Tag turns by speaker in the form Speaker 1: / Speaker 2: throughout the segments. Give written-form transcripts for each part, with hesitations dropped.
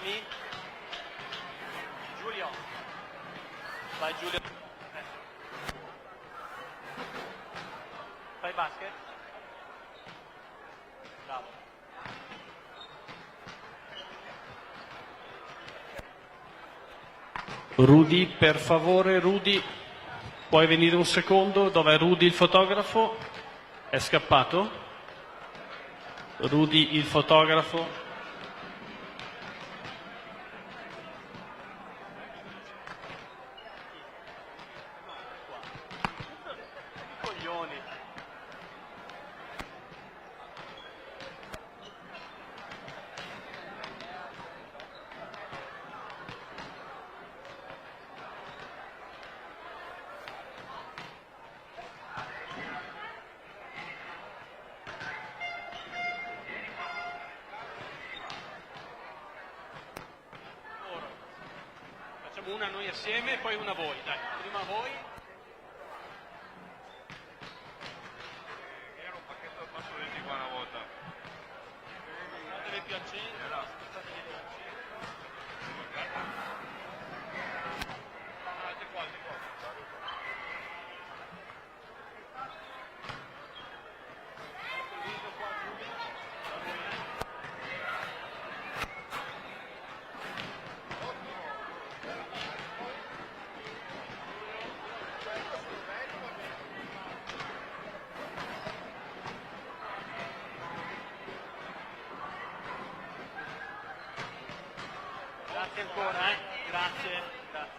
Speaker 1: Chiami? Giulio. Vai Giulio. Fai basket? Bravo.
Speaker 2: Rudy, per favore, Rudy, puoi venire un secondo? Dov'è Rudy il fotografo? È scappato? Rudy il fotografo?
Speaker 1: Coglioni. Facciamo una noi assieme e poi una voi, dai. Prima voi.
Speaker 3: Era un pacchetto al passo di qua una volta.
Speaker 1: Fatevi più accenti. Fatevi più accenti.
Speaker 3: Ah, di qua.
Speaker 1: Grazie ancora, grazie, grazie.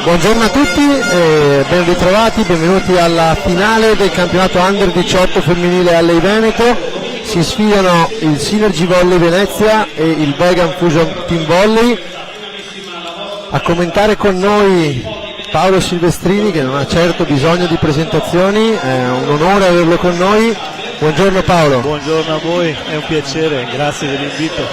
Speaker 4: Buongiorno a tutti, ben ritrovati, benvenuti alla finale del campionato Under 18 femminile Alley Veneto. Si sfidano il Synergy Volley Venezia e il Vegan Fusion Team Volley. A commentare con noi Paolo Silvestrini, che non ha certo bisogno di presentazioni, è un onore averlo con noi. Buongiorno Paolo.
Speaker 5: Buongiorno a voi, è un piacere, grazie dell'invito.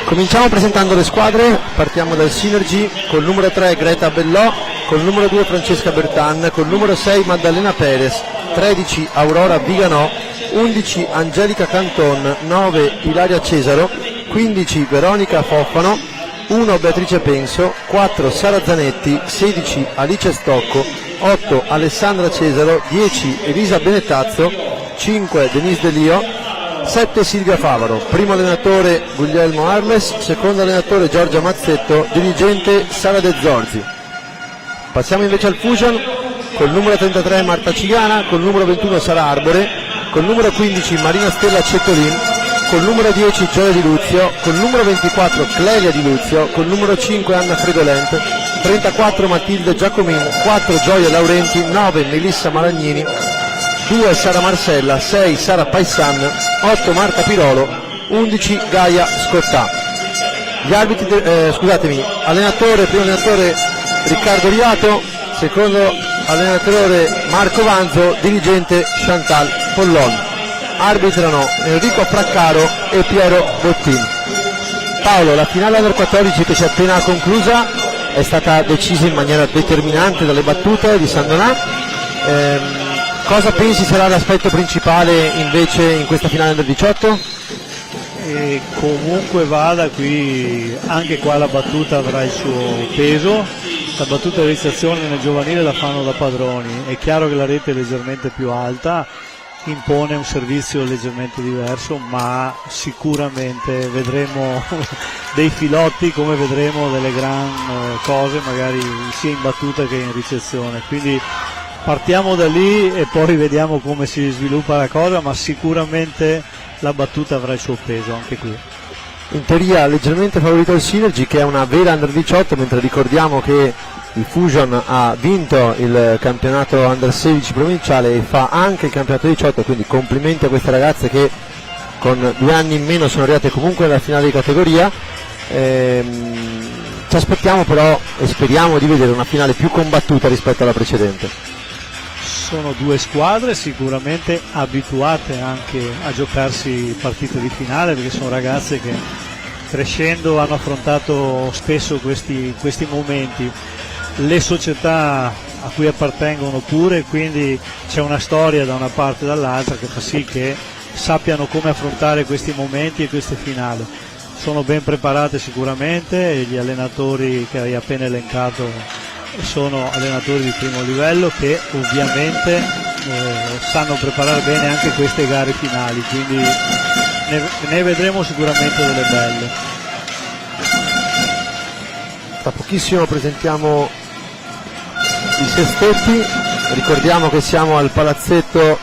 Speaker 4: Cominciamo presentando le squadre, partiamo dal Synergy col numero 3 Greta Bellò, col numero 2 Francesca Bertan, col numero 6 Maddalena Perez, 13 Aurora Viganò, 11 Angelica Canton, 9 Ilaria Cesaro, 15 Veronica Foffano, 1 Beatrice Penso, 4 Sara Zanetti, 16 Alice Stocco, 8 Alessandra Cesaro, 10 Elisa Benettazzo, 5 Denise Delio, 7 Silvia Favaro. Primo allenatore Guglielmo Arles, secondo allenatore Giorgia Mazzetto, dirigente Sara De Zorzi. Passiamo invece al Fusion col numero 33 Marta Cigana, col numero 21 Sara Arbore, col numero 15 Marina Stella Cettolin, col numero 10 Gioia Di Luzio, col numero 24 Clelia Di Luzio, col numero 5 Anna Fregolent, 34 Matilde Giacomin, 4 Gioia Laurenti, 9 Melissa Maragnini, 2 Sara Marcella, 6 Sara Paisan, 8 Marta Pirolo, 11 Gaia Scottà. Gli arbitri, allenatore, primo allenatore Riccardo Riato, secondo allenatore Marco Vanzo, dirigente Chantal Pollon. Arbitrano Enrico Fraccaro e Piero Bottin. Paolo, la finale under 14 che si è appena conclusa è stata decisa in maniera determinante dalle battute di San Donà. Cosa pensi sarà l'aspetto principale invece in questa finale under 18?
Speaker 5: E comunque vada qui, anche qua la battuta avrà il suo peso. La battuta di realizzazione nel giovanile la fanno da padroni, è chiaro che la rete è leggermente più alta, impone un servizio leggermente diverso, ma sicuramente vedremo dei filotti come vedremo delle gran cose magari sia in battuta che in ricezione, quindi partiamo da lì e poi vediamo come si sviluppa la cosa, ma sicuramente la battuta avrà il suo peso anche qui.
Speaker 4: In teoria leggermente favorito il Synergy, che è una vera under 18, mentre ricordiamo che il Fusion ha vinto il campionato under 16 provinciale e fa anche il campionato 18, quindi complimenti a queste ragazze che con 2 anni in meno sono arrivate comunque alla finale di categoria. Ci aspettiamo però e speriamo di vedere una finale più combattuta rispetto alla precedente.
Speaker 5: Sono due squadre sicuramente abituate anche a giocarsi partite di finale, perché sono ragazze che crescendo hanno affrontato spesso questi momenti. Le società a cui appartengono pure, quindi c'è una storia da una parte e dall'altra che fa sì che sappiano come affrontare questi momenti e queste finali. Sono ben preparate sicuramente e gli allenatori che hai appena elencato sono allenatori di primo livello che ovviamente sanno preparare bene anche queste gare finali, quindi ne vedremo sicuramente delle belle.
Speaker 4: Tra pochissimo presentiamo i sestetti, ricordiamo che siamo al palazzetto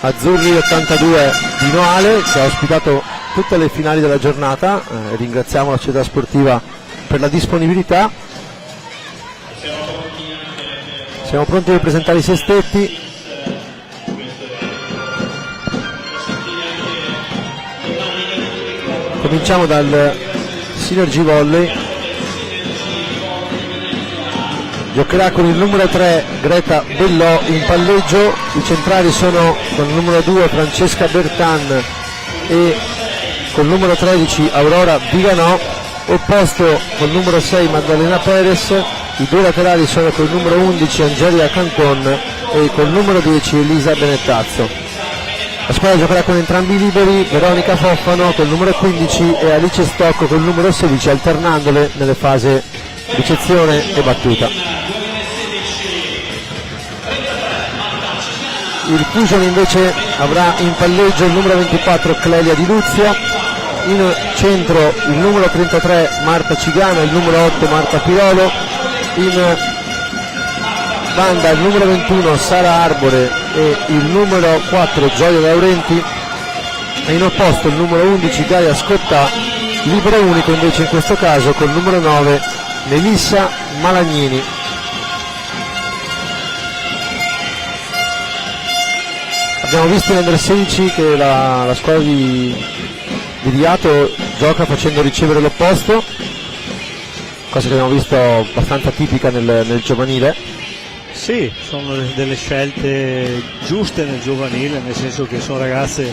Speaker 4: Azzurri 82 di Noale, che ha ospitato tutte le finali della giornata. Ringraziamo la società sportiva per la disponibilità. Siamo pronti per presentare i sestetti. Cominciamo dal Synergy Volley. Giocherà con il numero 3 Greta Bellò in palleggio. I centrali sono con il numero 2 Francesca Bertan e col numero 13 Aurora Viganò, opposto col numero 6 Maddalena Perez. I due laterali sono col numero 11 Angelica Canton e col numero 10 Elisa Benettazzo. La squadra giocherà con entrambi i liberi, Veronica Foffano col numero 15 e Alice Stocco col numero 16, alternandole nelle fasi ricezione e battuta. Il Fusion invece avrà in palleggio il numero 24 Clelia Di Luzio, in centro il numero 33 Marta Cigana, il numero 8 Marta Pirolo, in banda il numero 21 Sara Arbore e il numero 4 Gioia Laurenti, e in opposto il numero 11 Gaia Scottà, libero unico invece in questo caso col numero 9 Melissa Malagnini. Abbiamo visto in Under 16 che la squadra di Riato gioca facendo ricevere l'opposto, cosa che abbiamo visto abbastanza tipica nel giovanile.
Speaker 5: Sì, sono delle scelte giuste nel giovanile, nel senso che sono ragazze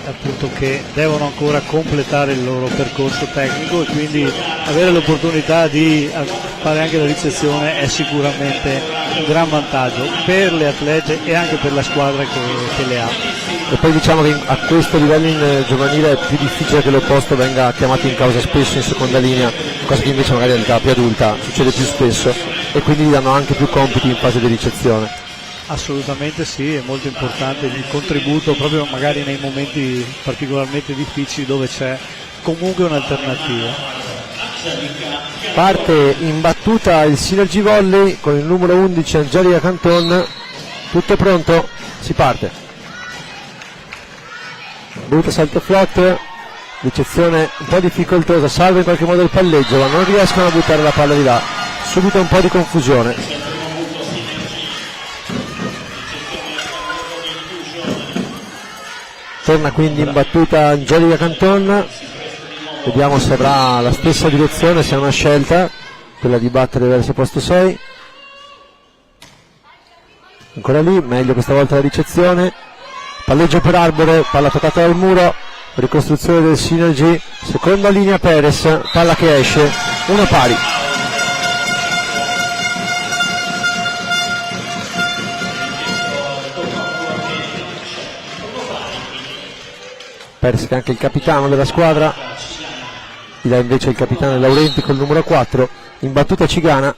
Speaker 5: appunto che devono ancora completare il loro percorso tecnico e quindi avere l'opportunità di fare anche la ricezione è sicuramente un gran vantaggio per le atlete e anche per la squadra che le ha.
Speaker 4: E poi diciamo che a questo livello in giovanile è più difficile che l'opposto venga chiamato in causa spesso in seconda linea, cosa che invece magari nell'età più adulta succede più spesso e quindi gli danno anche più compiti in fase di ricezione.
Speaker 5: Assolutamente sì, è molto importante il contributo proprio magari nei momenti particolarmente difficili dove c'è comunque un'alternativa.
Speaker 4: Parte in battuta il Synergy Volley con il numero 11 Angelica Canton, tutto pronto, si parte. Brutta salto flot, ricezione un po' difficoltosa, salva in qualche modo il palleggio ma non riescono a buttare la palla di là, subito un po' di confusione. Torna quindi in battuta Angelica Canton, vediamo se avrà la stessa direzione, se è una scelta, quella di battere verso posto 6. Ancora lì, meglio questa volta la ricezione, palleggio per Arbore, palla toccata dal muro, ricostruzione del Synergy, seconda linea Perez, palla che esce, 1 pari. Perez che è anche il capitano della squadra, gli dà invece il capitano Laurenti col numero 4, in battuta Cigana,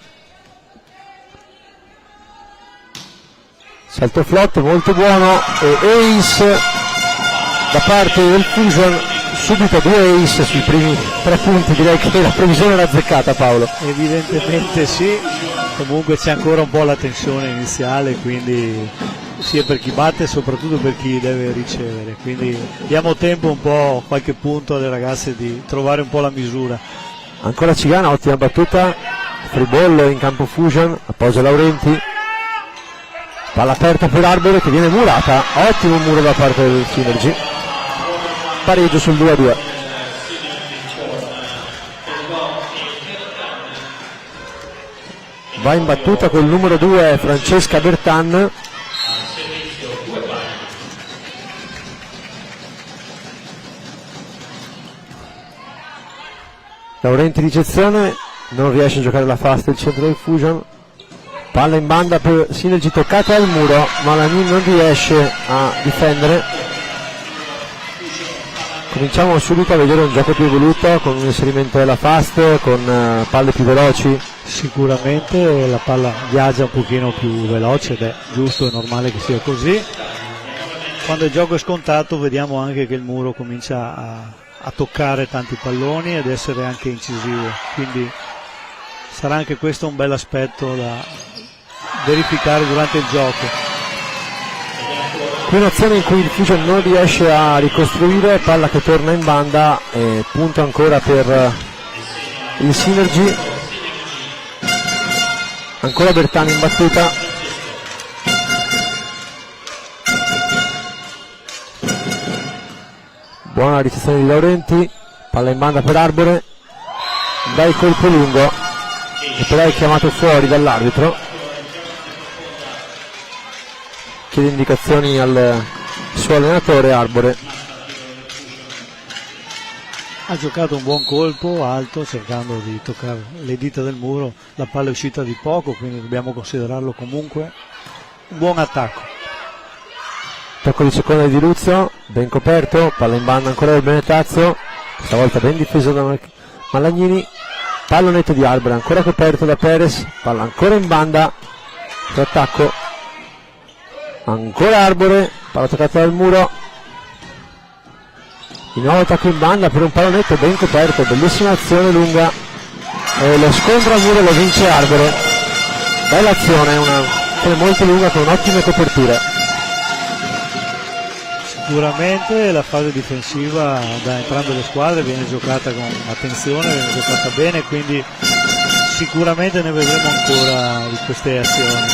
Speaker 4: salto flot molto buono e ace da parte del Fusion, subito 2 ace sui primi 3 punti, direi che la previsione era azzeccata, Paolo.
Speaker 5: Evidentemente sì, comunque c'è ancora un po' la tensione iniziale, quindi sia per chi batte e soprattutto per chi deve ricevere, quindi diamo tempo un po', qualche punto alle ragazze di trovare un po' la misura.
Speaker 4: Ancora Cigana, ottima battuta, free ball in campo Fusion, appoggio Laurenti, palla aperta per Arbore che viene murata, ottimo muro da parte del Synergy, pareggio sul 2-2. Va in battuta col numero 2 Francesca Bertan, Laurenti ricezione, non riesce a giocare la fast il centro del Fusion, palla in banda per Synergy toccata al muro ma la NIM non riesce a difendere. Cominciamo subito a vedere un gioco più evoluto con un inserimento della fast, con palle più veloci.
Speaker 5: Sicuramente la palla viaggia un pochino più veloce ed è giusto e normale che sia così. Quando il gioco è scontato vediamo anche che il muro comincia a toccare tanti palloni ed essere anche incisivo, quindi sarà anche questo un bel aspetto da verificare durante il gioco.
Speaker 4: Qui un'azione in cui il Fusion non riesce a ricostruire, palla che torna in banda e punto ancora per il Synergy. Ancora Bertani in battuta, buona ricezione di Laurenti, palla in banda per Arbore, dà il colpo lungo e però è chiamato fuori dall'arbitro, chiede indicazioni al suo allenatore. Arbore
Speaker 5: ha giocato un buon colpo alto cercando di toccare le dita del muro, la palla è uscita di poco, quindi dobbiamo considerarlo comunque un buon attacco.
Speaker 4: Tocco di seconda di Luzio, ben coperto, palla in banda ancora del Benetazzo, stavolta ben difeso da Malagnini, pallonetto di Arbore ancora coperto da Perez, palla ancora in banda per attacco, ancora Arbore, palla toccata dal muro, di nuovo attacco in banda per un pallonetto ben coperto, bellissima azione lunga e lo scontro al muro lo vince Arbore. Bella azione, una azione molto lunga con ottime coperture.
Speaker 5: Sicuramente la fase difensiva da entrambe le squadre viene giocata con attenzione, viene giocata bene, quindi sicuramente ne vedremo ancora di queste azioni.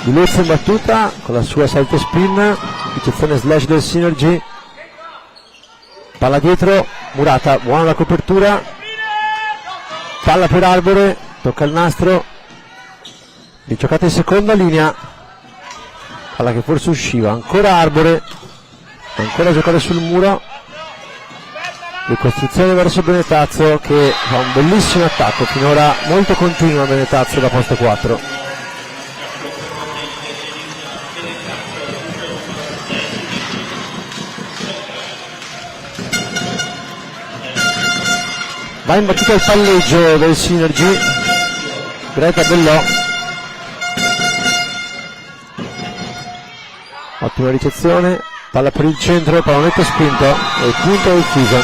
Speaker 4: Di Luzzo in battuta con la sua salto spin, ricezione slash del Synergy, palla dietro, Murata, buona la copertura, palla per Arbore, tocca il nastro, rigiocata in seconda linea, palla che forse usciva, ancora Arbore, ancora a giocare sul muro, ricostruzione verso Benetazzo che fa un bellissimo attacco, finora molto continuo Benetazzo da posto 4. Va in battuta il palleggio del Synergy, Greta Bellò, ottima ricezione, palla per il centro, pallonetto spinto e punto del Fusion.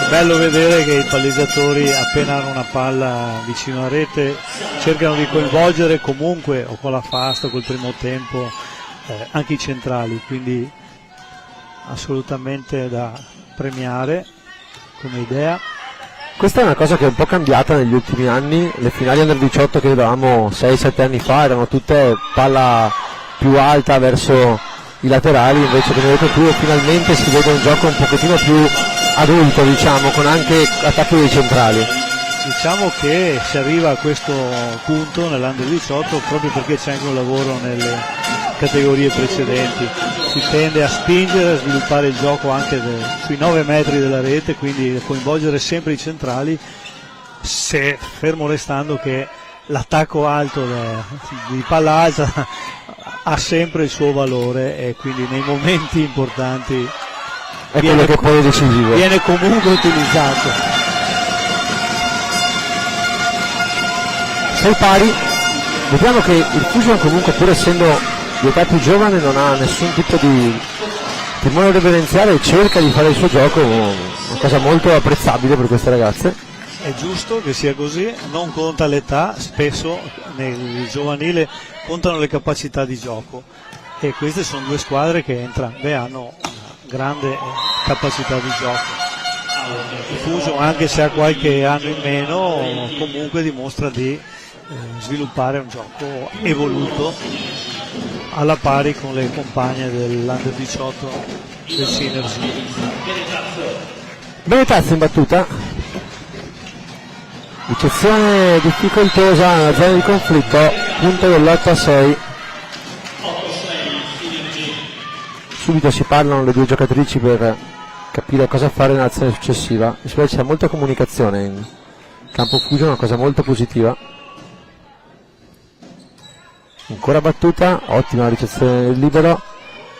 Speaker 5: Bello vedere che i palleggiatori appena hanno una palla vicino a rete cercano di coinvolgere comunque o con la fasta o col primo tempo anche i centrali, quindi assolutamente da premiare come idea.
Speaker 4: Questa è una cosa che è un po' cambiata negli ultimi anni, le finali under 18 che vedevamo 6-7 anni fa erano tutte palla più alta verso i laterali, invece come avete detto tu finalmente si vede un gioco un pochettino più adulto, diciamo, con anche attacchi dei centrali.
Speaker 5: Diciamo che si arriva a questo punto nell'Under 18 proprio perché c'è anche un lavoro nelle categorie precedenti, si tende a spingere, a sviluppare il gioco anche sui 9 metri della rete, quindi coinvolgere sempre i centrali, se fermo restando che l'attacco alto di palla alta ha sempre il suo valore e quindi nei momenti importanti
Speaker 4: è quello che poi è decisivo,
Speaker 5: viene comunque utilizzato.
Speaker 4: 6 pari, vediamo che il Fusion comunque pur essendo di età più giovane non ha nessun tipo di timore reverenziale e cerca di fare il suo gioco, una cosa molto apprezzabile per queste ragazze.
Speaker 5: È giusto che sia così, non conta l'età, spesso nel giovanile contano le capacità di gioco e queste sono due squadre che entrambe hanno grande capacità di gioco. Il Fusion, anche se ha qualche anno in meno, comunque dimostra di sviluppare un gioco evoluto alla pari con le compagne dell'Under 18 del Synergy.
Speaker 4: Benetazzo in battuta, ricezione difficoltosa nella zona di conflitto, punto dell'8-6. Subito si parlano le due giocatrici per capire cosa fare nell'azione successiva. Mi sembra c'è molta comunicazione in campo Fusion, una cosa molto positiva. Ancora battuta, ottima ricezione del libero,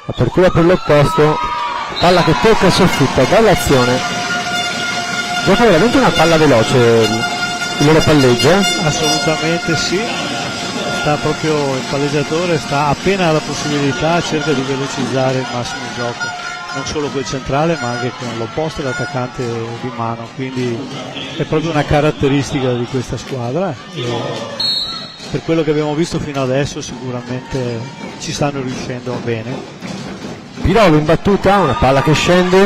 Speaker 4: apertura per l'opposto, palla che tocca il soffitto, bella azione. Gioca veramente una palla veloce il loro palleggio.
Speaker 5: Assolutamente sì. Proprio il palleggiatore sta appena alla possibilità, cerca di velocizzare il massimo il gioco, non solo col centrale ma anche con l'opposto e l'attaccante di mano, quindi è proprio una caratteristica di questa squadra e per quello che abbiamo visto fino adesso sicuramente ci stanno riuscendo bene.
Speaker 4: Pirolo in battuta, una palla che scende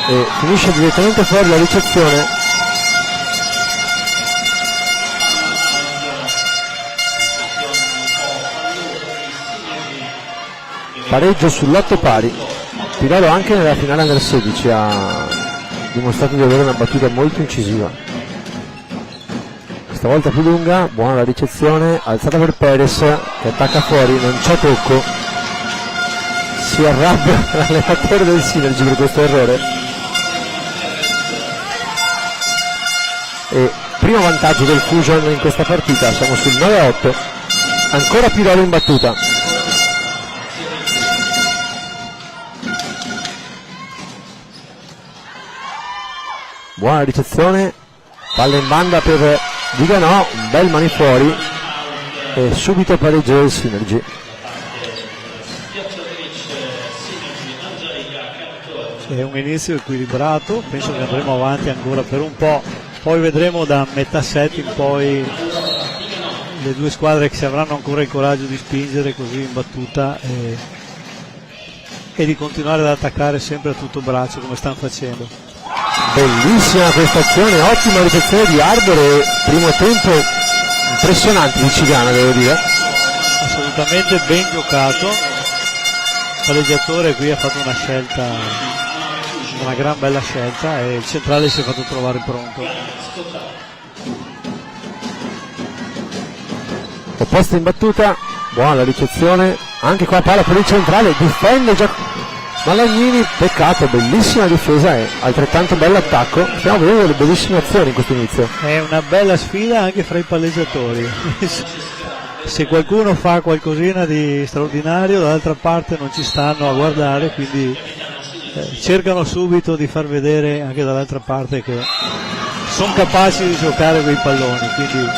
Speaker 4: e finisce direttamente fuori la ricezione. Pareggio sull'8 pari. Pirolo anche nella finale under 16 ha dimostrato di avere una battuta molto incisiva, questa volta più lunga, buona la ricezione, alzata per Perez che attacca fuori, non c'è tocco, si arrabbia l'allenatore del Synergy per questo errore e primo vantaggio del Fusion in questa partita, siamo sul 9-8, ancora Pirolo in battuta. Buona ricezione, palla in banda per Viganò, un bel mani fuori e subito pareggio del Synergy.
Speaker 5: È un inizio equilibrato, penso che andremo avanti ancora per un po' Poi vedremo da metà set in poi le due squadre che si avranno ancora il coraggio di spingere così in battuta e di continuare ad attaccare sempre a tutto braccio come stanno facendo.
Speaker 4: Bellissima questa azione, ottima ricezione di Arbore, primo tempo impressionante di Cigana, devo dire.
Speaker 5: Assolutamente ben giocato, il palleggiatore qui ha fatto una scelta, una gran bella scelta, e il centrale si è fatto trovare pronto.
Speaker 4: Opposta in battuta, buona la ricezione, anche qua palla per il centrale, difende già Malagnini, peccato, bellissima difesa e altrettanto bell'attacco. Stiamo vedendo delle bellissime azioni in questo inizio.
Speaker 5: È una bella sfida anche fra i palleggiatori. Se qualcuno fa qualcosina di straordinario, dall'altra parte non ci stanno a guardare, quindi cercano subito di far vedere anche dall'altra parte che sono capaci di giocare quei palloni. Quindi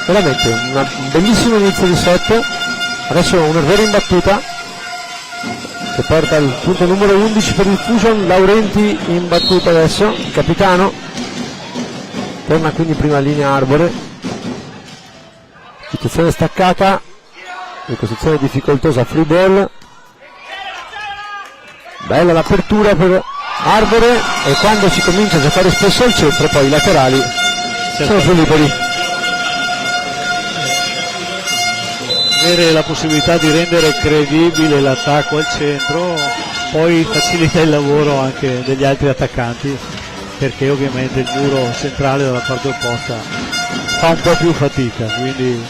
Speaker 4: veramente un bellissimo inizio di set. Adesso un errore in battuta che porta al punto numero 11 per il Fusion. Laurenti in battuta adesso, il capitano, torna quindi in prima linea Arbore, situazione staccata, ricostruzione difficoltosa, free ball, bella l'apertura per Arbore, e quando si comincia a giocare spesso al centro poi i laterali sono più liberi.
Speaker 5: Avere la possibilità di rendere credibile l'attacco al centro poi facilita il lavoro anche degli altri attaccanti, perché ovviamente il muro centrale dalla parte opposta fa un po' più fatica, quindi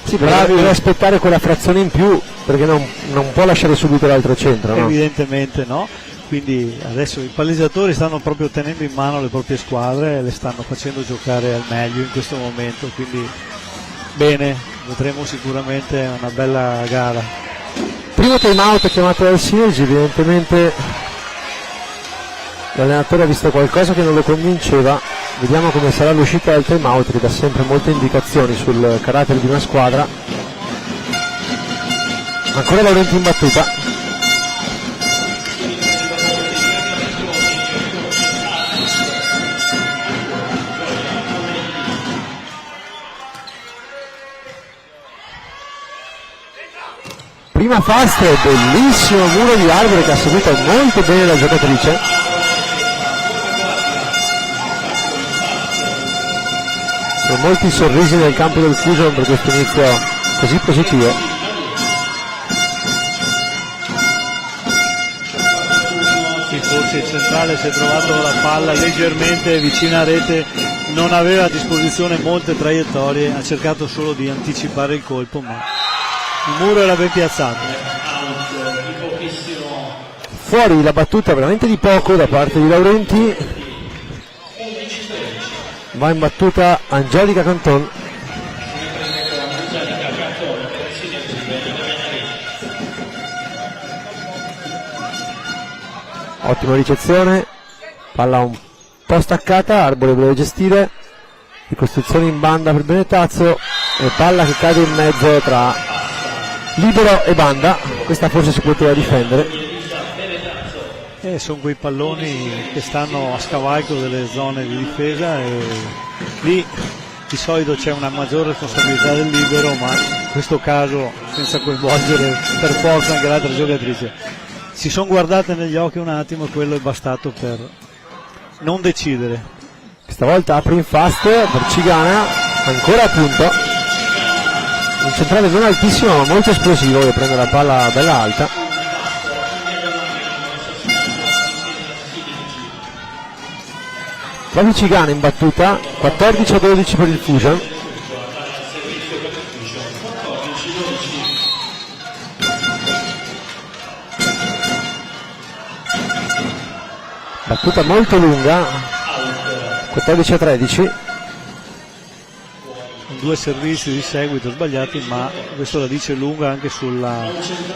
Speaker 4: sì, deve aspettare quella frazione in più, perché non può lasciare subito l'altro centro, no?
Speaker 5: Evidentemente no, quindi adesso i palleggiatori stanno proprio tenendo in mano le proprie squadre e le stanno facendo giocare al meglio in questo momento, quindi bene, vedremo sicuramente una bella gara.
Speaker 4: Primo time out chiamato dal Synergy, evidentemente l'allenatore ha visto qualcosa che non lo convinceva. Vediamo come sarà l'uscita dal time out, che dà sempre molte indicazioni sul carattere di una squadra. Ancora Laurenti in battuta, prima fast, bellissimo muro di Arbore che ha seguito molto bene la giocatrice. Sono molti sorrisi nel campo del Fusion per questo inizio così positivo.
Speaker 5: Sì, forse il centrale si è trovato la palla leggermente vicina a rete, non aveva a disposizione molte traiettorie, ha cercato solo di anticipare il colpo, ma il muro era ben piazzato.
Speaker 4: Fuori la battuta veramente di poco da parte di Laurenti. Va in battuta Angelica Canton. Ottima ricezione, palla un po' staccata, Arbore vuole gestire, ricostruzione in banda per Benetazzo e palla che cade in mezzo tra libero e banda. Questa forse si poteva difendere.
Speaker 5: Sono quei palloni che stanno a scavalco delle zone di difesa e lì di solito c'è una maggiore responsabilità del libero, ma in questo caso senza coinvolgere per forza anche l'altra giocatrice. Si sono guardate negli occhi un attimo e quello è bastato per non decidere.
Speaker 4: Stavolta apre in fast per Cigana, ancora a punto. Un centrale non altissimo ma molto esplosivo che prende la palla bella alta. Proprio Cigana in battuta, 14-12 per il Fusion. Battuta molto lunga, 14-13.
Speaker 5: Due servizi di seguito sbagliati, ma questo la dice lunga anche sulla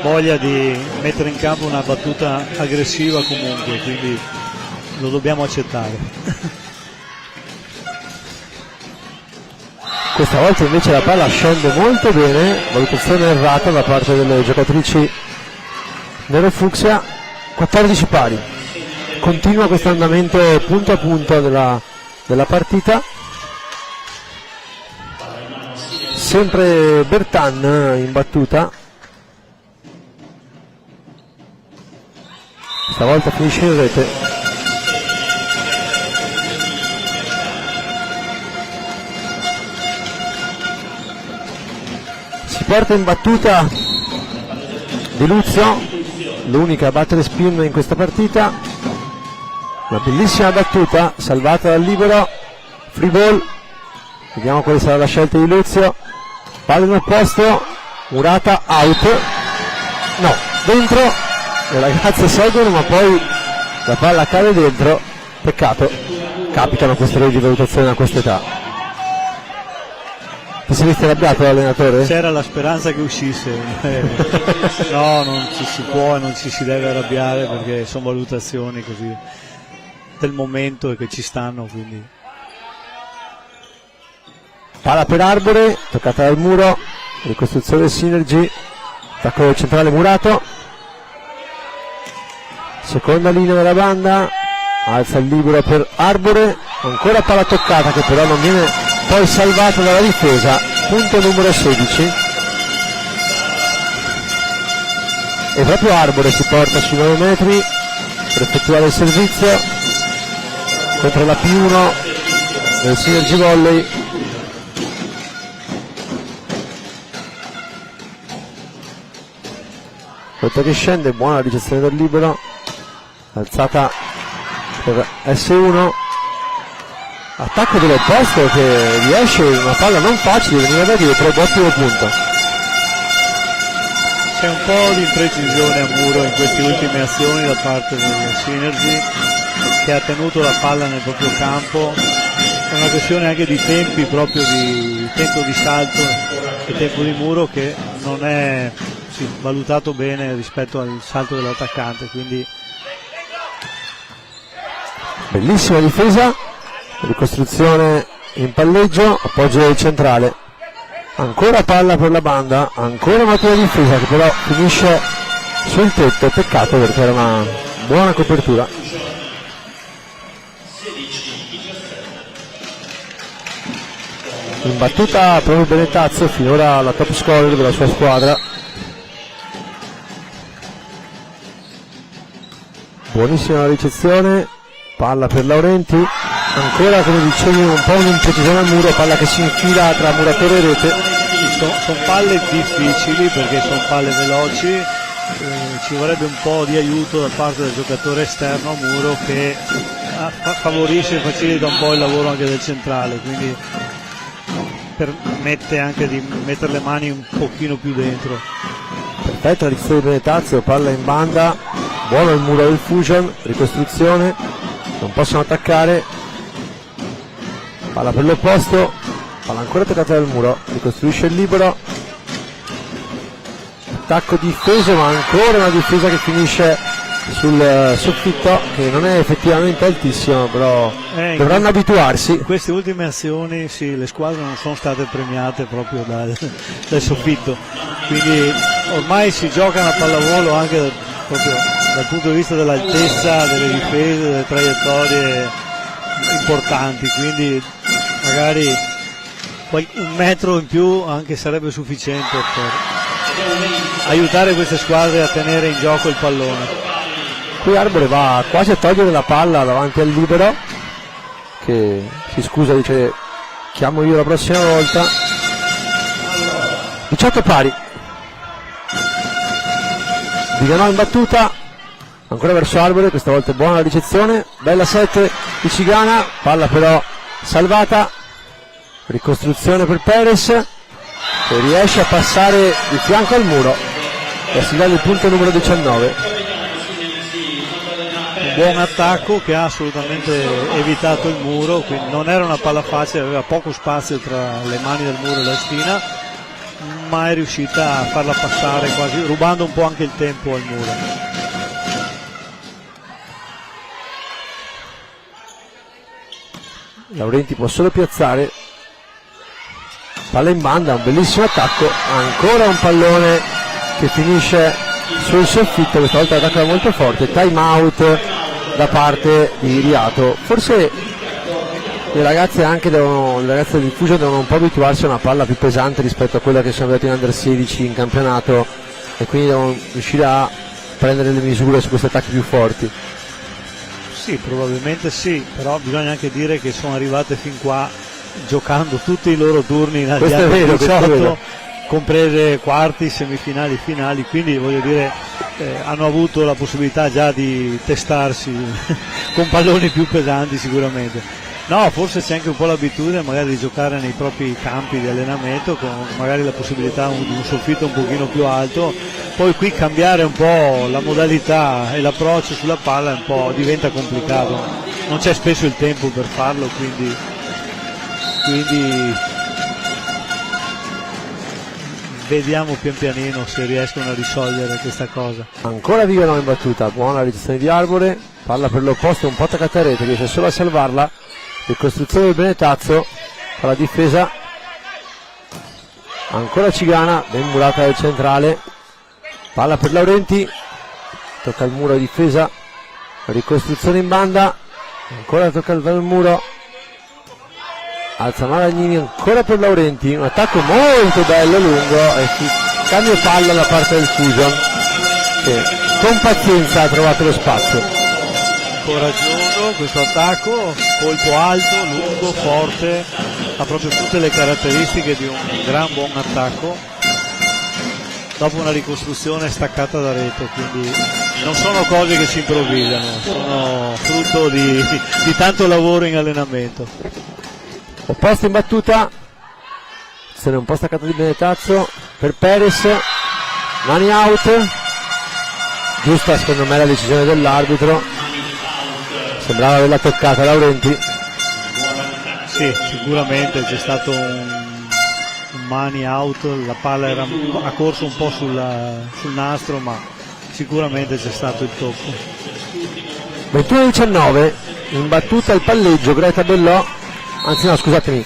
Speaker 5: voglia di mettere in campo una battuta aggressiva comunque, quindi lo dobbiamo accettare.
Speaker 4: Questa volta invece la palla scende molto bene, valutazione errata da parte delle giocatrici nero-fucsia. 14 pari, continua questo andamento punto a punto della della partita. Sempre Bertan in battuta, stavolta finisce in rete. Si porta in battuta Di Luzio, l'unica a battere spin in questa partita. Una bellissima battuta salvata dal libero, free ball. Vediamo quale sarà la scelta di Luzio. Palla in opposto, Murata out, no, dentro, le ragazze seguono ma poi la palla cade dentro, peccato, capitano queste errori di valutazione a questa età. Ti sei visto arrabbiato l'allenatore?
Speaker 5: C'era la speranza che uscisse. No, non ci si può e non ci si deve arrabbiare perché sono valutazioni così del momento e che ci stanno, quindi.
Speaker 4: Palla per Arbore, toccata dal muro, ricostruzione del Synergy, attacco centrale Murato, seconda linea della banda, alza il libero per Arbore, ancora palla toccata che però non viene poi salvata dalla difesa, punto numero 16. E proprio Arbore si porta sui 9 metri per effettuare il servizio contro la P1 del Synergy Volley. Volta che scende, buona ricezione del libero, alzata per S1, attacco dell'opposto che riesce in una palla non facile, veniva da dietro, ottimo punto.
Speaker 5: C'è un po' di imprecisione a muro in queste ultime azioni da parte del Synergy, che ha tenuto la palla nel proprio campo. È una questione anche di tempi, proprio di tempo di salto e tempo di muro che non è valutato bene rispetto al salto dell'attaccante, quindi
Speaker 4: bellissima difesa, ricostruzione in palleggio, appoggio del centrale, ancora palla per la banda, ancora un'ottima difesa che però finisce sul tetto, peccato perché era una buona copertura. In battuta proprio Benetazzo, finora la top scorer della sua squadra. Buonissima la ricezione, palla per Laurenti, ancora come dicevi un po' un'imprecisione al muro, palla che si infila tra muratore e rete.
Speaker 5: Sono palle difficili perché sono palle veloci, ci vorrebbe un po' di aiuto da parte del giocatore esterno a muro che favorisce e facilita un po' il lavoro anche del centrale, quindi permette anche di mettere le mani un pochino più dentro.
Speaker 4: Perfetta la ricezione di Benetazzo, palla in banda, buono il muro del Fusion, ricostruzione, non possono attaccare, palla per l'opposto, palla ancora toccata dal muro, ricostruisce il libero, attacco difeso ma ancora una difesa che finisce sul soffitto che non è effettivamente altissimo, però dovranno abituarsi.
Speaker 5: In queste ultime azioni sì, le squadre non sono state premiate proprio dal soffitto, quindi ormai si gioca una pallavolo anche proprio dal punto di vista dell'altezza, delle difese, delle traiettorie importanti, quindi magari un metro in più anche sarebbe sufficiente per aiutare queste squadre a tenere in gioco il pallone.
Speaker 4: Qui Arbore va quasi a togliere la palla davanti al libero che si scusa, dice chiamo io la prossima volta. 18 pari, Viganò in battuta, ancora verso Arbore, questa volta è buona la ricezione, bella 7 di Cigana, palla però salvata, ricostruzione per Perez che riesce a passare di fianco al muro e a segnare il punto numero 19.
Speaker 5: Un buon attacco che ha assolutamente evitato il muro, quindi non era una palla facile, aveva poco spazio tra le mani del muro e la spina, ma è riuscita a farla passare quasi, rubando un po' anche il tempo al muro.
Speaker 4: Laurenti può solo piazzare, palla in banda, un bellissimo attacco, ancora un pallone che finisce sul soffitto, questa volta l'attacco è molto forte, time out da parte di Riato. Forse le ragazze del Fusion devono un po' abituarsi a una palla più pesante rispetto a quella che sono andate in Under 16 in campionato, e quindi devono riuscire a prendere le misure su questi attacchi più forti.
Speaker 5: Sì, probabilmente sì, però bisogna anche dire che sono arrivate fin qua giocando tutti i loro turni in
Speaker 4: Questo è
Speaker 5: Under
Speaker 4: vero, questo è
Speaker 5: 18,
Speaker 4: vero.
Speaker 5: comprese quarti, semifinali, finali, quindi voglio dire hanno avuto la possibilità già di testarsi con palloni più pesanti sicuramente. No, forse c'è anche un po' l'abitudine magari di giocare nei propri campi di allenamento con magari la possibilità di un soffitto un pochino più alto, poi qui cambiare un po' la modalità e l'approccio sulla palla un po' diventa complicato, non c'è spesso il tempo per farlo, quindi vediamo pian pianino se riescono a risolvere questa cosa.
Speaker 4: Ancora Vigano in battuta, buona ricezione di Arbore, palla per l'opposto un po' attaccata a rete, riesce solo a salvarla. Ricostruzione del Benetazzo, la difesa ancora Cigana, ben murata del centrale, palla per Laurenti, tocca il muro di difesa, ricostruzione in banda, ancora tocca il muro, alza Maragnini, ancora per Laurenti, un attacco molto bello, lungo, e cambio palla da parte del Fusion che con pazienza ha trovato lo spazio.
Speaker 5: Coraggioso questo attacco, colpo alto, lungo, forte, ha proprio tutte le caratteristiche di un gran buon attacco dopo una ricostruzione staccata da rete, quindi non sono cose che si improvvisano, sono frutto di tanto lavoro in allenamento.
Speaker 4: Opposto in battuta, se ne è un po' staccato di Benetazzo per Perez, mani out, giusta secondo me la decisione dell'arbitro, sembrava averla toccata Laurenti.
Speaker 5: Sì, sicuramente c'è stato un mani out, la palla ha corso un po' sul nastro, ma sicuramente c'è stato il tocco.
Speaker 4: 21-19, in battuta il palleggio Greta Bellò, anzi no scusatemi,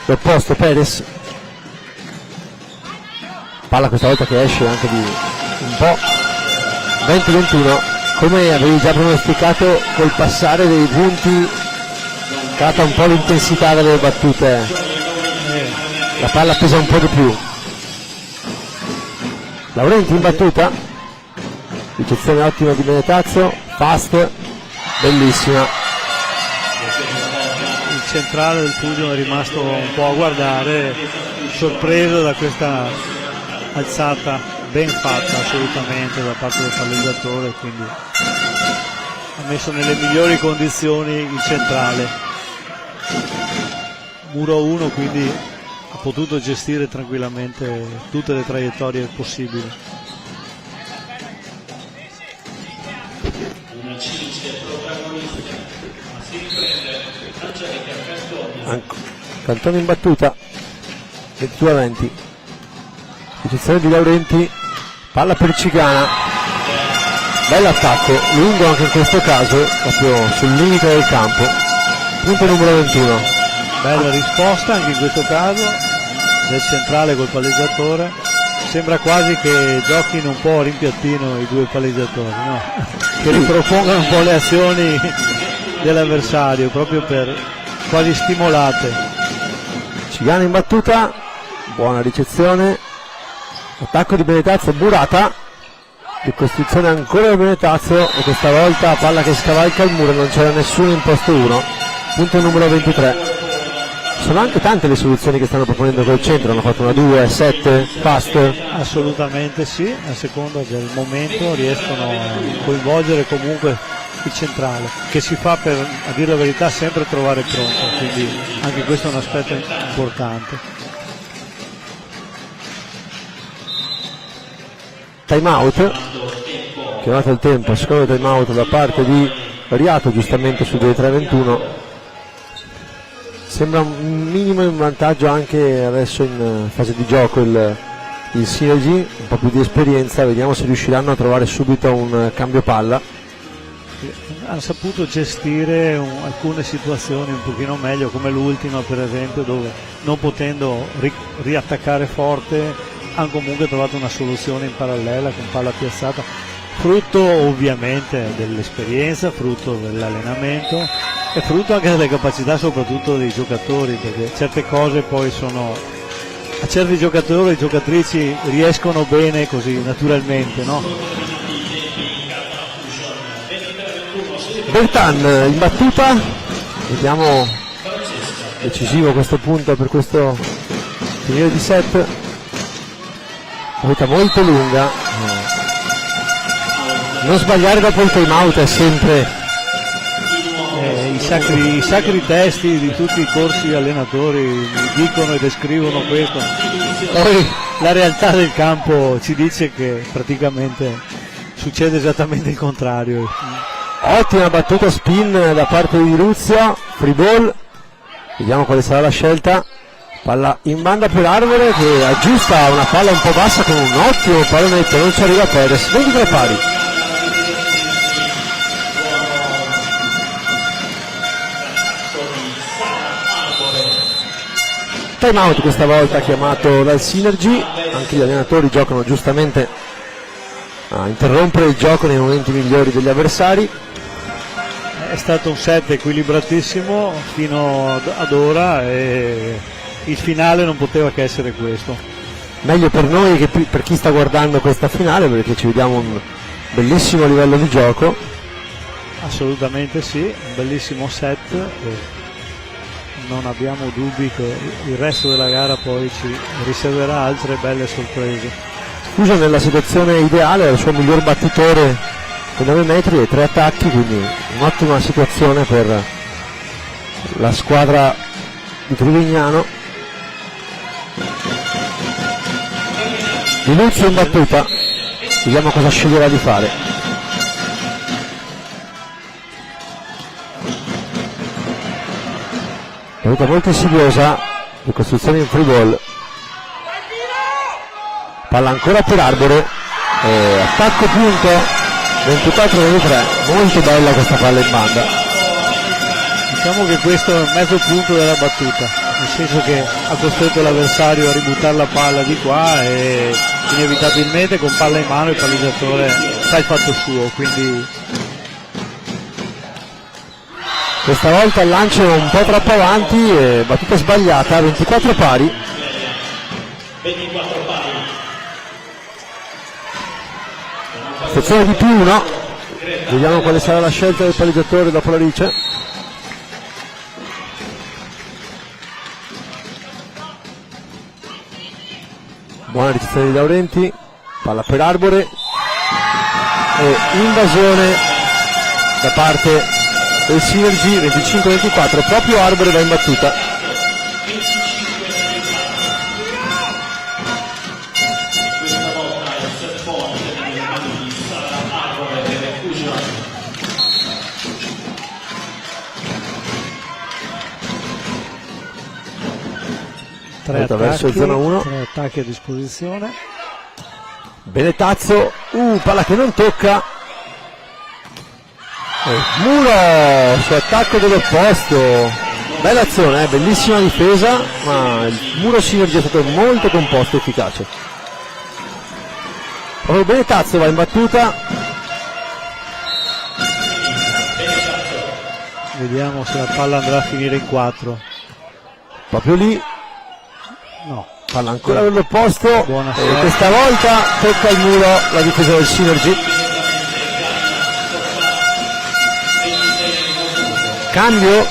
Speaker 4: l'opposto Perez, palla questa volta che esce anche di un po'. 20-21, come avevi già pronosticato col passare dei punti cata un po' l'intensità delle battute, la palla pesa un po' di più. Laurenti in battuta, ricezione ottima di Benetazzo, fast, bellissima.
Speaker 5: Il centrale del Fusion è rimasto un po' a guardare, sorpreso da questa alzata ben fatta assolutamente da parte del palleggiatore, quindi ha messo nelle migliori condizioni il centrale. Muro 1, quindi ha potuto gestire tranquillamente tutte le traiettorie possibili.
Speaker 4: Cantone in battuta, 22-20, ricezione di Laurenti, palla per Cigana, bell'attacco, lungo anche in questo caso, proprio sul limite del campo, punto numero 21.
Speaker 5: Bella risposta anche in questo caso del centrale col palleggiatore, sembra quasi che giochino un po' a rimpiattino i due palleggiatori, no? Che ripropongano un po' le azioni dell'avversario, proprio per quasi stimolate.
Speaker 4: Cigana in battuta, buona ricezione, attacco di Benetazzo, burata, ricostruzione ancora del Benetazzo e questa volta palla che scavalca il muro, non c'era nessuno in posto 1, punto numero 23. Sono anche tante le soluzioni che stanno proponendo col centro, hanno fatto una 2, 7, fast.
Speaker 5: Assolutamente sì, a seconda del momento riescono a coinvolgere comunque il centrale, che si fa, per a dire la verità, sempre trovare pronto, quindi anche questo è un aspetto importante.
Speaker 4: Time out, chiamato il tempo, secondo time out da parte di Riato, giustamente su 2-3-21. Sembra un minimo in vantaggio anche adesso in fase di gioco il Synergy, un po' più di esperienza, vediamo se riusciranno a trovare subito un cambio palla.
Speaker 5: Hanno saputo gestire alcune situazioni un pochino meglio, come l'ultima per esempio, dove non potendo riattaccare forte hanno comunque trovato una soluzione in parallela con palla piazzata, frutto ovviamente dell'esperienza, frutto dell'allenamento, è frutto anche delle capacità soprattutto dei giocatori, perché certe cose poi sono, a certi giocatori e giocatrici riescono bene così naturalmente, no?
Speaker 4: Bertan in battuta, vediamo, decisivo questo punto per questo finire di set, partita molto lunga, non sbagliare dopo il time out è sempre
Speaker 5: i sacri testi di tutti i corsi allenatori dicono e descrivono questo, poi la realtà del campo ci dice che praticamente succede esattamente il contrario.
Speaker 4: ottima battuta spin da parte di Luzio, free ball, vediamo quale sarà la scelta, palla in banda per Arbore che aggiusta una palla un po' bassa con un ottimo pallonetto, non ci arriva Perez, 23 pari. Time out questa volta chiamato dal Synergy, anche gli allenatori giocano giustamente a interrompere il gioco nei momenti migliori degli avversari.
Speaker 5: È stato un set equilibratissimo fino ad ora e il finale non poteva che essere questo.
Speaker 4: Meglio per noi che per chi sta guardando questa finale, perché ci vediamo un bellissimo livello di gioco.
Speaker 5: Assolutamente sì, un bellissimo set e non abbiamo dubbi che il resto della gara poi ci riserverà altre belle sorprese.
Speaker 4: Scusa, nella situazione ideale è il suo miglior battitore con 9 metri e 3 attacchi, quindi un'ottima situazione per la squadra di Trivignano. Di Luzio in battuta, vediamo cosa sceglierà di fare. Battuta molto insidiosa, di costruzione in free ball, palla ancora per Arbore, attacco punto, 24-23, molto bella questa palla in banda.
Speaker 5: Diciamo che questo è il mezzo punto della battuta, nel senso che ha costretto l'avversario a ributtare la palla di qua e inevitabilmente con palla in mano il palleggiatore fa il fatto suo, quindi
Speaker 4: questa volta il lancio è un po' troppo avanti e battuta sbagliata, 24 pari. Sezione di più 1, vediamo quale sarà la scelta del palleggiatore dopo la rice. Buona ricezione di Laurenti, palla per Arbore e invasione da parte del Synergy, 25-24, proprio Arbore va in battuta. Verso zona 1,
Speaker 5: 3 attacchi a disposizione.
Speaker 4: Benetazzo, palla che non tocca, Muro su attacco dell'opposto, bella azione, bellissima difesa, ma il Muro Synergy è stato molto composto e efficace. Proprio Benetazzo va in battuta,
Speaker 5: Vediamo se la palla andrà a finire in 4.
Speaker 4: proprio lì,
Speaker 5: No,
Speaker 4: palla ancora dell'opposto,
Speaker 5: Buona
Speaker 4: e
Speaker 5: sorte.
Speaker 4: questa volta tocca il Muro la difesa del Synergy. Cambio,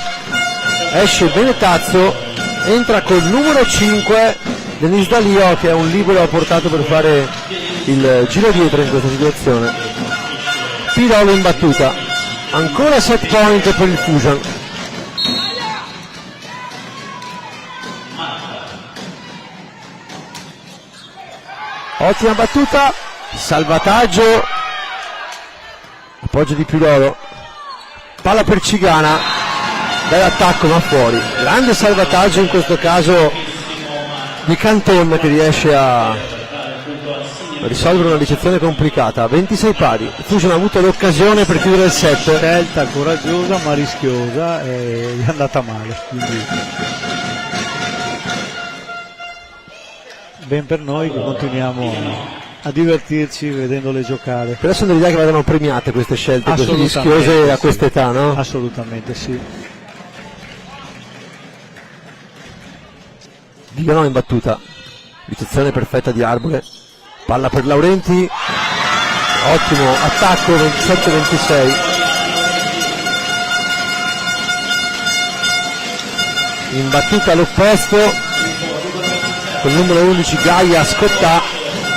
Speaker 4: esce Benetazzo, entra col numero 5 Denis Dalio, che è un libero portato per fare il giro dietro in questa situazione. Pirolo in battuta, ancora set point per il Fusion. Ottima battuta, salvataggio, appoggio di Pirolo, palla per Cigana, bell'attacco ma fuori, grande salvataggio in questo caso di Canton che riesce a risolvere una ricezione complicata. 26 pari, Fusion ha avuto l'occasione per chiudere il set.
Speaker 5: scelta coraggiosa ma rischiosa e gli è andata male, quindi ben per noi che continuiamo a divertirci vedendole giocare.
Speaker 4: Per adesso non l'idea che vadano premiate queste scelte così
Speaker 5: Assolutamente
Speaker 4: rischiose a
Speaker 5: sì.
Speaker 4: quest'età, no?
Speaker 5: Assolutamente sì.
Speaker 4: Viganò in battuta, ricezione perfetta di Arbore, palla per Laurenti, ottimo attacco, 27-26. In battuta all'opposto col numero 11 Gaia Scottà,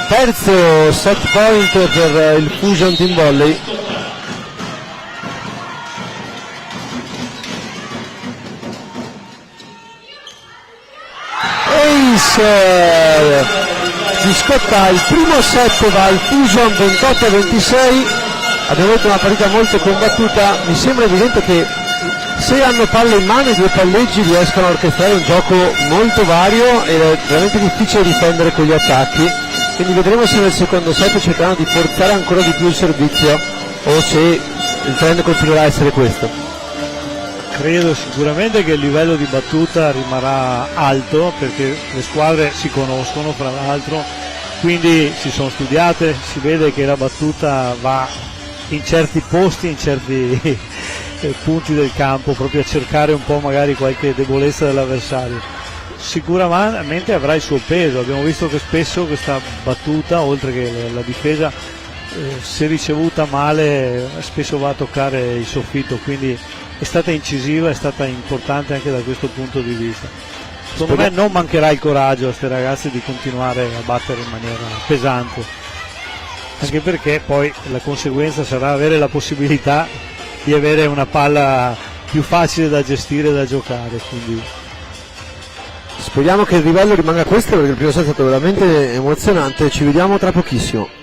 Speaker 4: terzo set point per il Fusion Team Volley. Ace di Scottà, il primo set va al Fusion 28-26. Abbiamo avuto una partita molto combattuta, mi sembra evidente che se hanno palle in mano i due palleggi riescono a orchestrare un gioco molto vario ed è veramente difficile difendere con gli attacchi, quindi vedremo se nel secondo set cercheranno di forzare ancora di più il servizio o se il trend continuerà a essere questo.
Speaker 5: Credo sicuramente che il livello di battuta rimarrà alto perché le squadre si conoscono fra l'altro, quindi si sono studiate, si vede che la battuta va in certi posti, in certi punti del campo, proprio a cercare un po' magari qualche debolezza dell'avversario. Sicuramente avrà il suo peso, abbiamo visto che spesso questa battuta, oltre che la difesa, se ricevuta male spesso va a toccare il soffitto, quindi è stata incisiva, è stata importante anche da questo punto di vista. Secondo me non mancherà il coraggio a questi ragazzi di continuare a battere in maniera pesante, anche perché poi la conseguenza sarà avere la possibilità di avere una palla più facile da gestire e da giocare, quindi
Speaker 4: speriamo che il livello rimanga questo perché il primo set è stato veramente emozionante. Ci vediamo tra pochissimo.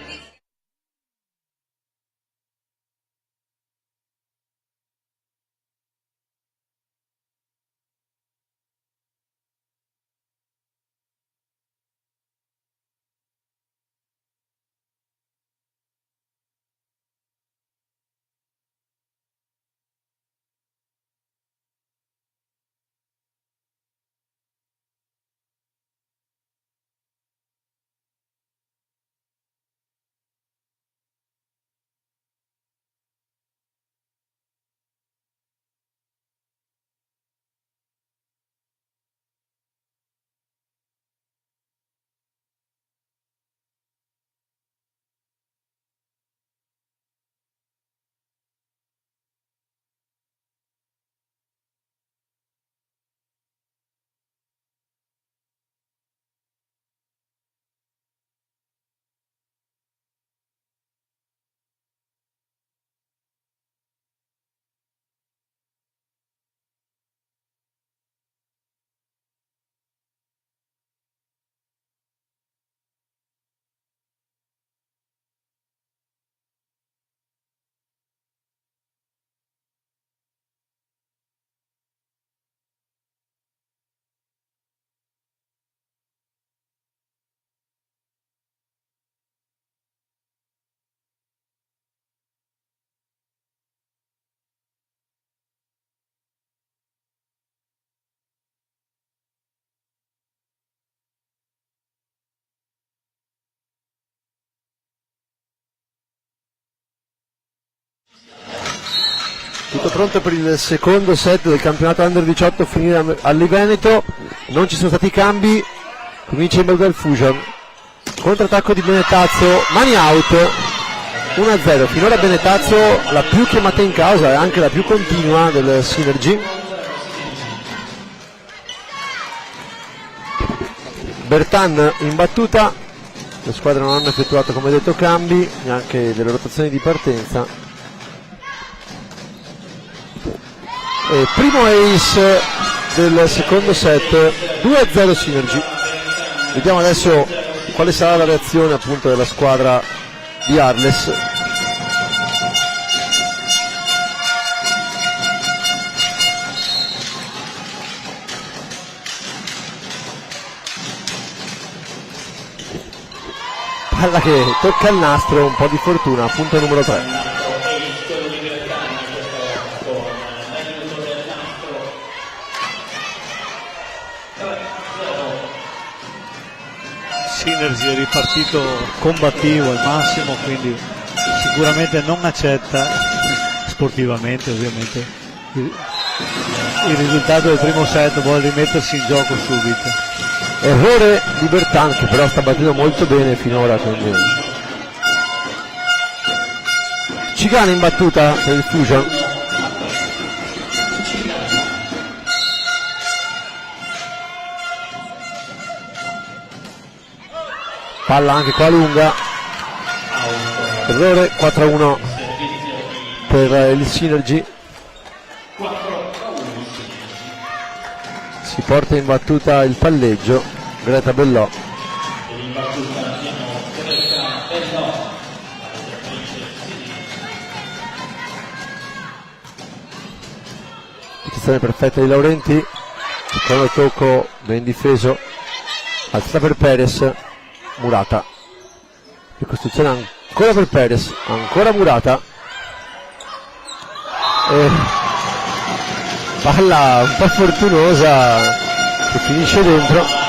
Speaker 4: Tutto pronto per il secondo set del campionato Under 18 finire all'Iveneto, non ci sono stati cambi, comincia in ballo del Fusion, contrattacco di Benetazzo, mani out, 1-0, finora Benetazzo la più chiamata in causa e anche la più continua del Synergy. Bertan in battuta, le squadre non hanno effettuato come detto cambi, neanche delle rotazioni di partenza. Primo ace del secondo set, 2-0 Synergy. Vediamo adesso quale sarà la reazione appunto della squadra di Arles. Palla che tocca il nastro, un po' di fortuna, punto numero 3.
Speaker 5: Synergy è ripartito combattivo al massimo, quindi sicuramente non accetta sportivamente ovviamente il risultato del primo set, vuole rimettersi in gioco subito.
Speaker 4: errore di Bertan, che però sta battendo molto bene finora, quindi Cigana in battuta per il Fusion. Palla anche qua lunga, errore, 4-1 per il Synergy. Si porta in battuta il palleggio Greta Bellò. Posizione perfetta di Laurenti, secondo tocco ben difeso, alzata per Perez, Murata, ricostruzione ancora per Perez, ancora Murata, e palla un po' fortunosa che finisce dentro.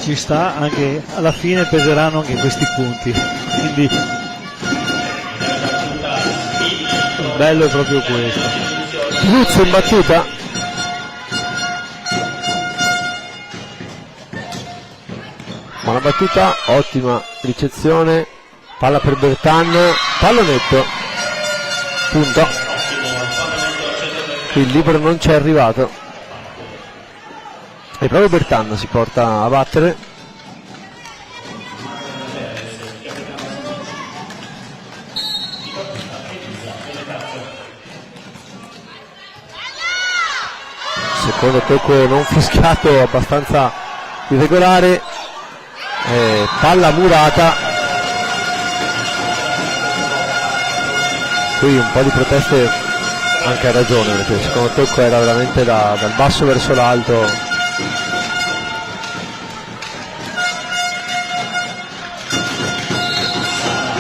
Speaker 5: Ci sta, anche alla fine peseranno anche questi punti, quindi il bello è proprio questo.
Speaker 4: Luzzo in battuta, buona battuta, ottima ricezione, palla per Bertan, pallonetto, punto. Il libero non c'è arrivato e proprio Bertan si porta a battere. Secondo tocco non fischiato, abbastanza irregolare, palla Murata, qui un po' di proteste anche a ragione, perché il secondo tocco era veramente dal basso verso l'alto.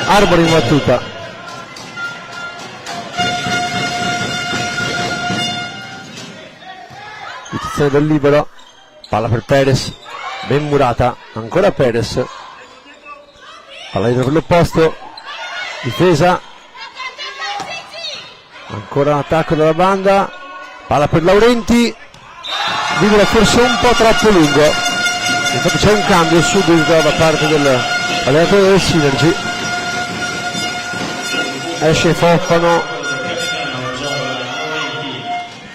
Speaker 4: Arbor in battuta, posizione del libero, palla per Perez, ben Murata, ancora Perez, palla dietro per l'opposto, difesa, ancora un attacco dalla banda, palla per Laurenti, libero forse un po' troppo lungo, infatti c'è un cambio subito da parte dell'allenatore del Synergy. Esce Fofano,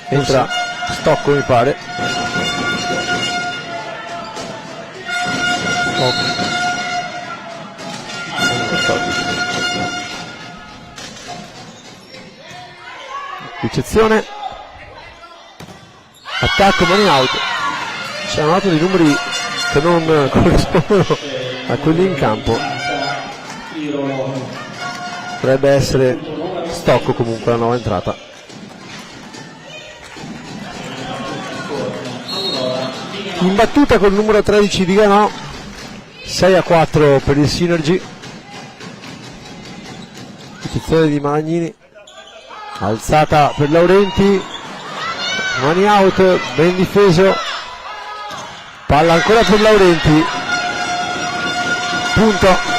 Speaker 4: entra Stocco mi pare. Ricezione, attacco, mani out. Ci hanno dato dei numeri che non corrispondono a quelli in campo. Potrebbe essere Stocco comunque la nuova entrata. In battuta col numero 13 di Ganò, 6-4 per il Synergy. Posizione di Malagnini, alzata per Laurenti, mani out, ben difeso, palla ancora per Laurenti, punto.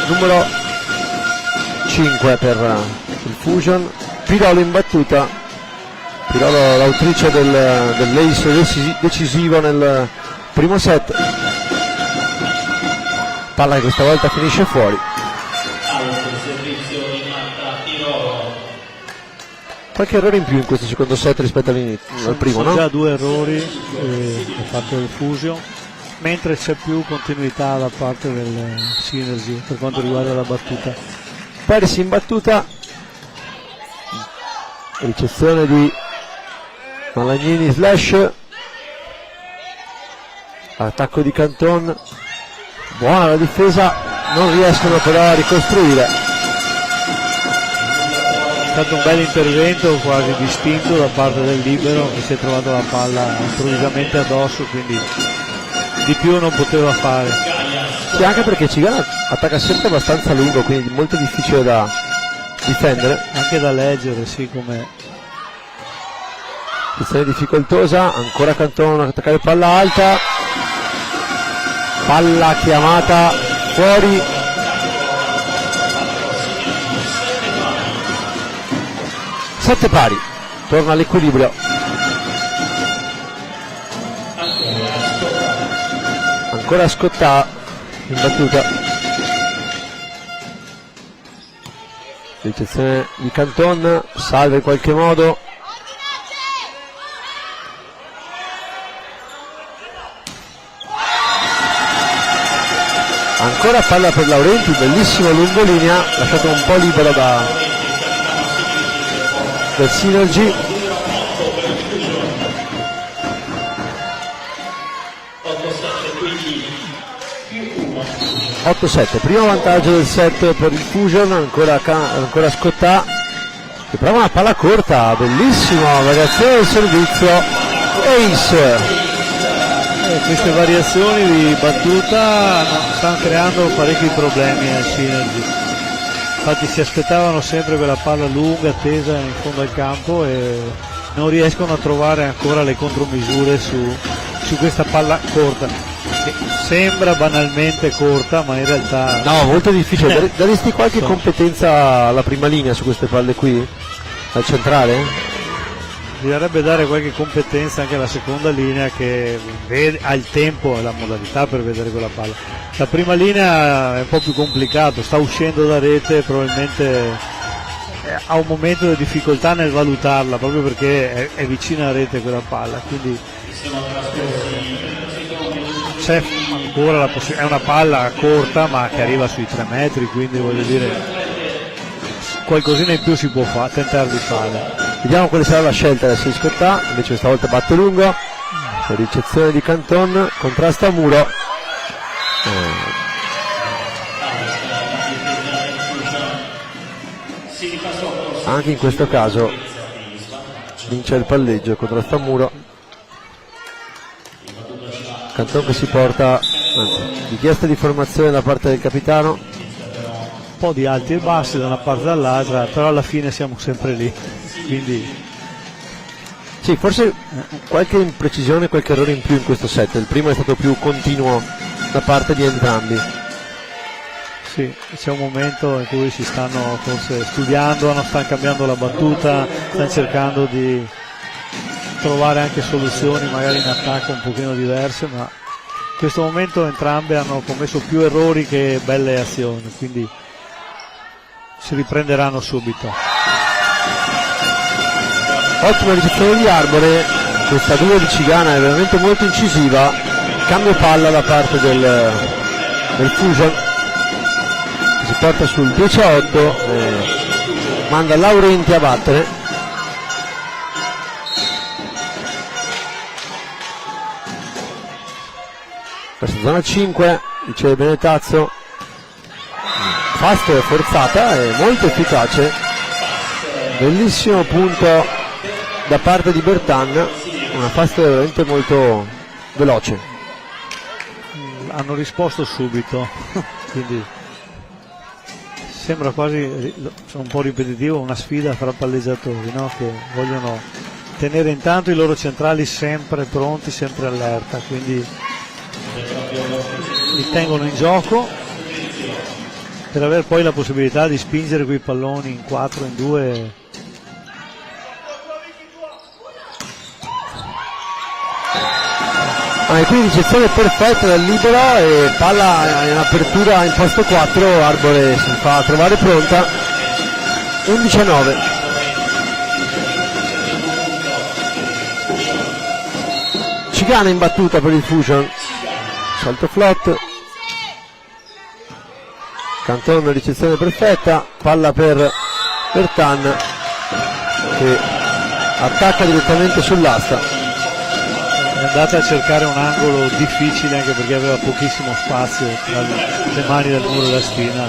Speaker 4: Numero 5 per il Fusion. Pirolo in battuta, Pirolo l'autrice dell'ace decisivo nel primo set, palla che questa volta finisce fuori. Qualche errore in più in questo secondo set rispetto al primo,
Speaker 5: sono
Speaker 4: no?
Speaker 5: già due errori da parte del Fusion, mentre c'è più continuità da parte del Synergy per quanto riguarda la battuta.
Speaker 4: Persi in battuta, ricezione di Malagnini slash, attacco di Canton, buona la difesa, non riescono però a ricostruire.
Speaker 5: È stato un bel intervento quasi distinto da parte del libero, che si è trovato la palla improvvisamente addosso, quindi di più non poteva fare.
Speaker 4: Sì, anche perché Cigana attacca sempre abbastanza lungo, quindi molto difficile da difendere.
Speaker 5: Anche da leggere, sì, come
Speaker 4: Posizione difficoltosa, ancora Canton a attaccare palla alta, palla chiamata fuori. Sette pari, torna all'equilibrio. Ancora Scottà in battuta. Ricezione di Canton, salva in qualche modo. Ancora palla per Laurenti, bellissimo lungolinea, lasciato un po' libero dal Synergy. 8-7, primo vantaggio del set per il Fusion, ancora Scottà che prova una palla corta, bellissimo, variazione del servizio, ace.
Speaker 5: Queste variazioni di battuta stanno creando parecchi problemi al Synergy. Infatti si aspettavano sempre quella palla lunga tesa in fondo al campo e non riescono a trovare ancora le contromisure su questa palla corta, che sembra banalmente corta ma in realtà
Speaker 4: no, molto difficile. Daresti qualche competenza alla prima linea su queste palle qui? Al centrale?
Speaker 5: bisognerebbe dare qualche competenza anche alla seconda linea che ha il tempo e la modalità per vedere quella palla. La prima linea è un po' più complicato, sta uscendo da rete, probabilmente ha un momento di difficoltà nel valutarla proprio perché è vicina alla rete quella palla, quindi c'è ancora la possibilità, è una palla corta ma che arriva sui 3 metri, quindi voglio dire qualcosina in più si può tentare di fare.
Speaker 4: Vediamo quale sarà la scelta adesso di Scottà, invece stavolta batte lungo, ricezione di Canton, contrasta a muro. Anche in questo caso vince il palleggio, contrasta a muro. Canton che si porta, anzi, richiesta di formazione da parte del capitano.
Speaker 5: Un po' di alti e bassi da una parte e dall'altra, però alla fine siamo sempre lì, quindi
Speaker 4: sì, forse qualche imprecisione, qualche errore in più in questo set. Il primo è stato più continuo da parte di entrambi.
Speaker 5: sì, c'è un momento in cui si stanno forse studiando, stanno cambiando la battuta, stanno cercando di trovare anche soluzioni magari in attacco un pochino diverse, ma in questo momento entrambe hanno commesso più errori che belle azioni, quindi si riprenderanno subito.
Speaker 4: Ottima ricezione di Arbore, questa 2 di Cigana è veramente molto incisiva. Cambio palla da parte del Fusion, che si porta sul 10-8 e manda Laurenti a battere. Questa zona 5, dice Benetazzo, fast e forzata e molto efficace, bellissimo punto da parte di Bertan, una fast veramente molto veloce.
Speaker 5: Hanno risposto subito, quindi sembra quasi, sono un po' ripetitivo, una sfida fra palleggiatori, no? Che vogliono tenere intanto i loro centrali sempre pronti, sempre allerta, quindi li tengono in gioco per avere poi la possibilità di spingere quei palloni in 4, in 2.
Speaker 4: E quindi ricezione perfetta dal libero e palla in apertura in posto 4, Arbore si fa trovare pronta. 11-9. Cigana in battuta per il Fusion, salto flot, Canton ricezione perfetta, palla per Bertan che attacca direttamente sull'asta.
Speaker 5: È andata a cercare un angolo difficile anche perché aveva pochissimo spazio tra le mani del muro della spina.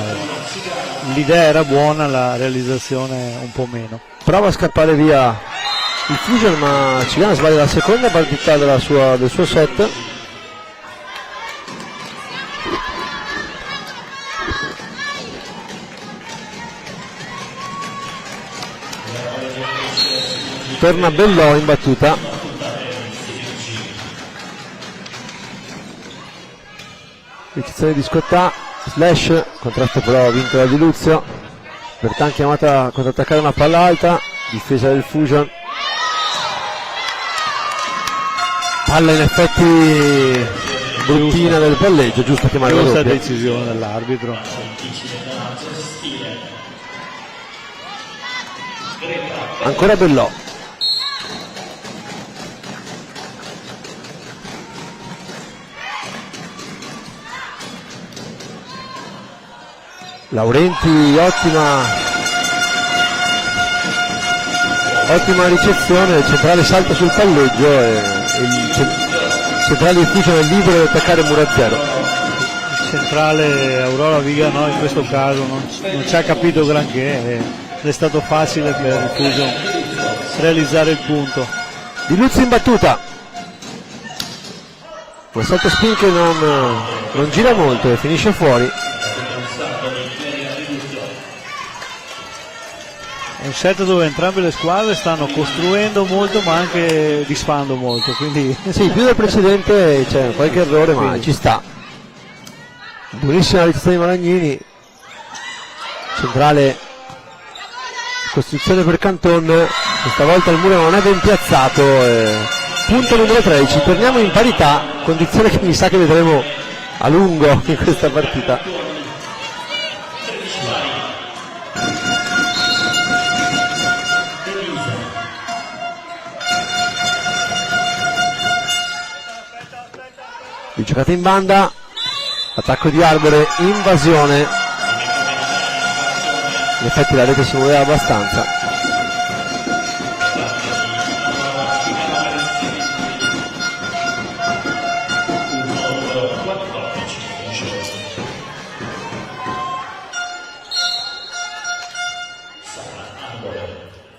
Speaker 5: L'idea era buona, la realizzazione un po' meno.
Speaker 4: Prova a scappare via il Fusion, ma Cigana sbaglia la seconda partita del suo set. Torna Bellò in battuta. Posizione di Scottà, slash, contrasto però vinto da Di Luzio. Bertan chiamata a contrattaccare una palla alta, difesa del Fusion. Palla in effetti bruttina del palleggio, giusto chiamare la
Speaker 5: Giusta
Speaker 4: doppia.
Speaker 5: decisione dell'arbitro.
Speaker 4: Ancora Bellò. Laurenti, ottima ricezione, il centrale salta sul palleggio e il centrale di Fusion è libero di attaccare muro a zero.
Speaker 5: Il centrale Aurora Vigano in questo caso non ci ha capito granché, ed è stato facile per il Fusion realizzare il punto.
Speaker 4: Di Luzio in battuta, un salto spin che non gira molto e finisce fuori.
Speaker 5: È un set dove entrambe le squadre stanno costruendo molto ma anche disfando molto, quindi
Speaker 4: Sì, più del precedente c'è qualche errore, ma ci sta. Buonissima ricezione di Malagnini. Centrale, costruzione per Canton. Questa volta il muro non è ben piazzato. Punto numero 13. Torniamo in parità, condizione che mi sa che vedremo a lungo in questa partita. Giocata in banda, attacco di Arbore, invasione. In effetti la rete si muoveva abbastanza.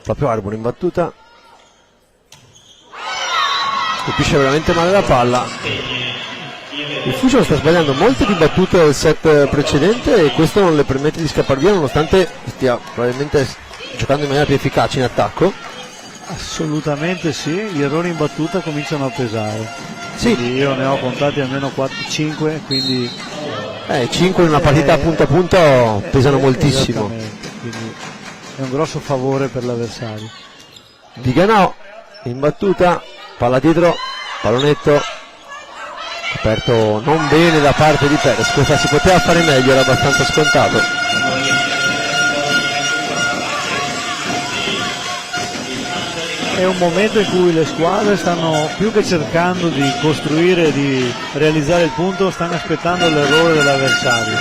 Speaker 4: Proprio Arbore in battuta. Colpisce veramente male la palla. Il Fusion sta sbagliando molte di battute del set precedente e questo non le permette di scappare via, nonostante stia probabilmente giocando in maniera più efficace in attacco.
Speaker 5: assolutamente sì, gli errori in battuta cominciano a pesare.
Speaker 4: Sì.
Speaker 5: Quindi io ne ho contati almeno 4-5, quindi
Speaker 4: 5 in una partita punto a punto pesano moltissimo.
Speaker 5: Quindi è un grosso favore per l'avversario.
Speaker 4: Viganò in battuta, palla dietro, pallonetto aperto non bene da parte di Perez. Questa si poteva fare meglio, era abbastanza scontato.
Speaker 5: È un momento in cui le squadre stanno più che cercando di costruire, di realizzare il punto, stanno aspettando l'errore dell'avversario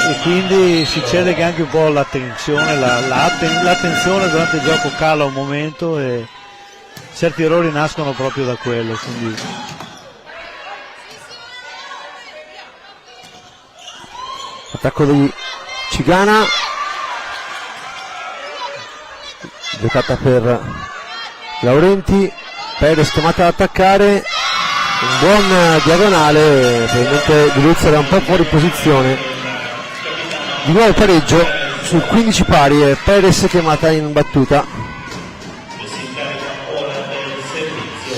Speaker 5: e quindi succede che anche un po' l'attenzione durante il gioco cala un momento e certi errori nascono proprio da quello. Quindi
Speaker 4: Attacco di Cigana, giocata per Laurenti, Perez chiamata ad attaccare, un buon diagonale, probabilmente Di Luzio era un po' fuori posizione. Di nuovo pareggio sul 15 pari e Perez chiamata in battuta.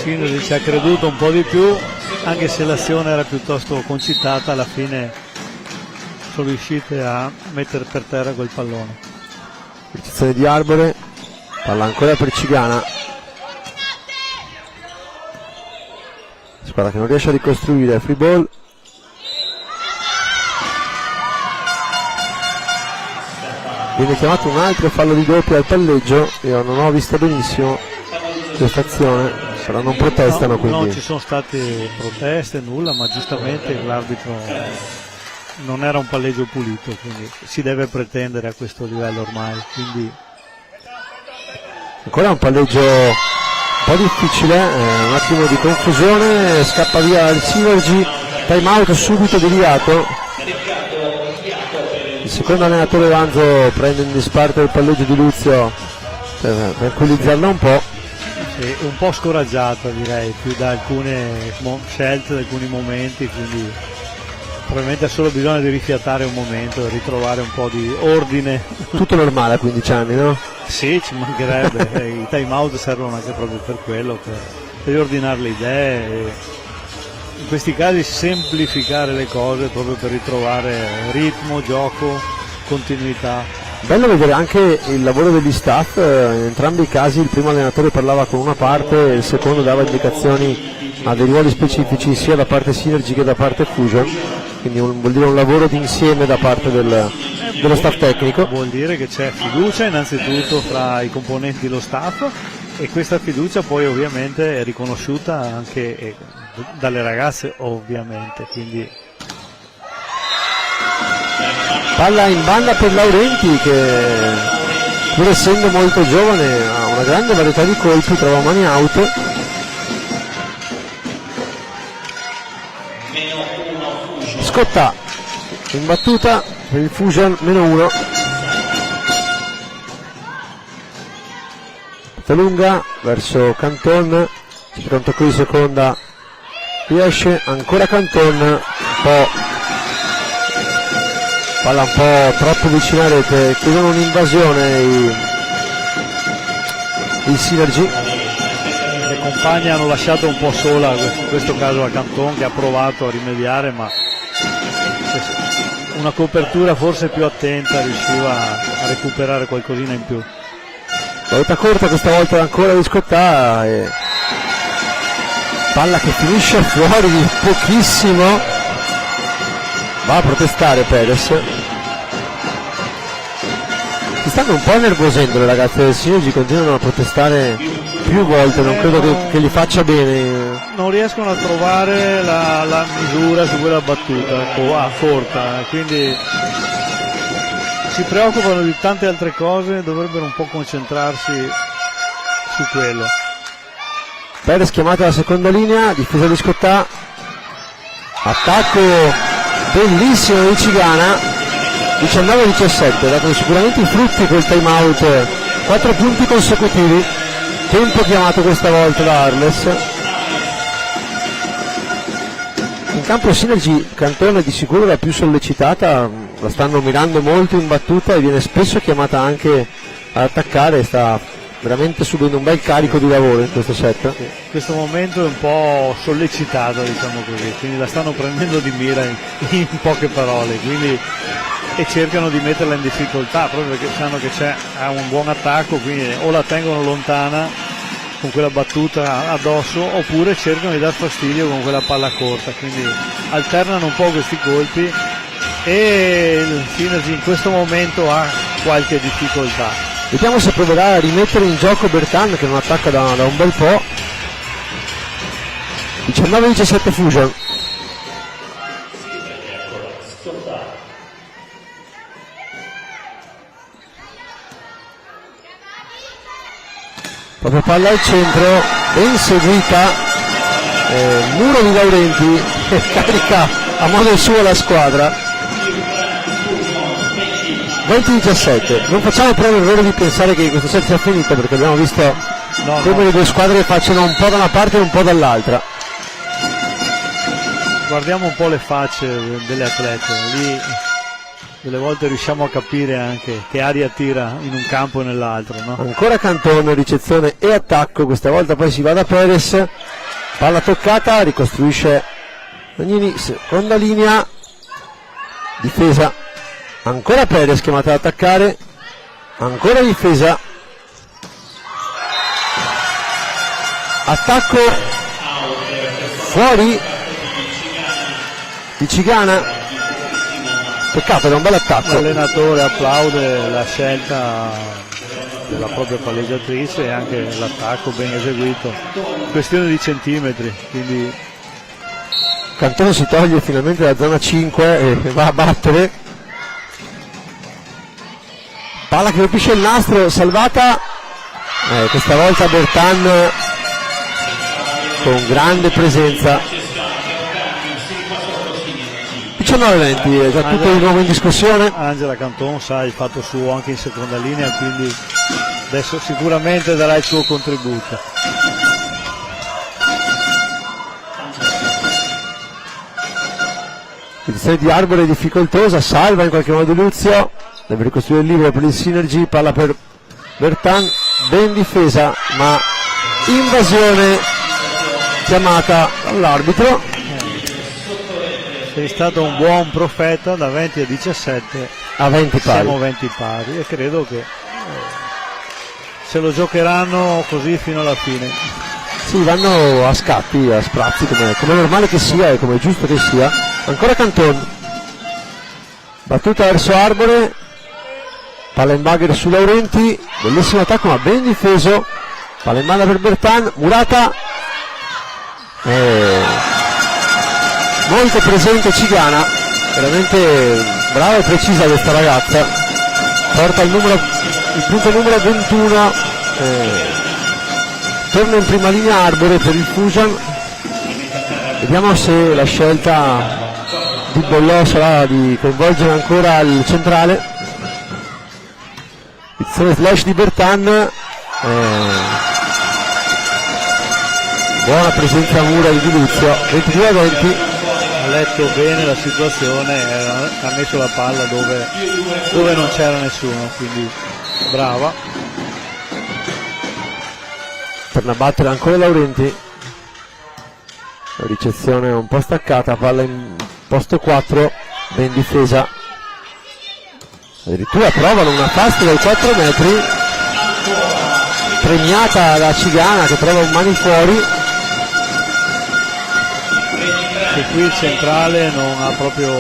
Speaker 5: Sindri ci ha creduto un po' di più, anche se l'azione era piuttosto concitata, alla fine sono riuscite a mettere per terra quel pallone.
Speaker 4: Ricezione di Arbore, palla ancora per Cigana, squadra che non riesce a ricostruire, free ball. Viene chiamato un altro fallo di doppia al palleggio, io non ho visto benissimo questa azione, però non protestano, quindi
Speaker 5: Non ci sono state proteste, nulla, ma giustamente l'arbitro non era un palleggio pulito, quindi si deve pretendere a questo livello ormai. Quindi
Speaker 4: ancora un palleggio un po' difficile, un attimo di confusione, scappa via il Synergy, time out subito deviato. Il secondo allenatore Vanzo prende in disparte il palleggio di Luzio per tranquillizzarlo un po'.
Speaker 5: sì, un po' scoraggiata, direi, più da alcune scelte, da alcuni momenti, quindi probabilmente ha solo bisogno di rifiatare un momento e ritrovare un po' di ordine.
Speaker 4: Tutto normale a 15 anni, no?
Speaker 5: Sì, ci mancherebbe, i time out servono anche proprio per quello, per riordinare le idee e questi casi semplificare le cose proprio per ritrovare ritmo, gioco, continuità.
Speaker 4: Bello vedere anche il lavoro degli staff, in entrambi i casi il primo allenatore parlava con una parte e il secondo dava indicazioni a dei ruoli specifici sia da parte Synergy che da parte Fusion, quindi vuol dire un lavoro d'insieme da parte dello staff tecnico.
Speaker 5: Vuol dire che c'è fiducia innanzitutto fra i componenti dello staff, e questa fiducia poi ovviamente è riconosciuta anche dalle ragazze ovviamente, quindi
Speaker 4: palla in banda per Laurenti che pur essendo molto giovane ha una grande varietà di colpi, trova mani out. Scottà in battuta per il Fusion, -1. Lunga verso Canton, si pronto qui seconda, riesce, ancora Canton, palla un po' troppo vicina a rete, chiedono un'invasione il Synergy.
Speaker 5: le compagne hanno lasciato un po' sola in questo caso la Canton, che ha provato a rimediare, ma una copertura forse più attenta riusciva a recuperare qualcosina in più.
Speaker 4: Volta corta questa volta ancora di Scottà, e palla che finisce fuori di pochissimo, va a protestare Perez. Si stanno un po' nervosendo le ragazze del Synergy, continuano a protestare più volte, non credo che gli faccia bene.
Speaker 5: Non riescono a trovare la misura su quella battuta corta, quindi si preoccupano di tante altre cose, dovrebbero un po' concentrarsi su quello.
Speaker 4: Perez chiamata alla seconda linea, difesa di Scottà, attacco bellissimo di Cigana, 19-17, ha dato sicuramente i frutti col time out, 4 punti consecutivi, tempo chiamato questa volta da Arles. In campo Synergy Cantone di sicuro la più sollecitata, la stanno mirando molto in battuta e viene spesso chiamata anche ad attaccare, sta veramente subendo un bel carico di lavoro in questo set.
Speaker 5: In questo momento è un po' sollecitata, diciamo così, quindi la stanno prendendo di mira in poche parole, quindi, e cercano di metterla in difficoltà proprio perché sanno che ha un buon attacco, quindi o la tengono lontana con quella battuta addosso oppure cercano di dar fastidio con quella palla corta, quindi alternano un po' questi colpi e il Synergy in questo momento ha qualche difficoltà.
Speaker 4: Vediamo se proverà a rimettere in gioco Bertan, che non attacca da un bel po'. 19-17 Fusion. Proprio palla al centro, ben seguita, muro di Laurenti che carica a modo suo la squadra. 20-17, non facciamo però l'errore di pensare che questo set sia finito, perché abbiamo visto come le due squadre facciano un po' da una parte e un po' dall'altra.
Speaker 5: Guardiamo un po' le facce delle atlete, lì delle volte riusciamo a capire anche che aria tira in un campo e nell'altro, no?
Speaker 4: Ancora Cantone, ricezione e attacco, questa volta poi si va da Perez, palla toccata, ricostruisce Magnini, seconda linea, difesa, ancora Perez chiamata ad attaccare, ancora difesa, attacco fuori di Cigana. Peccato, era un bel attacco.
Speaker 5: L'allenatore applaude la scelta della propria palleggiatrice e anche l'attacco ben eseguito, questione di centimetri, quindi
Speaker 4: Cantone si toglie finalmente la zona 5 e va a battere, palla che colpisce il nastro, salvata, questa volta Bertan con grande presenza. 19-20, è già tutto di nuovo in discussione.
Speaker 5: Angela Canton sa il fatto suo anche in seconda linea, quindi adesso sicuramente darà il suo contributo.
Speaker 4: Posizione di Arbore difficoltosa, salva in qualche modo Luzio, deve ricostruire il libero per il Synergy, palla per Bertan, ben difesa ma invasione chiamata dall'arbitro.
Speaker 5: sei stato un buon profeta. Da 20 a 17
Speaker 4: a 20 pari.
Speaker 5: siamo 20 pari e credo che se lo giocheranno così fino alla fine.
Speaker 4: Sì, vanno a scatti, a sprazzi, come è normale che sia e come è giusto che sia. Ancora Canton, battuta verso Arbore, palla in bagger su Laurenti, bellissimo attacco ma ben difeso, palla in mano per Bertan, Murata, molto presente Cigana, veramente brava e precisa questa ragazza, porta il punto numero 21, torna in prima linea Arbore per il Fusion. Vediamo se la scelta di Bollò sarà di coinvolgere ancora il centrale. Posizione slash di Bertan, buona presenza a mura di Diluzio, 22 a 20.
Speaker 5: Ha letto bene la situazione, ha messo la palla dove non c'era nessuno, quindi brava.
Speaker 4: Torna a battere ancora Laurenti, la ricezione un po' staccata, palla in posto 4, ben difesa, addirittura provano una fast dai 4 metri, premiata da Cigana che trova un mani fuori.
Speaker 5: E qui il centrale non ha proprio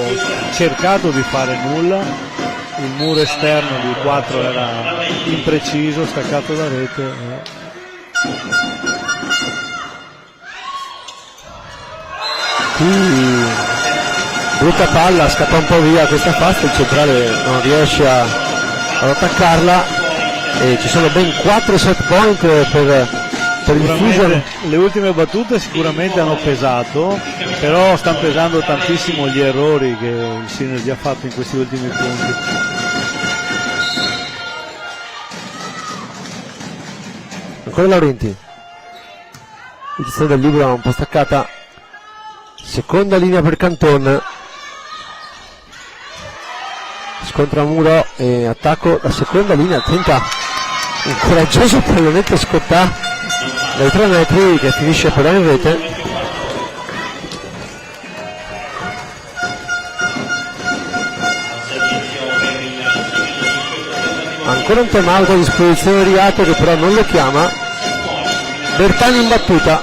Speaker 5: cercato di fare nulla, il muro esterno di 4 era impreciso, staccato da rete.
Speaker 4: Qui brutta palla, scappa un po' via questa fast, il centrale non riesce ad attaccarla e ci sono ben 4 set point per il Fusion.
Speaker 5: Le ultime battute sicuramente hanno pesato, però stanno pesando tantissimo gli errori che il Synergy ha fatto in questi ultimi punti.
Speaker 4: Ancora Laurenti, posizione del libero un po' staccata, seconda linea per Canton, scontra muro e attacco la seconda linea, tenta un coraggioso pallonetto Scottà dai 3 metri che finisce però in rete. Ancora un time out a disposizione di Riato che però non lo chiama. Bertani in battuta,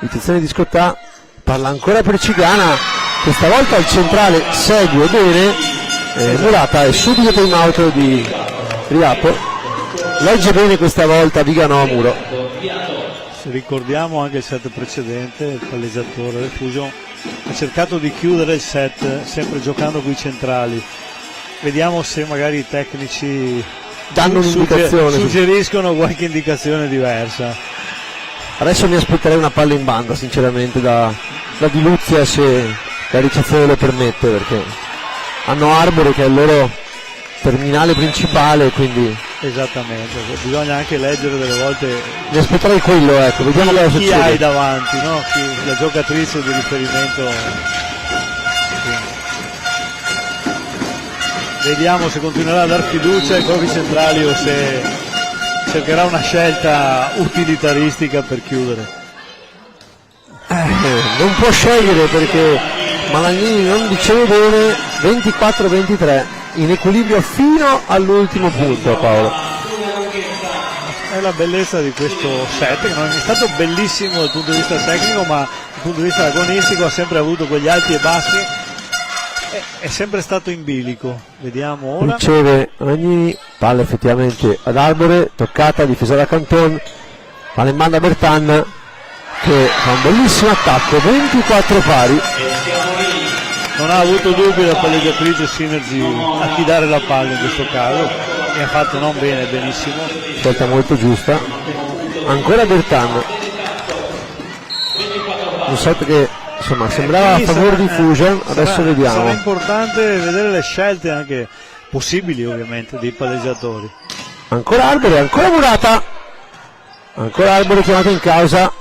Speaker 4: intenzione di Scottà, parla ancora per Cigana, questa volta il centrale segue bene, Murata e subito time out di Riapo, legge bene questa volta Vigano a muro.
Speaker 5: Se ricordiamo anche il set precedente, il palleggiatore del Fusion ha cercato di chiudere il set sempre giocando con i centrali. Vediamo se magari i tecnici
Speaker 4: danno un'indicazione,
Speaker 5: suggeriscono qualche indicazione diversa.
Speaker 4: Adesso mi aspetterei una palla in banda sinceramente da Diluzia, se la ricezione lo permette, perché hanno Arbore che è il loro terminale principale, quindi
Speaker 5: esattamente, bisogna anche leggere delle volte.
Speaker 4: Mi aspetterei quello, ecco, vediamo cosa succede.
Speaker 5: Chi hai davanti, no? La giocatrice di riferimento. Vediamo se continuerà a dar fiducia ai propri centrali o se cercherà una scelta utilitaristica per chiudere.
Speaker 4: Non può scegliere perché Malagnini non diceva bene. 24-23 in equilibrio fino all'ultimo punto, Paolo.
Speaker 5: È la bellezza di questo set, che non è stato bellissimo dal punto di vista tecnico, ma dal punto di vista agonistico ha sempre avuto quegli alti e bassi, è sempre stato in bilico. Vediamo ora.
Speaker 4: Riceve Malagnini, palla effettivamente ad Arbore, toccata, difesa da Canton, palla in banda Bertan che fa un bellissimo attacco, 24 pari.
Speaker 5: Non ha avuto dubbi la palleggiatrice Synergy a chi dare la palla in questo caso, e ha fatto non bene, benissimo.
Speaker 4: Scelta molto giusta. Ancora Bertan, un set che insomma sembrava a favore di Fusion, adesso vediamo.
Speaker 5: Sarà importante vedere le scelte anche possibili ovviamente dei palleggiatori.
Speaker 4: Ancora Arbore, ancora Murata, ancora Arbore chiamato in causa,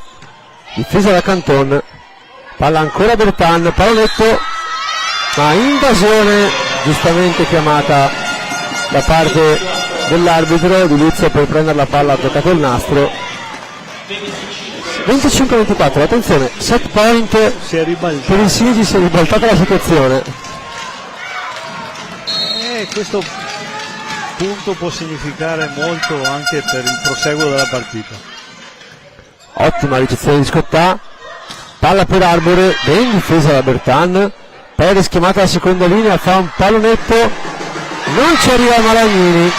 Speaker 4: difesa da Canton, palla ancora Bertan, pallonetto ma invasione giustamente chiamata da parte dell'arbitro. Diluzio per prendere la palla, ha toccato il nastro 25-24, attenzione, set point
Speaker 5: Si è ribaltato.
Speaker 4: per il Synergy, si è ribaltata la situazione.
Speaker 5: E questo punto può significare molto anche per il proseguo della partita.
Speaker 4: Ottima ricezione di Scottà, palla per Arbore, ben difesa da Bertan, Perez chiamata alla seconda linea, fa un pallonetto, non ci arriva Malagnini.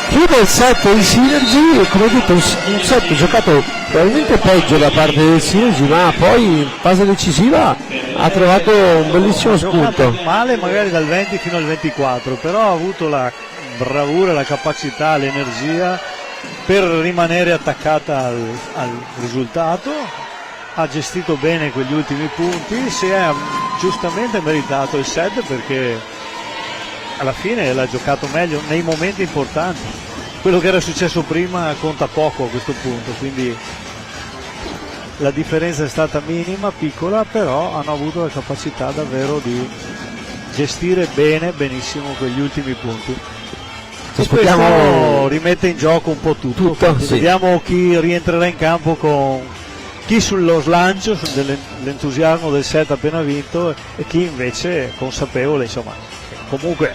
Speaker 4: Chiude il set il Synergy e, come detto, un set giocato probabilmente peggio da parte del Synergy, ma poi in fase decisiva ha trovato un bellissimo spunto.
Speaker 5: Giocato male magari dal 20 fino al 24, però ha avuto la bravura, la capacità, l'energia per rimanere attaccata al risultato, ha gestito bene quegli ultimi punti, si è giustamente meritato il set perché alla fine l'ha giocato meglio nei momenti importanti. Quello che era successo prima conta poco a questo punto, quindi la differenza è stata minima, piccola, però hanno avuto la capacità davvero di gestire benissimo quegli ultimi punti. E questo rimette in gioco un po' tutto.
Speaker 4: Sì.
Speaker 5: Vediamo chi rientrerà in campo con chi sullo slancio dell'entusiasmo del set appena vinto e chi invece è consapevole, insomma, comunque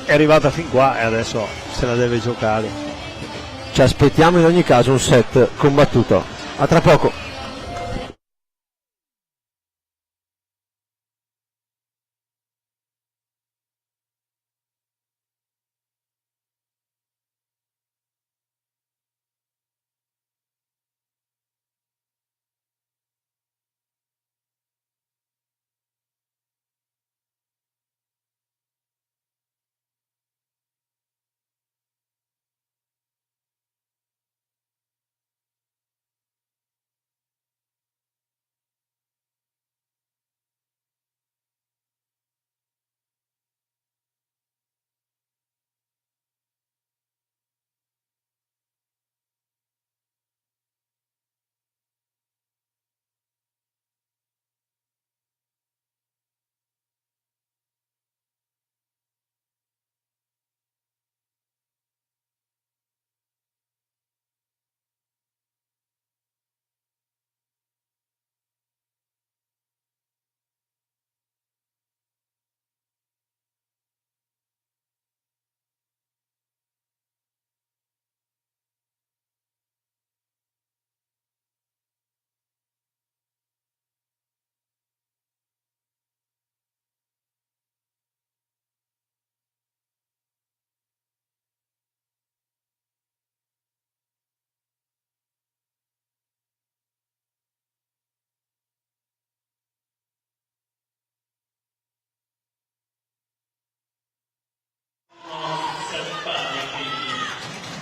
Speaker 5: è arrivata fin qua e adesso se la deve giocare.
Speaker 4: Ci aspettiamo in ogni caso un set combattuto. A tra poco.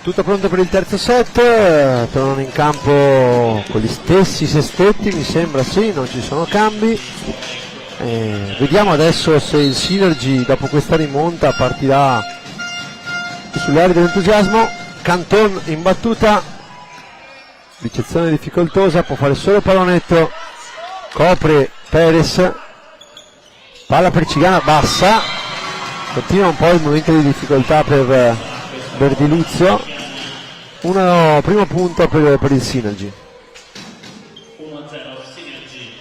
Speaker 4: Tutto pronto per il terzo set, tornano in campo con gli stessi sestetti, mi sembra, sì, non ci sono cambi. Vediamo adesso se il Synergy dopo questa rimonta partirà sulle aree dell'entusiasmo. Canton in battuta, ricezione difficoltosa, può fare solo pallonetto, copre Perez, palla per Cigana bassa, continua un po' il momento di difficoltà per Verdilizio. Primo punto per il Synergy.
Speaker 2: 1-0 Synergy.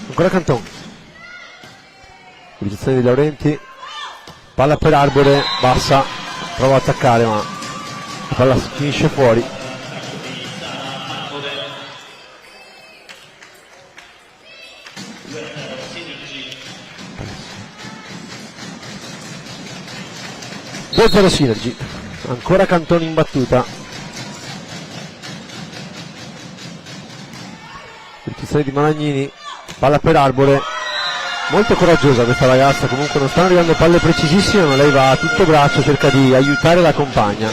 Speaker 4: Ancora Canton, ricezione di Laurenti, palla per Arbore bassa, prova a attaccare ma la palla finisce fuori. Zero Synergy, ancora Cantoni in battuta, ricezione di Malagnini, palla per Arbore, molto coraggiosa questa ragazza, comunque non stanno arrivando palle precisissime ma lei va a tutto braccio, cerca di aiutare la compagna.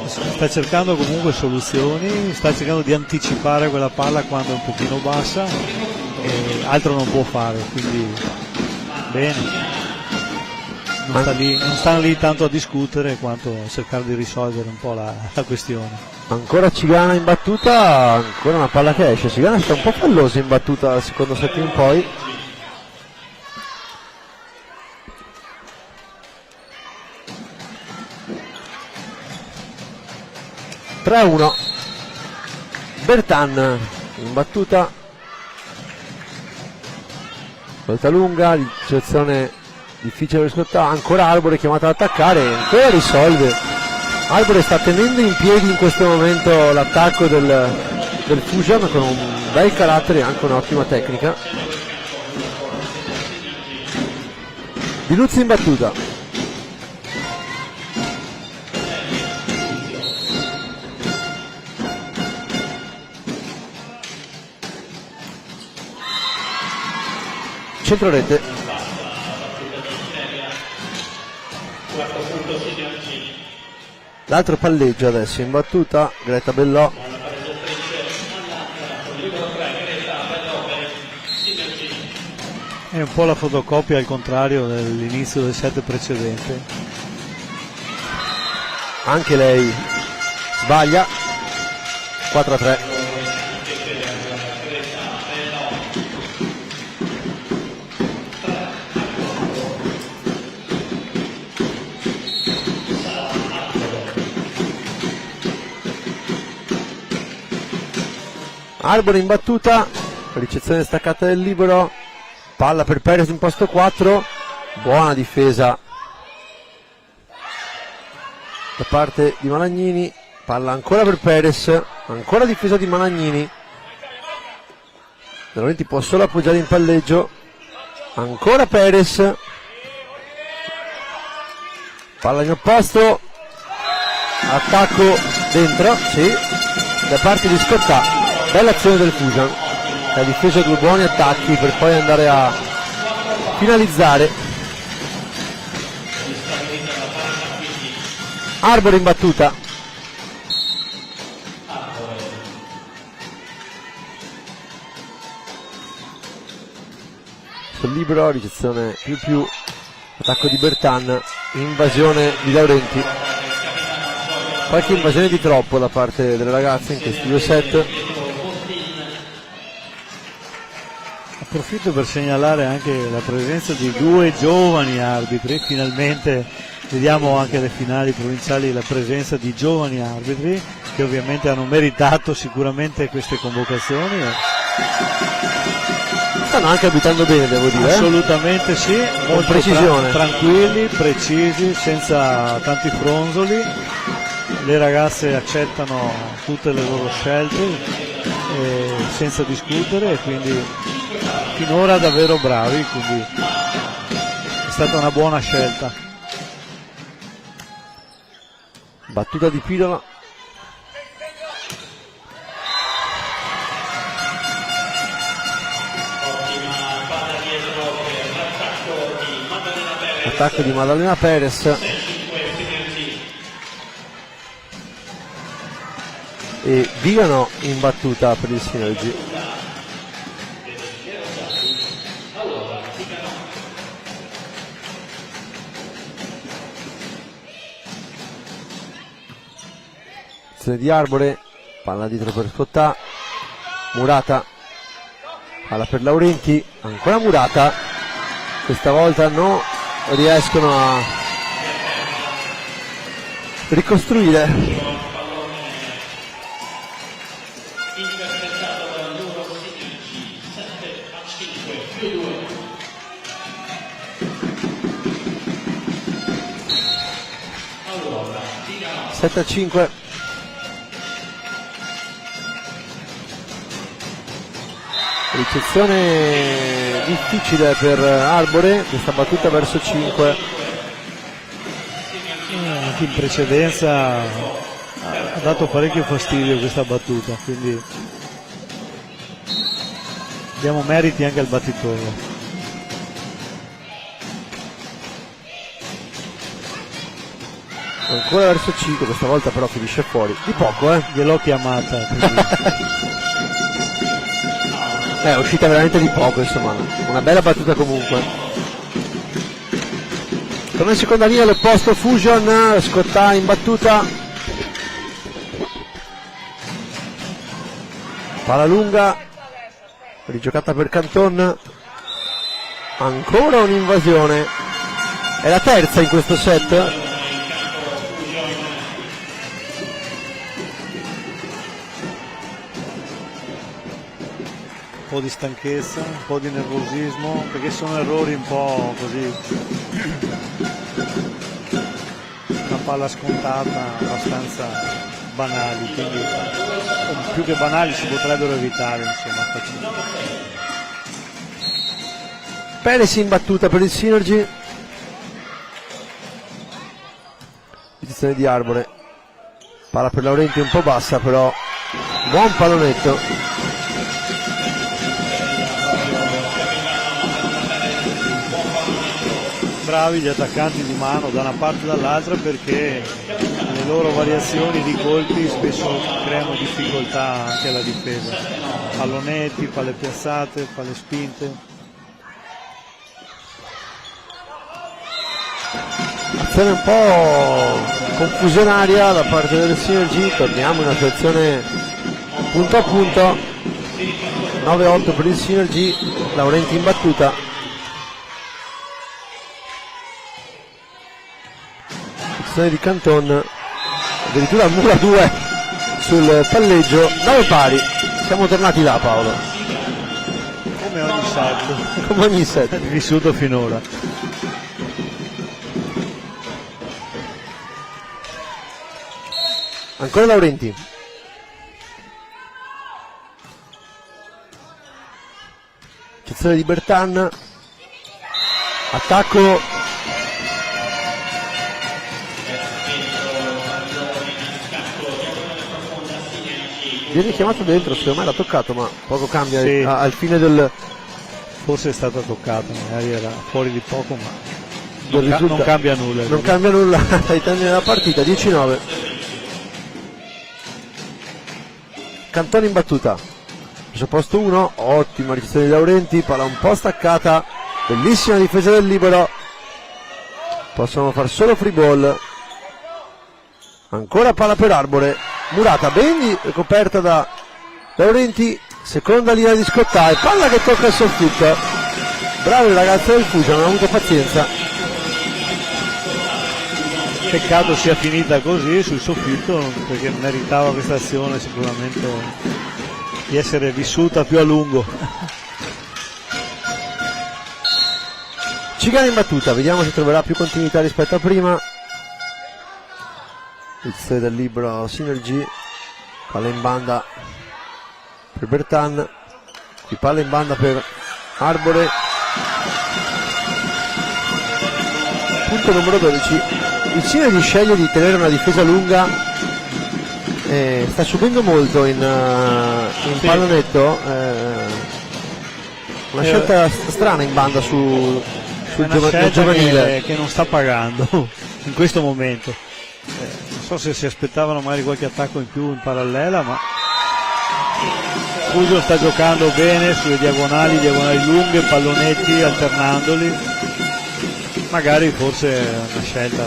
Speaker 5: Sta cercando comunque soluzioni, sta cercando di anticipare quella palla quando è un pochino bassa e altro non può fare, quindi bene. Non stanno lì tanto a discutere quanto a cercare di risolvere un po' la questione.
Speaker 4: Ancora Cigana in battuta, ancora una palla che esce. Cigana sta un po' fallosa in battuta dal secondo set in poi. 3-1. Bertan in battuta, volta lunga, ricezione difficile per scottare, ancora Arbore chiamato ad attaccare, ancora risolve. Arbore sta tenendo in piedi in questo momento l'attacco del Fusion con un bel carattere e anche un'ottima tecnica. Diluzzi in battuta, centro rete, l'altro palleggio adesso in battuta, Greta Bellò.
Speaker 5: È un po' la fotocopia al contrario dell'inizio del set precedente.
Speaker 4: Anche lei sbaglia, 4-3. Arbore in battuta, ricezione staccata del libero, palla per Perez in posto 4, buona difesa da parte di Malagnini, palla ancora per Perez, ancora difesa di Malagnini, De Laurenti può solo appoggiare in palleggio, ancora Perez, palla in opposto, attacco dentro, sì, da parte di Scottà. Bella azione del Fusion, che ha difeso due buoni attacchi per poi andare a finalizzare. Arbore in battuta, sul libero, ricezione più, attacco di Bertan, invasione di Laurenti, qualche invasione di troppo da parte delle ragazze in questi due set.
Speaker 5: Approfitto per segnalare anche la presenza di due giovani arbitri, finalmente vediamo anche alle finali provinciali la presenza di giovani arbitri che ovviamente hanno meritato sicuramente queste convocazioni.
Speaker 4: Stanno anche abitando bene, devo dire.
Speaker 5: Assolutamente sì, molto
Speaker 4: precisione.
Speaker 5: Tranquilli, precisi, senza tanti fronzoli. Le ragazze accettano tutte le loro scelte senza discutere e quindi finora davvero bravi, quindi è stata una buona scelta.
Speaker 4: Battuta di Pidola, attacco di Maddalena Perez e Vigano in battuta per il Synergy. Azione di Arbore, palla dietro per Scottà, Murata, palla per Laurenti, ancora Murata, questa volta non riescono a ricostruire. Sette a 5. Ricezione difficile per Arbore, questa battuta verso 5.
Speaker 5: Anche in precedenza ha dato parecchio fastidio questa battuta, quindi diamo meriti anche al battitore.
Speaker 4: Ancora verso 5, questa volta però finisce fuori di poco,
Speaker 5: gliel'ho chiamata così.
Speaker 4: È uscita veramente di poco, insomma, una bella battuta comunque. Torna in seconda linea l'opposto Fusion, Scottà in battuta, palla lunga, rigiocata per Canton, ancora un'invasione, è la terza in questo set.
Speaker 5: po' di stanchezza, un po' di nervosismo, perché sono errori un po' così, una palla scontata, abbastanza banali, quindi più che banali si potrebbero evitare, insomma, facilmente.
Speaker 4: Perez in battuta per il Synergy. Posizione di Arbore, palla per Laurenti un po' bassa, però buon pallonetto.
Speaker 5: Bravi gli attaccanti di mano da una parte e dall'altra, perché le loro variazioni di colpi spesso creano difficoltà anche alla difesa. Pallonetti, palle piazzate, palle spinte.
Speaker 4: Azione un po' confusionaria da parte del Synergy, torniamo in una situazione punto a punto. 9-8 per il Synergy, Laurenti in battuta. Posizione di Canton, addirittura mura 2 sul palleggio, 9 pari. Siamo tornati là, Paolo.
Speaker 5: Come ogni set.
Speaker 4: Come ogni set.
Speaker 5: Vissuto finora.
Speaker 4: Ancora Laurenti. Posizione di Bertan. Attacco. Viene chiamato dentro, secondo me l'ha toccato, ma poco cambia.
Speaker 5: Sì.
Speaker 4: Al fine del...
Speaker 5: Forse è stata toccata, magari era fuori di poco, ma
Speaker 4: del
Speaker 5: non cambia nulla.
Speaker 4: Non cambia nulla ai termini della partita, 10-9. Cantone in battuta, al posto 1, ottima ricezione di Laurenti, palla un po' staccata, bellissima difesa del libero, possono far solo free ball. Ancora palla per Arbore, murata ben coperta da Laurenti, seconda linea di Scottai, palla che tocca il soffitto. Bravo il ragazzo del Fugia, non ha avuto pazienza.
Speaker 5: Peccato sia finita così sul soffitto, perché meritava questa azione sicuramente di essere vissuta più a lungo.
Speaker 4: Cigani in battuta, vediamo se troverà più continuità rispetto a prima. Posizione del libero Synergy, palla in banda per Bertan, qui palla in banda per Arbore. Punto numero 12. Il Synergy sceglie di tenere una difesa lunga, sta subendo molto in
Speaker 5: Sì.
Speaker 4: pallonetto, una scelta strana in banda sul
Speaker 5: Una scelta
Speaker 4: giovanile.
Speaker 5: che non sta pagando in questo momento. Non so se si aspettavano magari qualche attacco in più in parallela, ma Fusion sta giocando bene sulle diagonali lunghe, pallonetti alternandoli. Magari forse è una scelta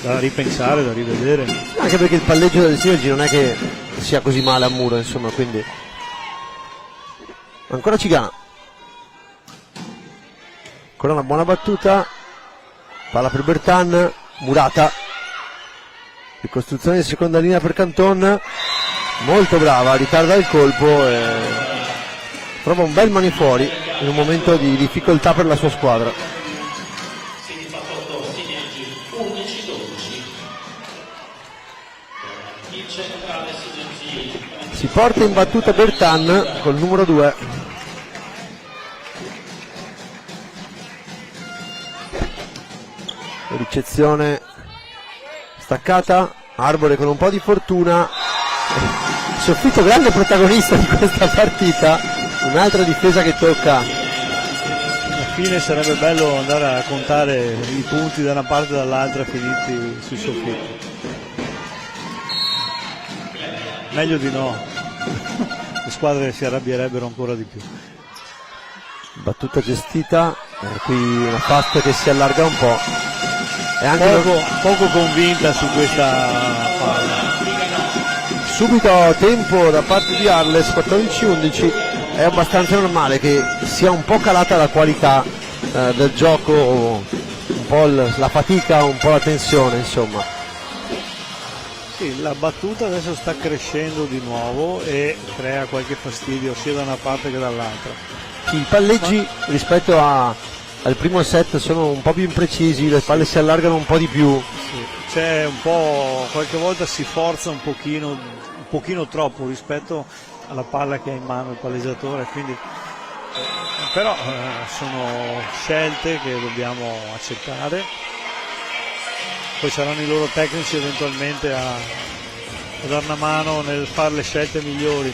Speaker 5: da ripensare, da rivedere.
Speaker 4: Anche perché il palleggio del Synergy non è che sia così male a muro, insomma, quindi ancora Cigana, ancora una buona battuta, palla per Bertan, murata, ricostruzione di seconda linea per Canton, molto brava, ritarda il colpo e trova un bel mani fuori in un momento di difficoltà per la sua squadra. Si porta in battuta Bertan col numero 2. Ricezione staccata, Arbore con un po' di fortuna. Soffitto grande protagonista di questa partita, un'altra difesa che tocca.
Speaker 5: Alla fine sarebbe bello andare a contare i punti da una parte e dall'altra finiti sui soffitti. Meglio di no, le squadre si arrabbierebbero ancora di più.
Speaker 4: Battuta gestita, qui una fast che si allarga un po'. E anche
Speaker 5: Poco convinta su questa palla.
Speaker 4: subito tempo da parte di Arles, 14-11, è abbastanza normale che sia un po' calata la qualità del gioco, un po' la fatica, un po' la tensione, insomma.
Speaker 5: Sì, la battuta adesso sta crescendo di nuovo e crea qualche fastidio sia da una parte che dall'altra.
Speaker 4: Sì, i palleggi rispetto al primo set sono un po' più imprecisi, le palle si allargano un po' di più.
Speaker 5: Sì, c'è un po', qualche volta si forza un pochino troppo rispetto alla palla che ha in mano il palleggiatore, quindi però sono scelte che dobbiamo accettare. Poi saranno i loro tecnici eventualmente a dare una mano nel fare le scelte migliori.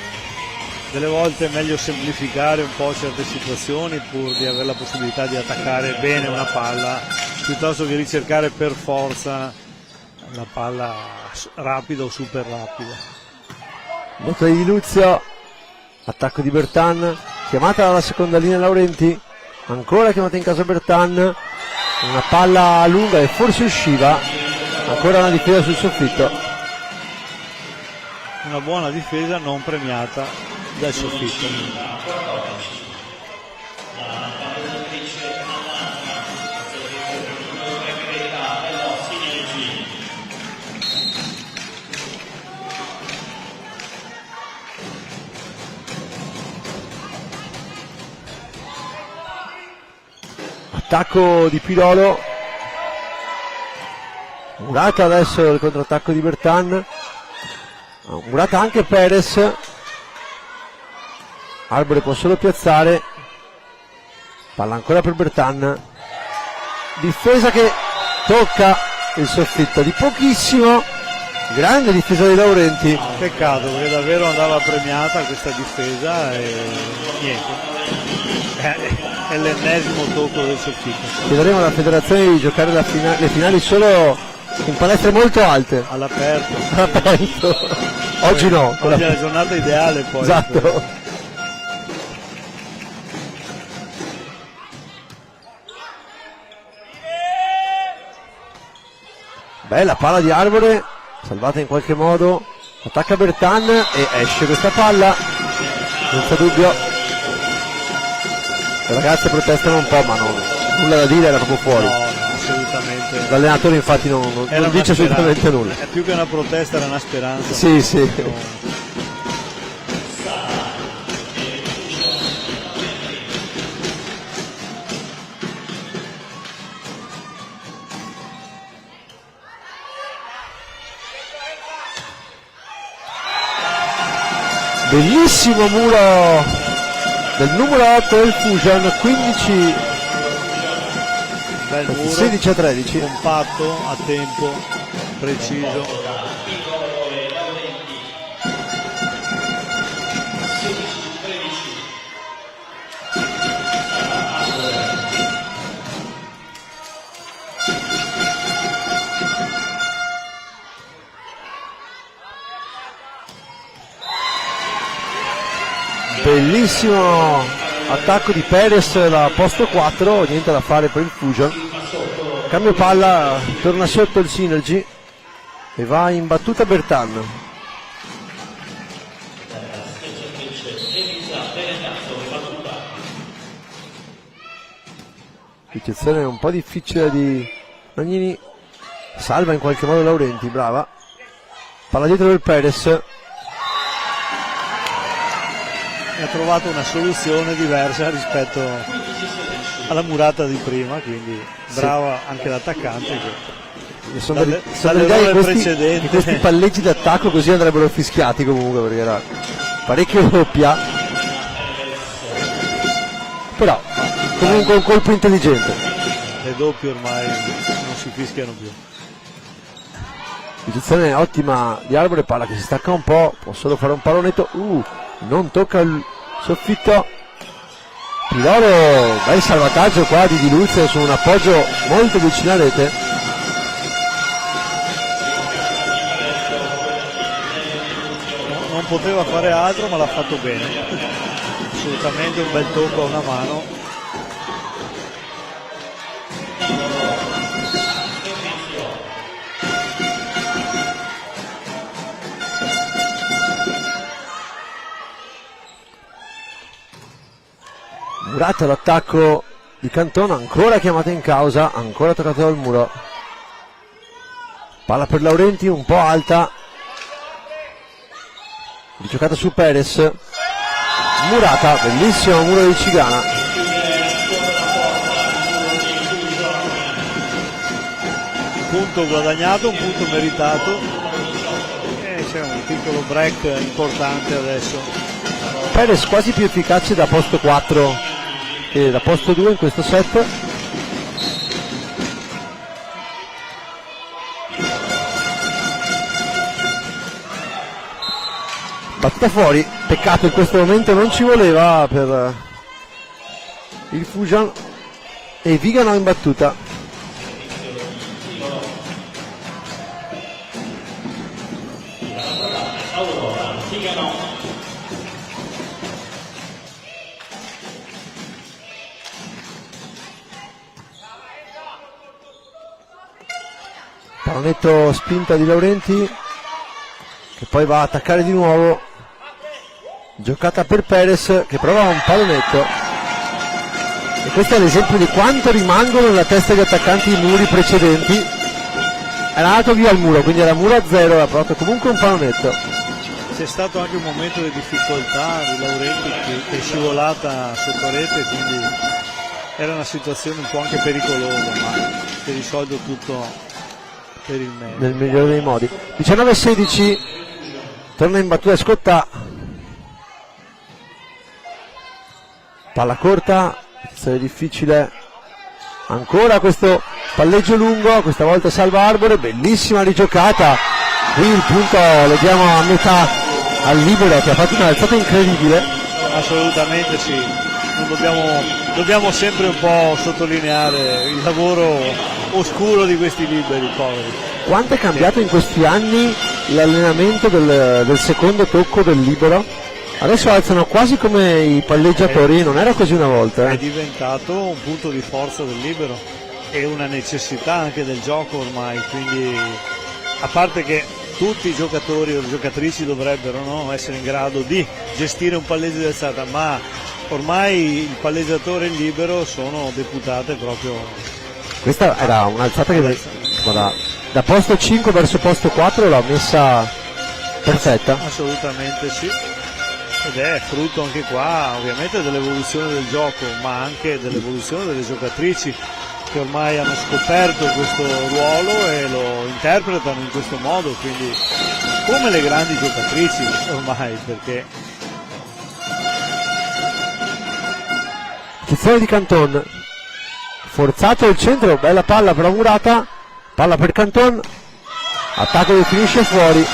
Speaker 5: Delle volte è meglio semplificare un po' certe situazioni pur di avere la possibilità di attaccare bene una palla, piuttosto che ricercare per forza la palla rapida o super rapida.
Speaker 4: Botta di Luzio, attacco di Bertan, chiamata dalla seconda linea Laurenti, ancora chiamata in casa Bertan, una palla lunga e forse usciva, ancora una difesa sul soffitto.
Speaker 5: Una buona difesa non premiata dal soffitto.
Speaker 4: Attacco di Pirolo, Murata adesso il controattacco di Bertan, Murata anche Perez, Arbore può solo piazzare, palla ancora per Bertan, difesa che tocca il soffitto di pochissimo, grande difesa di Laurenti.
Speaker 5: Peccato perché davvero andava premiata questa difesa e niente. È l'ennesimo tocco del soffitto.
Speaker 4: Chiederemo alla federazione di giocare le finali solo in palestre molto alte.
Speaker 5: All'aperto.
Speaker 4: All'aperto. Oggi no.
Speaker 5: Oggi è la giornata ideale poi.
Speaker 4: Esatto. Bella palla di Arbore, salvata in qualche modo. Attacca Bertan e esce questa palla. Senza dubbio. Le ragazze protestano un po', ma nulla da dire, era proprio fuori.
Speaker 5: No, assolutamente.
Speaker 4: L'allenatore infatti non dice assolutamente nulla.
Speaker 5: È più che una protesta, era una speranza.
Speaker 4: Sì, sì. Bellissimo muro del numero 8 del Fusion, 15
Speaker 5: Bel muro,
Speaker 4: 16 a 13.
Speaker 5: compatto, a tempo, preciso.
Speaker 4: Bellissimo attacco di Perez da posto 4, niente da fare per il Fusion. Cambio palla, torna sotto il Synergy e va in battuta Bertan. Ricezione un po' difficile di Magnini, salva in qualche modo Laurenti, brava. Palla dietro del Perez.
Speaker 5: Ha trovato una soluzione diversa rispetto alla murata di prima, quindi brava anche l'attaccante che
Speaker 4: Sono
Speaker 5: dall'errore
Speaker 4: di
Speaker 5: precedente.
Speaker 4: questi palleggi d'attacco così andrebbero fischiati comunque, perché era parecchio doppia, però comunque un colpo intelligente.
Speaker 5: Le doppie ormai non si fischiano più.
Speaker 4: Posizione ottima di Arbore, palla che si stacca un po', può solo fare un pallonetto, non tocca il soffitto. Pirolo, bel salvataggio qua di Luzio su un appoggio molto vicino a rete.
Speaker 5: Non poteva fare altro, ma l'ha fatto bene. Assolutamente un bel tocco a una mano.
Speaker 4: Murata l'attacco di Cantona, ancora chiamata in causa, ancora toccato dal muro. Palla per Laurenti, un po' alta, Giocata su Perez, Murata, bellissimo muro di Cigana.
Speaker 5: Punto guadagnato, un punto meritato e c'è un piccolo break importante adesso.
Speaker 4: Perez quasi più efficace da posto 4 che da posto 2 in questo set. Battuta fuori, peccato in questo momento, non ci voleva per il Fusion, e Vigano in battuta. Pallonetto spinta di Laurenti che poi va a attaccare di nuovo, giocata per Perez che prova un pallonetto, e questo è l'esempio di quanto rimangono nella testa degli attaccanti i muri precedenti. Era andato via il muro, quindi era muro a 0, ha provato comunque un pallonetto.
Speaker 5: C'è stato anche un momento di difficoltà di Laurenti che è scivolata sotto rete, quindi era una situazione un po' anche pericolosa, ma si è risolto tutto per il meglio.
Speaker 4: Nel migliore dei modi. 19-16, torna in battuta Scottà, palla corta, posizione difficile, ancora questo palleggio lungo, questa volta salva Arbore, bellissima rigiocata, qui il punto lo diamo a metà al libero che ha fatto un'alzata incredibile.
Speaker 5: Assolutamente sì, dobbiamo sempre un po' sottolineare il lavoro oscuro di questi liberi poveri.
Speaker 4: Quanto è cambiato in questi anni l'allenamento del secondo tocco del libero? Adesso alzano quasi come i palleggiatori, non era così una volta.
Speaker 5: È diventato un punto di forza del libero e una necessità anche del gioco ormai, quindi a parte che tutti i giocatori o le giocatrici dovrebbero essere in grado di gestire un palleggio di alzata, ma ormai il palleggiatore e il libero sono deputate proprio.
Speaker 4: Questa era un'alzata che da posto 5 verso posto 4 l'ha messa perfetta.
Speaker 5: Assolutamente sì, ed è frutto anche qua ovviamente dell'evoluzione del gioco, ma anche dell'evoluzione delle giocatrici che ormai hanno scoperto questo ruolo e lo interpretano in questo modo, quindi come le grandi giocatrici ormai, perché
Speaker 4: posizione di Canton, forzato il centro, bella palla però Murata, palla per Canton, attacco che finisce fuori.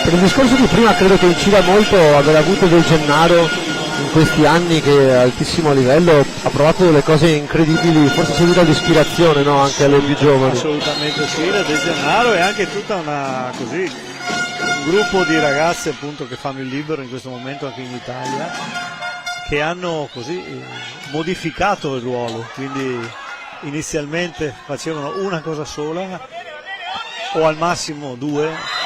Speaker 4: Per il discorso di prima credo che incida molto aver avuto Del Gennaro in questi anni, che a altissimo livello ha provato delle cose incredibili, forse seguita l'ispirazione anche alle più giovani.
Speaker 5: Assolutamente sì, la Del Gennaro e anche tutta un gruppo di ragazze appunto che fanno il libero in questo momento anche in Italia, che hanno così modificato il ruolo, quindi inizialmente facevano una cosa sola o al massimo due.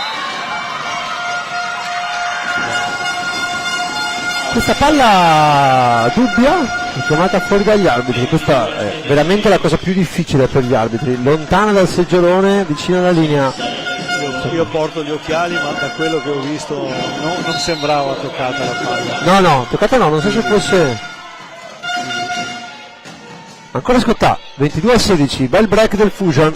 Speaker 4: Questa palla dubbia è chiamata fuori dagli arbitri, questa è veramente la cosa più difficile per gli arbitri, lontana dal seggiolone, vicino alla linea.
Speaker 5: Io porto gli occhiali, ma da quello che ho visto non sembrava toccata la palla.
Speaker 4: No, toccata no, non so se fosse. Ancora Scottà, 22-16, bel break del Fusion.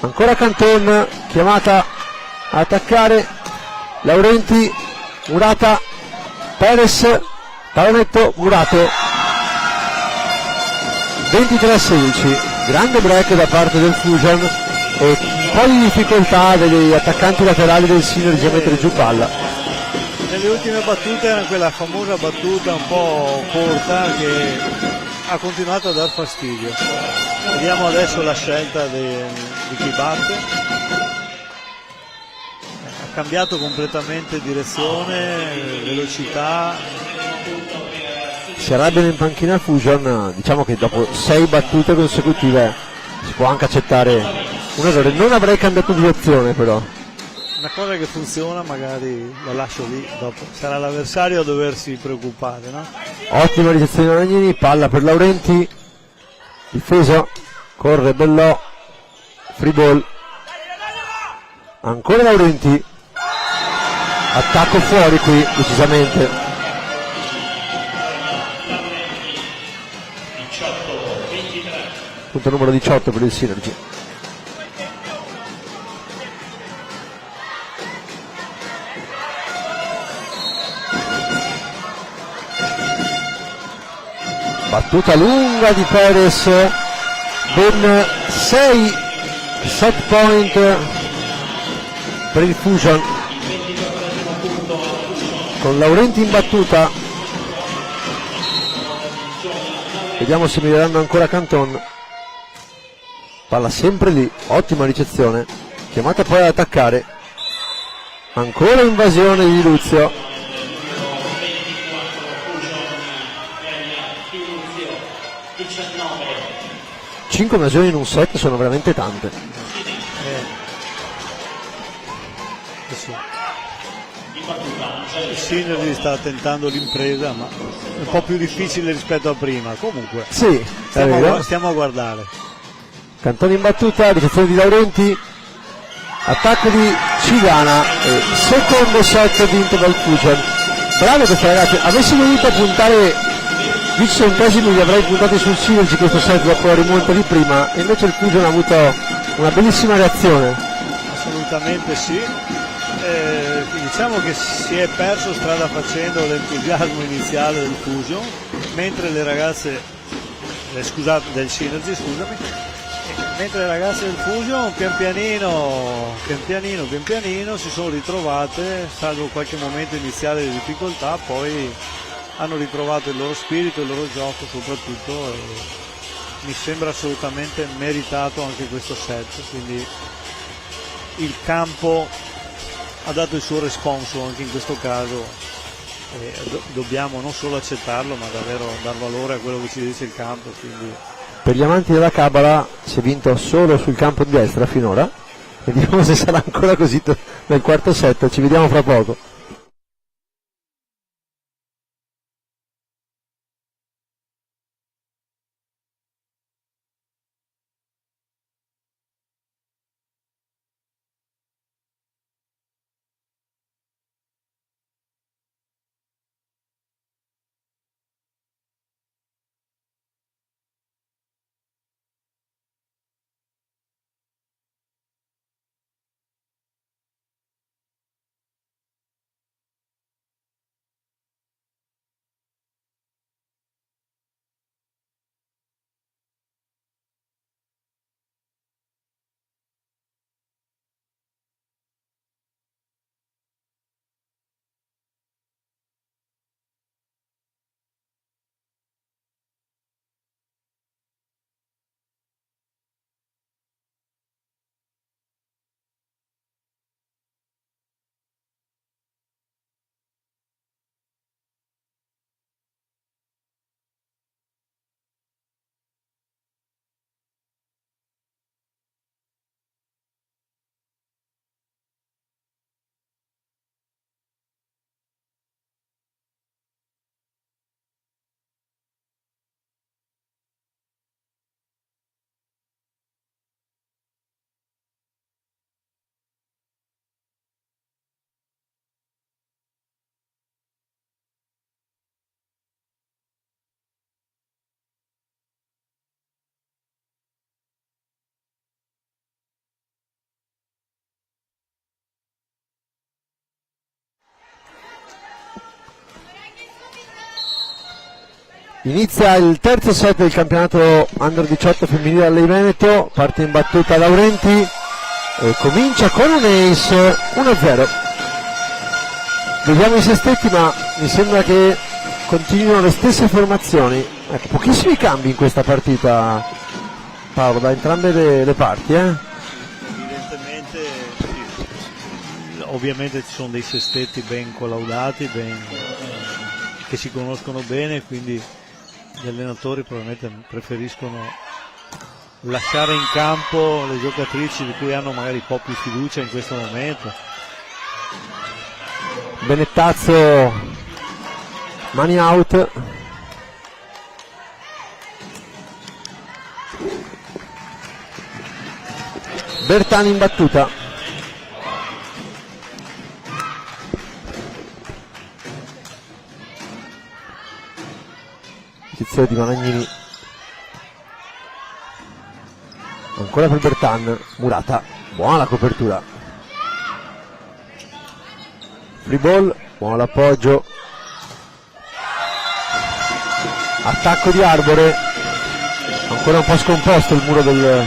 Speaker 4: Ancora Canton, chiamata a attaccare, Laurenti, Murata, Perez, pallonetto, Murato. 23-16, grande break da parte del Fusion e un po' di difficoltà degli attaccanti laterali del Synergy a mettere giù palla.
Speaker 5: Nelle ultime battute era quella famosa battuta un po' corta che ha continuato a dar fastidio. Vediamo adesso la scelta di chi batte. Ha cambiato completamente direzione, velocità.
Speaker 4: Si arrabbiano in panchina Fusion, diciamo che dopo 6 battute consecutive si può anche accettare un errore. Non avrei cambiato direzione però.
Speaker 5: Una cosa che funziona magari la lascio lì, dopo sarà l'avversario a doversi preoccupare, no?
Speaker 4: Ottima ricezione da Ragnini, palla per Laurenti, difeso, corre Bellò, free ball, ancora Laurenti, Attacco fuori qui decisamente. Punto numero 18 per il Synergy. Battuta lunga di Perez, ben 6 set point per il Fusion, con Laurenti in battuta. Vediamo se mireranno ancora Canton. Palla sempre lì, ottima ricezione, chiamata poi ad attaccare. Ancora invasione di Luzio. 5 invasioni in un set sono veramente tante.
Speaker 5: Sì. Il Synergy sta tentando l'impresa, ma è un po' più difficile rispetto a prima. Comunque
Speaker 4: Sì,
Speaker 5: stiamo a guardare.
Speaker 4: Cantone in battuta, ricezione di Laurenti, attacco di Cigana, secondo set vinto dal Fusion. Bravo questi ragazzi, avessi dovuto puntare 10 centesimi li avrei puntati sul Synergy questo set dopo la rimonta di prima, e invece il Fusion ha avuto una bellissima reazione.
Speaker 5: Assolutamente sì. Diciamo che si è perso strada facendo l'entusiasmo iniziale del Fusion, mentre le ragazze del Synergy, scusami, mentre le ragazze del Fusion pian pianino si sono ritrovate, salvo qualche momento iniziale di difficoltà, poi hanno ritrovato il loro spirito, il loro gioco soprattutto, e mi sembra assolutamente meritato anche questo set, quindi il campo ha dato il suo responso anche in questo caso, e dobbiamo non solo accettarlo ma davvero dar valore a quello che ci dice il campo. Quindi
Speaker 4: Per gli amanti della Cabala si è vinto solo sul campo di destra finora, vediamo se sarà ancora così nel quarto set, ci vediamo fra poco. Inizia il terzo set del campionato Under 18 femminile Alley Veneto, parte in battuta Laurenti e comincia con un ace 1-0. Vediamo i sestetti, ma mi sembra che continuino le stesse formazioni. Ecco, pochissimi cambi in questa partita, Paolo, da entrambe le parti.
Speaker 5: Evidentemente sì. Ovviamente ci sono dei sestetti ben collaudati, che si conoscono bene, quindi gli allenatori probabilmente preferiscono lasciare in campo le giocatrici di cui hanno magari un po' più fiducia in questo momento.
Speaker 4: Benettazzo, mani out. Bertani in battuta. servizio di Managnini. Ancora per Bertan, Murata, buona la copertura. Free ball, buono l'appoggio. Attacco di Arbore, ancora un po' scomposto il muro del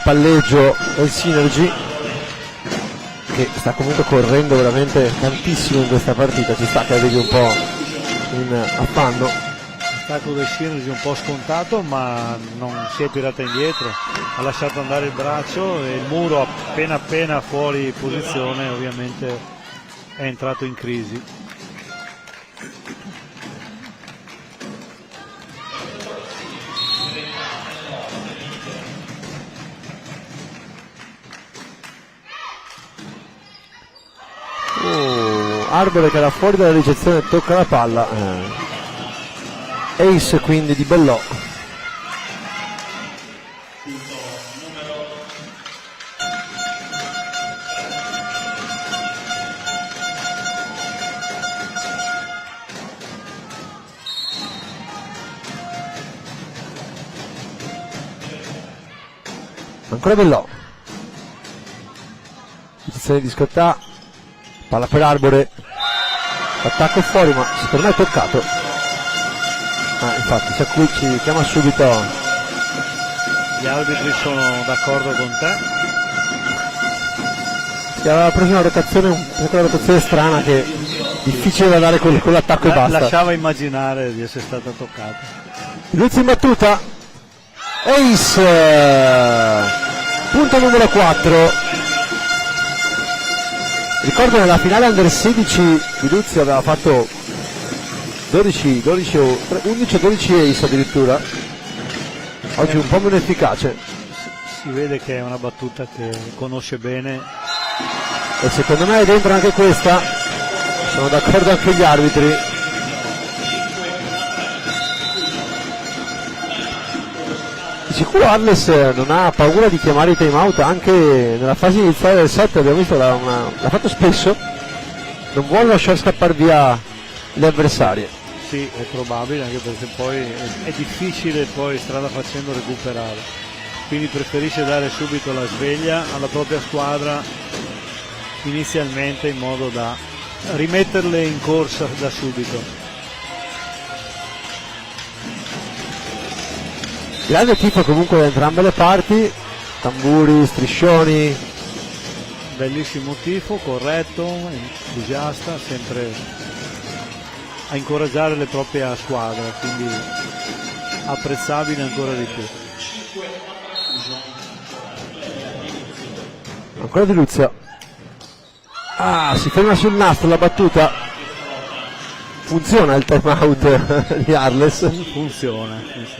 Speaker 4: palleggio del Synergy, che sta comunque correndo veramente tantissimo in questa partita. Ci sta che la vedi un po' in affanno.
Speaker 5: L'attacco del Synergy un po' scontato, ma non si è tirata indietro, ha lasciato andare il braccio e il muro appena fuori posizione ovviamente è entrato in crisi.
Speaker 4: Arbore che era fuori dalla ricezione tocca la palla, ace quindi di Bellò. Ancora Bellò, posizione di Scottà, palla per Arbore, attacco fuori ma secondo me è toccato. Infatti ci chiama subito.
Speaker 5: Gli arbitri sono d'accordo con te.
Speaker 4: Si aveva preso una rotazione strana che è difficile da dare con l'attacco e basta.
Speaker 5: Lasciava immaginare di essere stata toccata.
Speaker 4: Luzzi in battuta, ace, punto numero 4. Ricordo nella finale under 16 di Luzzi aveva fatto 11 o 12 ace addirittura. Oggi un po' meno efficace.
Speaker 5: Si vede che è una battuta che conosce bene.
Speaker 4: E secondo me è dentro anche questa. Sono d'accordo anche gli arbitri. Di sicuro Arles non ha paura di chiamare i time out anche nella fase iniziale del set, abbiamo visto l'ha fatto spesso, non vuole lasciare scappare via le avversarie.
Speaker 5: Sì, è probabile, anche perché poi è difficile poi strada facendo recuperare, quindi preferisce dare subito la sveglia alla propria squadra inizialmente in modo da rimetterle in corsa da subito.
Speaker 4: Grande tifo comunque da entrambe le parti, tamburi, striscioni.
Speaker 5: Bellissimo tifo, corretto, entusiasta, sempre a incoraggiare le proprie squadre, quindi apprezzabile ancora di più.
Speaker 4: Ancora Di Luzio. Si ferma sul nastro la battuta. Funziona il time out di Arles.
Speaker 5: Funziona.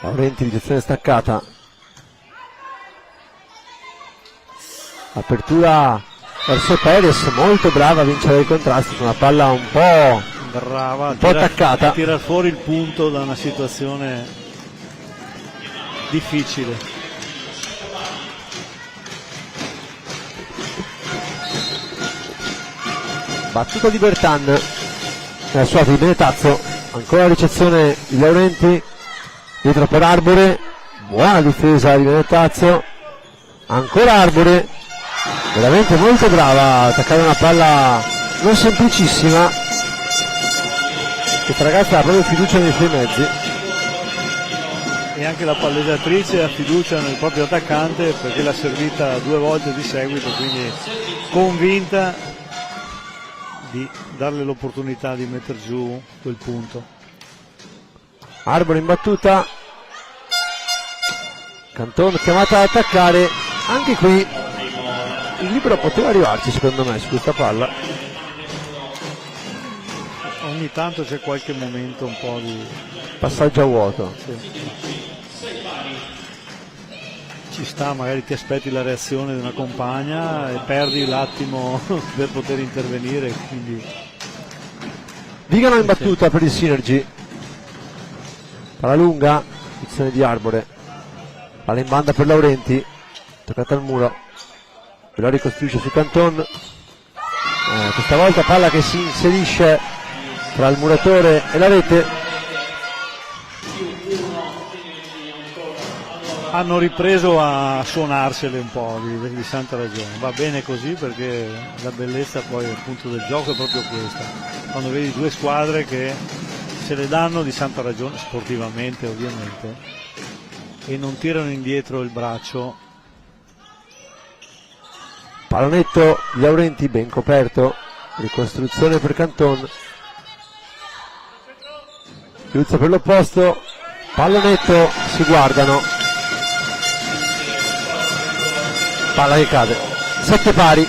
Speaker 4: Laurenti, ricezione staccata, apertura verso Perez, molto brava a vincere i contrasti con una palla un po'
Speaker 5: brava,
Speaker 4: un po' attaccata,
Speaker 5: a tirar fuori il punto da una situazione difficile.
Speaker 4: Battuta di Bertan nella sua di Benetazzo, ancora la ricezione di Laurenti, dietro per Arbore, buona difesa di Benetazzo, ancora Arbore, veramente molto brava a attaccare una palla non semplicissima. Questa ragazza ha proprio fiducia nei suoi mezzi.
Speaker 5: E anche la palleggiatrice ha fiducia nel proprio attaccante perché l'ha servita 2 volte di seguito, quindi convinta di darle l'opportunità di mettere giù quel punto.
Speaker 4: Arbore in battuta, Canton chiamata ad attaccare, anche qui il libero poteva arrivarci secondo me su questa palla.
Speaker 5: Ogni tanto c'è qualche momento un po' di
Speaker 4: passaggio a vuoto.
Speaker 5: Sì. Ci sta, magari ti aspetti la reazione di una compagna e perdi l'attimo per poter intervenire, quindi
Speaker 4: Vigano in battuta per il Synergy. palla lunga, posizione di Arbore, palla in banda per Laurenti, toccata al muro, Bellò ricostruisce su Canton, questa volta palla che si inserisce tra il muratore e la rete.
Speaker 5: Hanno ripreso a suonarsele un po' di santa ragione, va bene così perché la bellezza poi appunto del gioco è proprio questa, quando vedi due squadre che se le danno di santa ragione, sportivamente ovviamente, e non tirano indietro il braccio.
Speaker 4: Pallonetto Laurenti ben coperto, ricostruzione per Canton, Chiuzza per l'opposto, pallonetto, si guardano, palla che cade, 7 pari.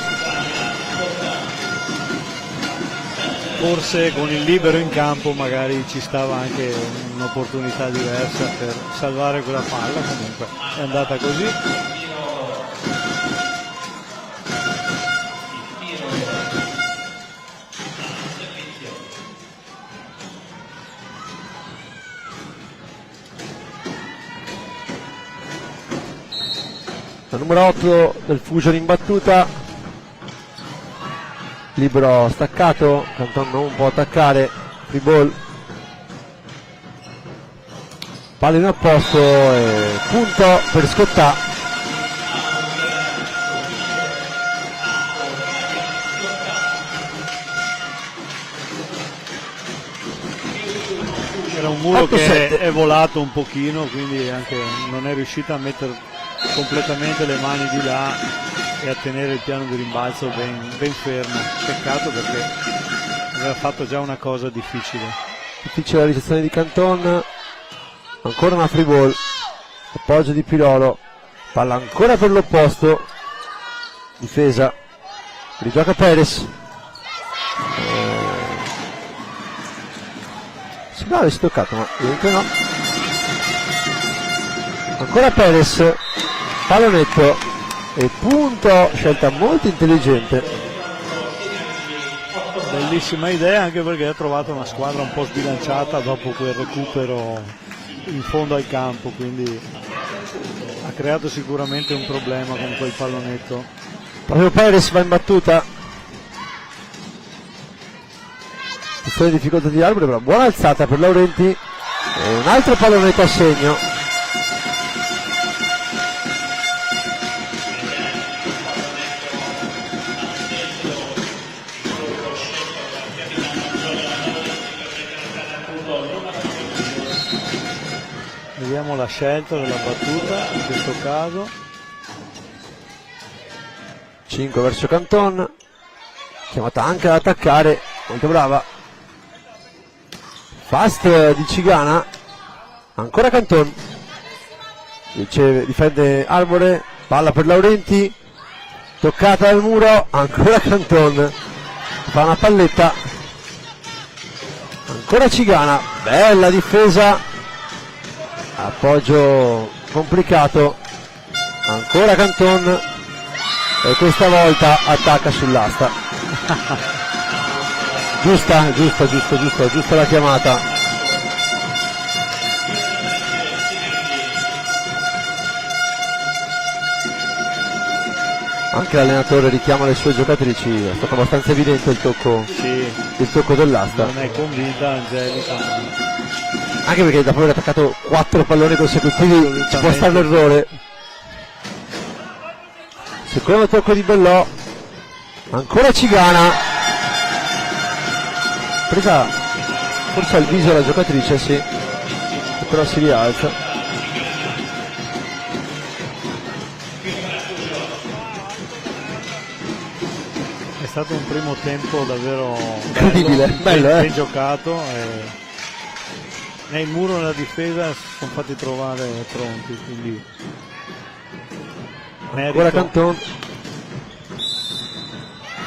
Speaker 5: Forse con il libero in campo magari ci stava anche un'opportunità diversa per salvare quella palla, comunque è andata così.
Speaker 4: La numero 8 del Fusion in battuta, libero staccato, Canton non può attaccare, free ball, palla in apposto e punto per Scottà.
Speaker 5: Era un muro
Speaker 4: 8-7.
Speaker 5: che è volato un pochino, quindi anche non è riuscita a mettere completamente le mani di là e a tenere il piano di rimbalzo ben fermo. Peccato perché aveva fatto già una cosa difficile.
Speaker 4: Difficile la ricezione di Canton, ancora una free ball, appoggio di Pirolo, palla ancora per l'opposto, difesa, rigioca Perez, sembrava avessi toccato ma ovviamente no, ancora Perez, pallonetto e punto, scelta molto intelligente.
Speaker 5: Bellissima idea, anche perché ha trovato una squadra un po' sbilanciata dopo quel recupero in fondo al campo, quindi ha creato sicuramente un problema con quel pallonetto.
Speaker 4: Proprio Perez va in battuta, posizione di difficoltà di Arbore, però buona alzata per Laurenti e un altro pallonetto a segno.
Speaker 5: Vediamo la scelta della battuta in questo caso.
Speaker 4: 5 verso Canton, chiamata anche ad attaccare, molto brava, fast di Cigana, ancora Canton, difende Arbore, palla per Laurenti, toccata al muro, ancora Canton, fa una palletta, ancora Cigana, bella difesa, appoggio complicato, ancora Canton e questa volta attacca sull'asta. giusta la chiamata. Anche l'allenatore richiama le sue giocatrici, è stato abbastanza evidente il tocco,
Speaker 5: Sì,
Speaker 4: il tocco dell'asta.
Speaker 5: non è convinta Angelica.
Speaker 4: Anche perché dopo aver attaccato 4 palloni consecutivi ci può stare l'errore. Secondo tocco di Bellò, ancora Cigana, presa forse al viso la giocatrice, sì, però si rialza.
Speaker 5: È stato un primo tempo davvero
Speaker 4: Incredibile, bello,
Speaker 5: ben giocato e il muro e la difesa si sono fatti trovare pronti, quindi
Speaker 4: Ancora
Speaker 5: merito.
Speaker 4: Canton,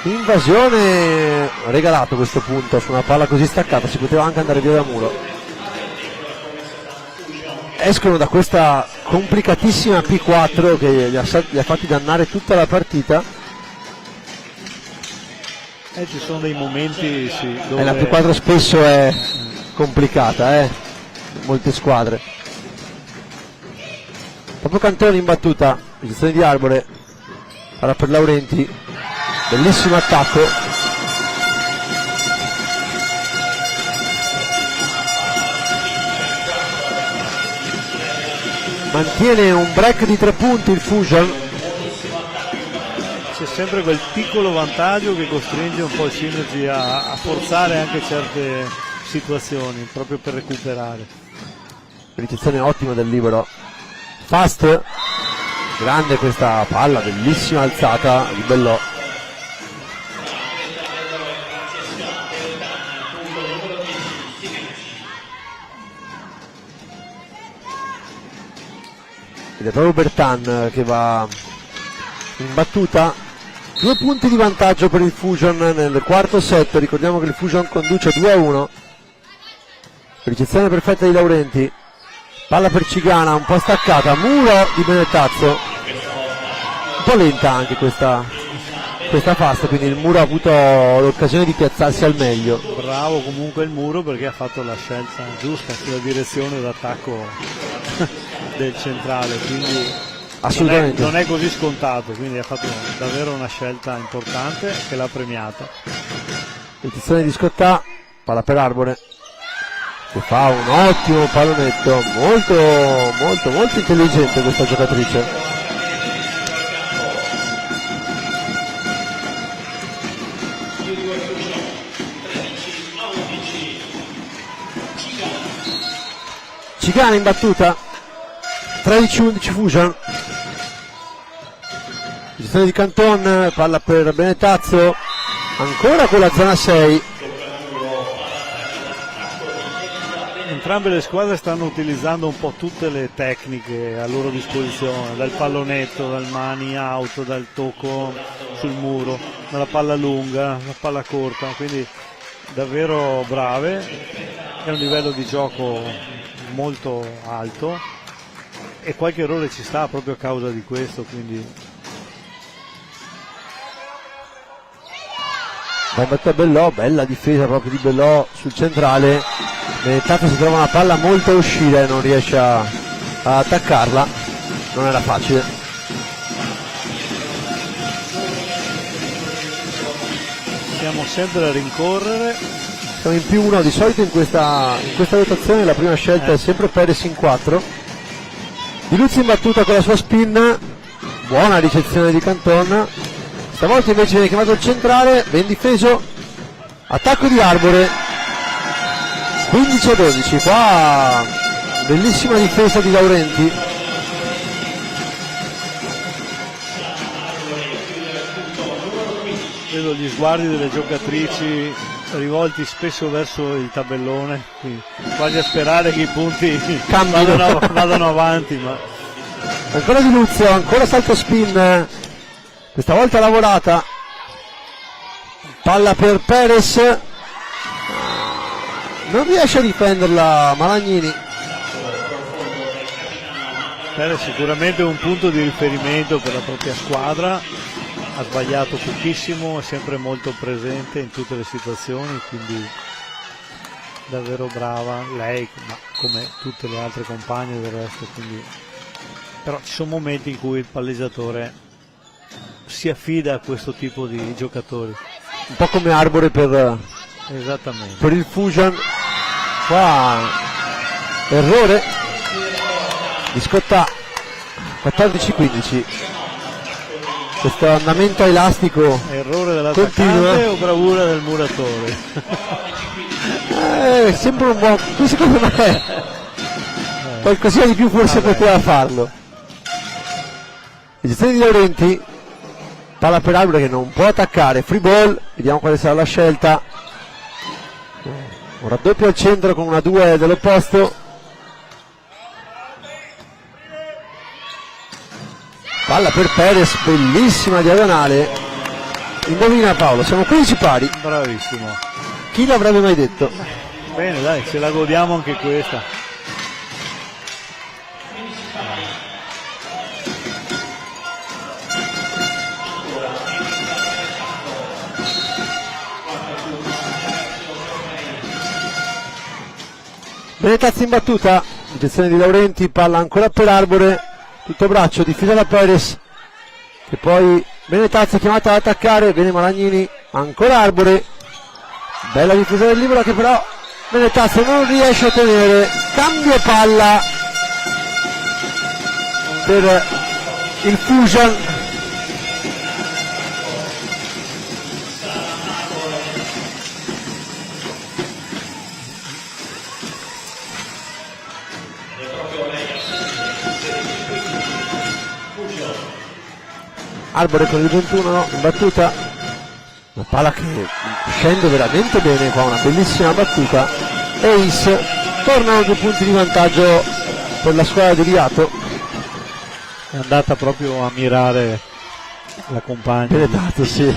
Speaker 4: invasione, regalato questo punto su una palla così staccata, si poteva anche andare via da muro. Escono da questa complicatissima P4 che li ha fatti dannare tutta la partita.
Speaker 5: Ci sono dei momenti sì,
Speaker 4: La
Speaker 5: dove
Speaker 4: P4 spesso è complicata, molte squadre. Proprio Cantone in battuta, posizione di Arbore, palla per Laurenti, bellissimo attacco. Mantiene un break di 3 punti il Fusion.
Speaker 5: C'è sempre quel piccolo vantaggio che costringe un po' il Synergy a forzare anche certe situazioni proprio per recuperare.
Speaker 4: Ricezione ottima del libero. Fast, grande questa palla, bellissima alzata di Bellò. Ed è proprio Bertan che va in battuta. 2 punti di vantaggio per il Fusion nel quarto set. Ricordiamo che il Fusion conduce 2-1. Ricezione perfetta di Laurenti, palla per Cigana, un po' staccata, muro di Benettazzo, un po' lenta anche questa fast, quindi il muro ha avuto l'occasione di piazzarsi al meglio.
Speaker 5: Bravo comunque il muro perché ha fatto la scelta giusta sulla direzione d'attacco del centrale, quindi
Speaker 4: Assolutamente.
Speaker 5: non è così scontato, quindi ha fatto davvero una scelta importante che l'ha premiata.
Speaker 4: Ricezione di Scottà, palla per Arbore, che fa un ottimo pallonetto, molto intelligente questa giocatrice. Cigana in battuta, 13-11 Fusion. Gestione di Canton, palla per Benettazzo, ancora con la zona 6.
Speaker 5: Entrambe le squadre stanno utilizzando un po' tutte le tecniche a loro disposizione, dal pallonetto, dal mani out, dal tocco sul muro, dalla palla lunga, la palla corta, quindi davvero brave, è un livello di gioco molto alto e qualche errore ci sta proprio a causa di questo, quindi
Speaker 4: Va in battuta Bellò, bella difesa proprio di Bellò sul centrale. Benettazzo si trova una palla molto a uscire, non riesce a attaccarla, non era facile.
Speaker 5: siamo sempre a rincorrere.
Speaker 4: Siamo in più 1, di solito in questa rotazione la prima scelta è sempre Perez in 4. Di Luzzi in battuta con la sua spin, buona ricezione di Canton. Stavolta invece viene chiamato il centrale, ben difeso, attacco di Arbore, 15-12, qua bellissima difesa di Laurenti.
Speaker 5: Vedo gli sguardi delle giocatrici rivolti spesso verso il tabellone, quindi quasi a sperare che i punti vadano avanti, ma
Speaker 4: Ancora Di Luzio, ancora salto spin, questa volta lavorata, palla per Perez, non riesce a difenderla Malagnini.
Speaker 5: è sicuramente un punto di riferimento per la propria squadra, ha sbagliato pochissimo, è sempre molto presente in tutte le situazioni, quindi davvero brava lei, ma come tutte le altre compagne del resto, quindi però ci sono momenti in cui il palleggiatore si affida a questo tipo di giocatori.
Speaker 4: Un po' come Arbore
Speaker 5: Esattamente.
Speaker 4: per il Fusion. Qua errore di Scottà, 14-15. Questo andamento elastico
Speaker 5: Errore dell'attaccante
Speaker 4: continua.
Speaker 5: o bravura del muratore?
Speaker 4: Sempre un buon, qui secondo me qualcosina di più forse poteva farlo. Gestione di Laurenti, palla per Arbore che non può attaccare, free ball, vediamo quale sarà la scelta. Un raddoppio al centro con una 2 dell'opposto. Palla per Perez, bellissima diagonale. Indovina Paolo, siamo 15 pari.
Speaker 5: Bravissimo.
Speaker 4: Chi l'avrebbe mai detto?
Speaker 5: Bene, dai, ce la godiamo anche questa.
Speaker 4: Benetazzi in battuta, ricezione di Laurenti, palla ancora per Arbore, tutto braccio, difesa da Perez, che poi Benetazzi è chiamata ad attaccare, bene Malagnini, ancora Arbore, bella difesa del Libero che però Benetazzi non riesce a tenere, cambio palla per il Fusion. Arbore con il 21 in battuta, una palla che scende veramente bene qua, una bellissima battuta. Ace, tornano 2 punti di vantaggio per la squadra di Riato.
Speaker 5: È andata proprio a mirare la compagna.
Speaker 4: Benedetto, sì.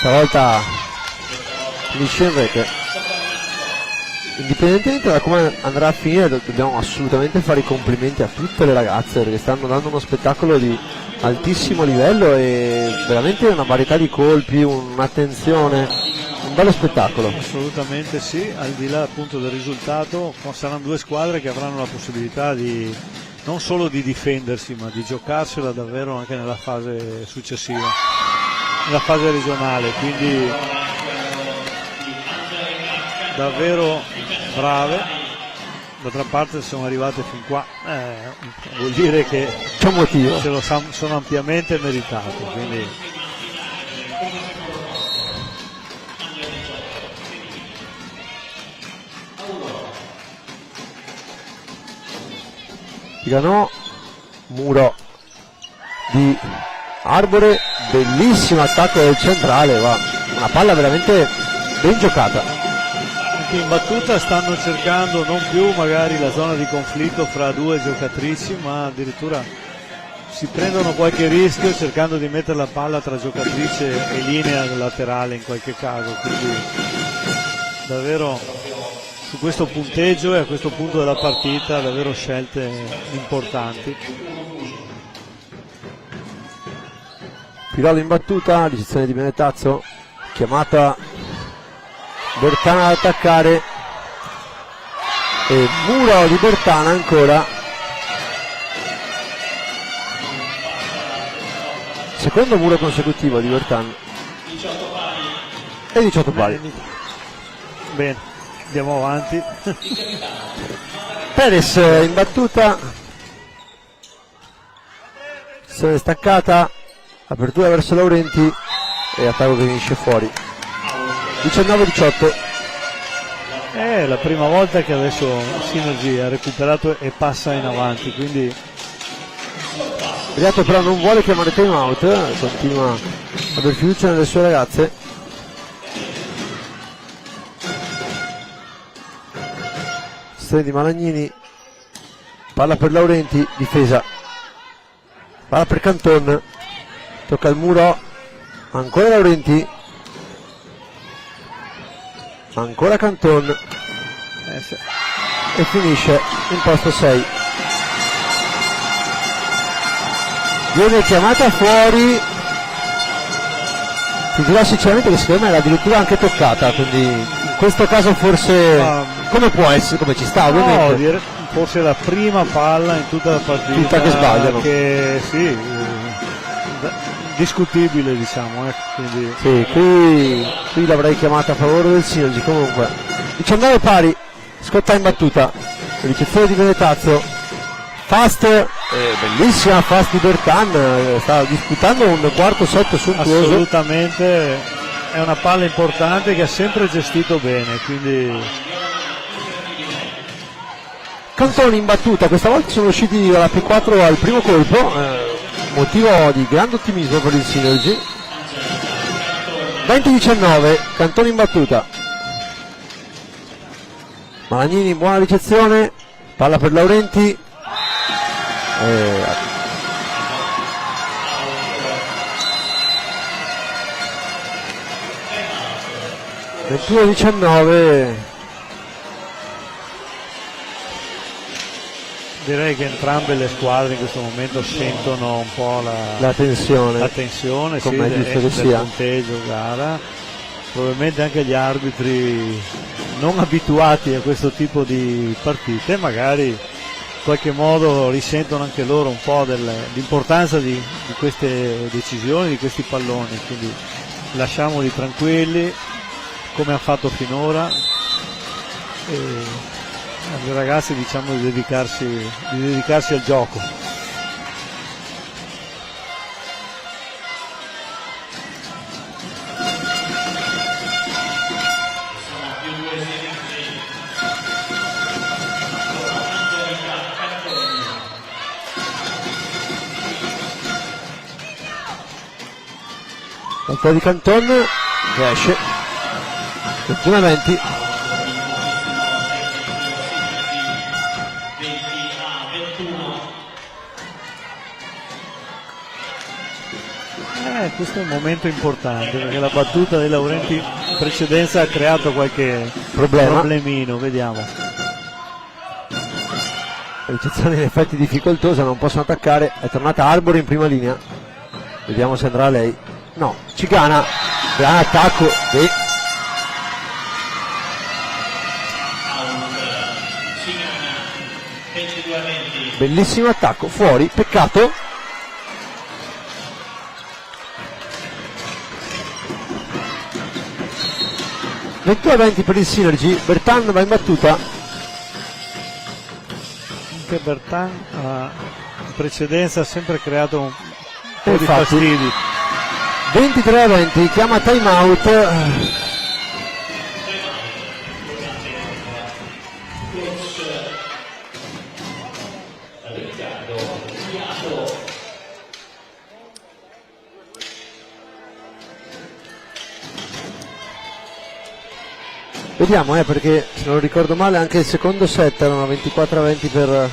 Speaker 4: Stavolta finisce in rete. Indipendentemente da come andrà a finire, dobbiamo assolutamente fare i complimenti a tutte le ragazze perché stanno dando uno spettacolo di altissimo livello e veramente una varietà di colpi, un'attenzione, un bello spettacolo.
Speaker 5: Assolutamente sì, al di là appunto del risultato saranno 2 squadre che avranno la possibilità di non solo di difendersi ma di giocarsela davvero anche nella fase successiva, nella fase regionale, quindi davvero brave. D'altra parte sono arrivate fin qua, vuol dire che
Speaker 4: c'è un motivo,
Speaker 5: se lo sono ampiamente meritato, quindi
Speaker 4: Viganò, muro di Arbore, bellissimo attacco del centrale, va. Una palla veramente ben giocata.
Speaker 5: in battuta stanno cercando non più magari la zona di conflitto fra 2 giocatrici, ma addirittura si prendono qualche rischio cercando di mettere la palla tra giocatrice e linea laterale in qualche caso, quindi davvero su questo punteggio e a questo punto della partita davvero scelte importanti.
Speaker 4: Pirolo in battuta, ricezione di Benetazzo, chiamata Bertana ad attaccare e muro di Bertana ancora, secondo muro consecutivo di Bertana e 18 pali.
Speaker 5: Bene, andiamo avanti.
Speaker 4: Perez in battuta, se staccata, apertura verso Laurenti e attacco che finisce fuori. 19-18.
Speaker 5: È la prima volta che adesso Synergy ha recuperato e passa in avanti, quindi
Speaker 4: Riato però non vuole chiamare time out, continua a aver fiducia nelle sue ragazze. Strada di Malagnini, palla per Laurenti, difesa, palla per Canton, tocca il muro, ancora Laurenti, ancora Canton e finisce in posto 6. Viene chiamata fuori, ti dirò sinceramente che secondo me era addirittura anche toccata, quindi in questo caso forse come può essere, come ci sta ovviamente.
Speaker 5: No, forse la prima palla in tutta la partita
Speaker 4: tutta che sbagliano,
Speaker 5: che sì, discutibile diciamo, quindi
Speaker 4: sì, qui l'avrei chiamata a favore del Synergy. Comunque 19 pari, Scotta in battuta, ricezione di Benetazzo, fast, bellissima fast di Bertan, sta disputando un quarto set sontuoso.
Speaker 5: Assolutamente, è una palla importante che ha sempre gestito bene, quindi
Speaker 4: Cantoni in battuta, questa volta sono usciti dalla P4 al primo colpo, motivo di grande ottimismo per il Synergy. 20-19, Cantoni in battuta, Malagnini in buona ricezione, palla per Laurenti, 21-19.
Speaker 5: Direi che entrambe le squadre in questo momento sentono un po'
Speaker 4: La tensione,
Speaker 5: la tensione,
Speaker 4: come è giusto che
Speaker 5: del
Speaker 4: sia.
Speaker 5: punteggio gara. Probabilmente anche gli arbitri non abituati a questo tipo di partite magari in qualche modo risentono anche loro un po' dell'importanza di queste decisioni, di questi palloni, quindi lasciamoli tranquilli come hanno fatto finora e ai ragazzi diciamo di dedicarsi al gioco.
Speaker 4: Ancora di Canton che esce 21-20.
Speaker 5: Questo è un momento importante perché la battuta dei Laurenti in precedenza ha creato qualche problemino, vediamo.
Speaker 4: Ricezione in effetti difficoltosa, non possono attaccare, è tornata Arbor in prima linea, vediamo se andrà lei. No, Cigana, gran attacco, bellissimo attacco, fuori, peccato. (22-20) per il Synergy. Bertan va in battuta.
Speaker 5: Anche Bertan in precedenza ha sempre creato un po' di
Speaker 4: Infatti.
Speaker 5: fastidi.
Speaker 4: 23-20, chiama time out. Vediamo, perché se non ricordo male anche il secondo set erano 24-20 per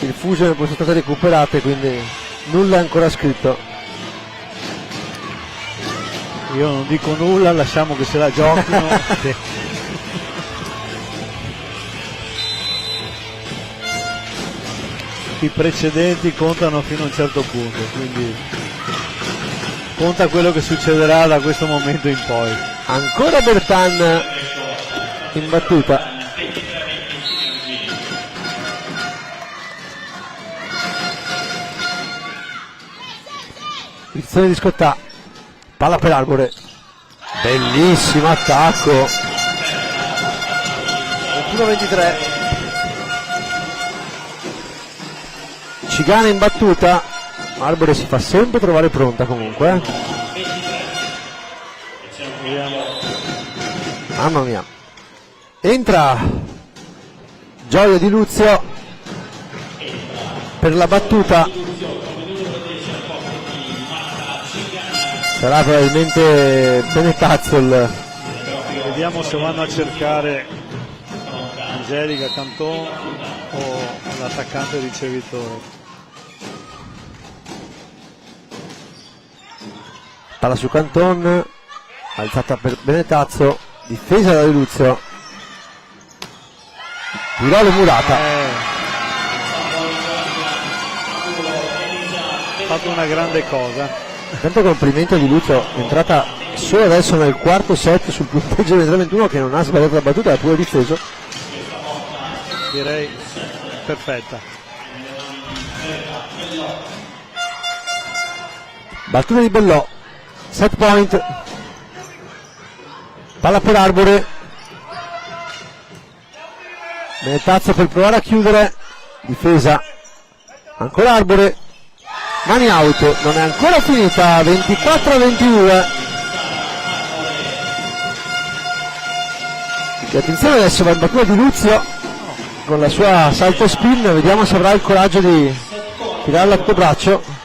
Speaker 4: il Fusion, poi sono state recuperate, quindi nulla è ancora scritto.
Speaker 5: Io non dico nulla, lasciamo che se la giochino. Sì. I precedenti contano fino a un certo punto, quindi conta quello che succederà da questo momento in poi.
Speaker 4: Ancora Bertan in battuta. Posizione di Scottà, palla per Arbore, bellissimo attacco. 21-23. Cigana in battuta, Arbore si fa sempre trovare pronta comunque. Mamma mia. Entra Gioia Di Luzio per la battuta, sarà probabilmente Benetazzol.
Speaker 5: Vediamo se vanno a cercare Angelica Canton o l'attaccante ricevitore.
Speaker 4: Palla su Canton, alzata per Benetazzo, difesa da Di Luzio. Pirolo Murata.
Speaker 5: Ha fatto una grande cosa.
Speaker 4: Tanto complimento a Di Luzio, è entrata solo adesso nel quarto set sul punteggio 23-21, che non ha sbagliato la battuta, ha pure difeso.
Speaker 5: Direi perfetta.
Speaker 4: Battuta di Bellò, set point, palla per Arbore, Benetazzo per provare a chiudere, difesa, ancora Arbore, mani out, non è ancora finita, 24-22. E attenzione, adesso va in battuta Di Luzio con la sua salto spin, vediamo se avrà il coraggio di tirarla a braccio.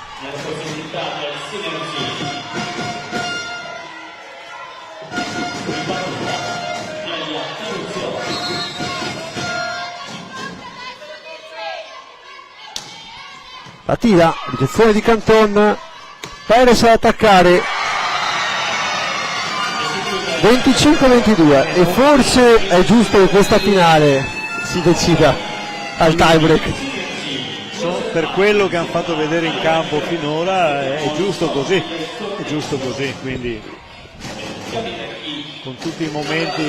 Speaker 4: La tira, ricezione di Canton, Perez ad attaccare, 25-22, e forse è giusto che questa finale si decida al tiebreak.
Speaker 5: per quello che hanno fatto vedere in campo finora è giusto così, quindi con tutti i momenti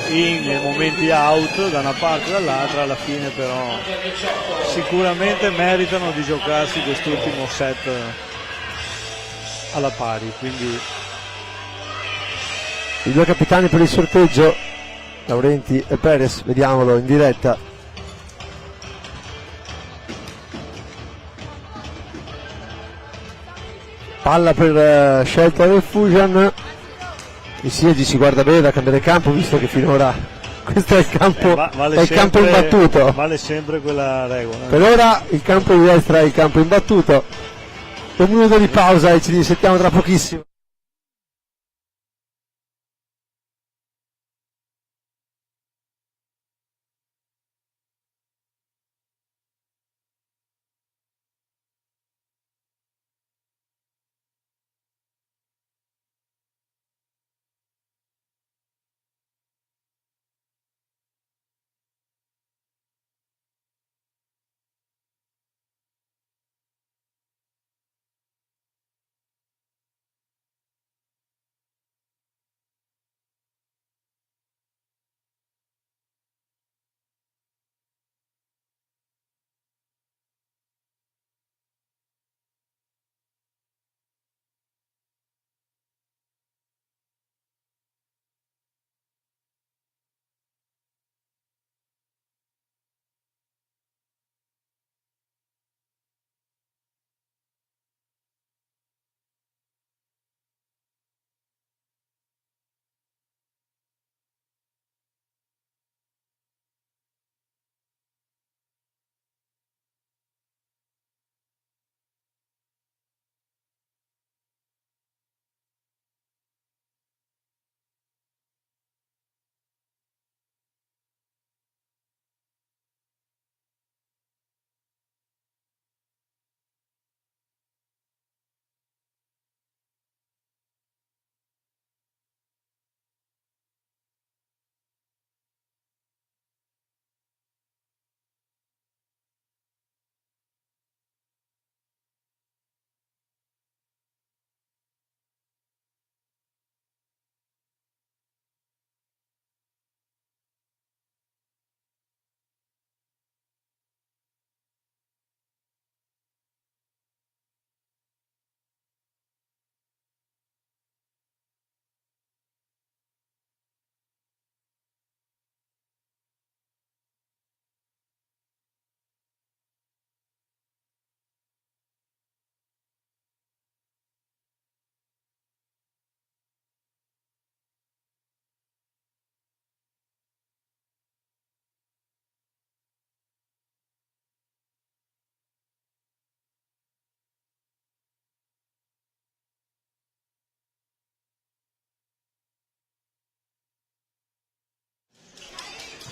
Speaker 5: in e momenti out da una parte e dall'altra, alla fine però sicuramente meritano di giocarsi quest'ultimo set alla pari, quindi
Speaker 4: i due capitani per il sorteggio, Laurenti e Perez, vediamolo in diretta. Palla per scelta del Fusion. Il Siegi si guarda bene da cambiare campo, visto che finora questo è il campo, è il campo imbattuto.
Speaker 5: Vale sempre quella regola.
Speaker 4: Per ora il campo di destra è il campo imbattuto. Un minuto di pausa e ci risentiamo tra pochissimo.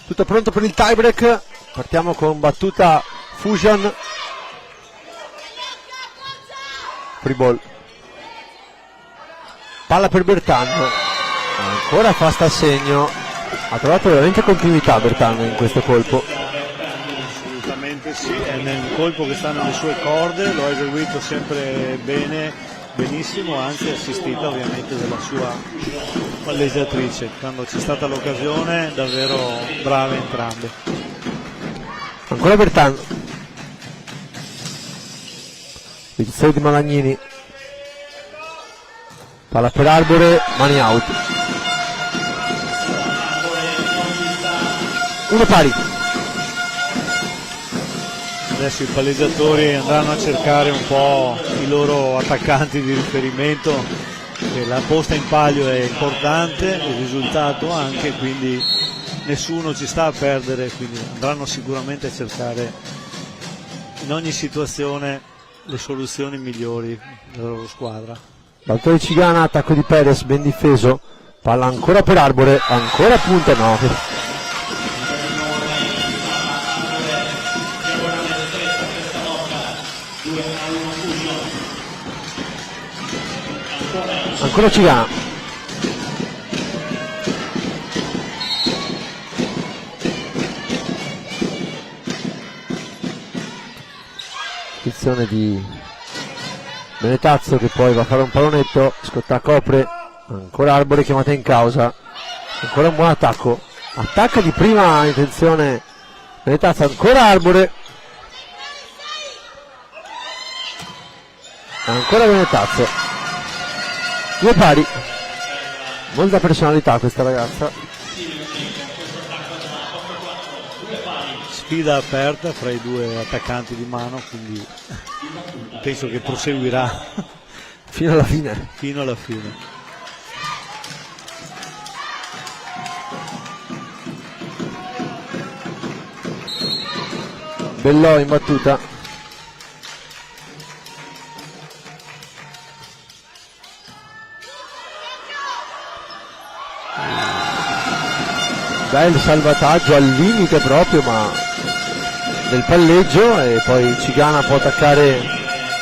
Speaker 4: Tutto pronto per il tiebreak, partiamo con battuta Fusion, free ball, palla per Bertan, ancora Fasta a segno, ha trovato veramente continuità Bertan in questo colpo.
Speaker 5: Assolutamente sì, è nel colpo che sta nelle sue corde, lo ha eseguito sempre bene, benissimo, anche assistita ovviamente dalla sua palleggiatrice. Quando c'è stata l'occasione, davvero brave entrambe.
Speaker 4: Ancora Bertan, ricezione di Malagnini, palla per Arbore, mani out, uno pari.
Speaker 5: Adesso i palleggiatori andranno a cercare un po' i loro attaccanti di riferimento, che la posta in palio è importante, il risultato anche, quindi nessuno ci sta a perdere, quindi andranno sicuramente a cercare in ogni situazione le soluzioni migliori della loro squadra.
Speaker 4: Baltone Cigana, attacco di Perez, ben difeso, palla ancora per Arbore, ancora punta, no. Ancora Cigana, sostituzione di Benetazzo che poi va a fare un pallonetto, Scottà copre, ancora Arbore chiamata in causa, ancora un buon attacco, attacca di prima intenzione Benetazzo, ancora Arbore, ancora Benetazzo, due pari, molta personalità questa ragazza.
Speaker 5: Sfida aperta fra i due attaccanti di mano, quindi penso che proseguirà
Speaker 4: Fino alla fine.
Speaker 5: fino alla fine.
Speaker 4: Bellò in battuta. Bel salvataggio al limite proprio, ma del palleggio, e poi Cigana può attaccare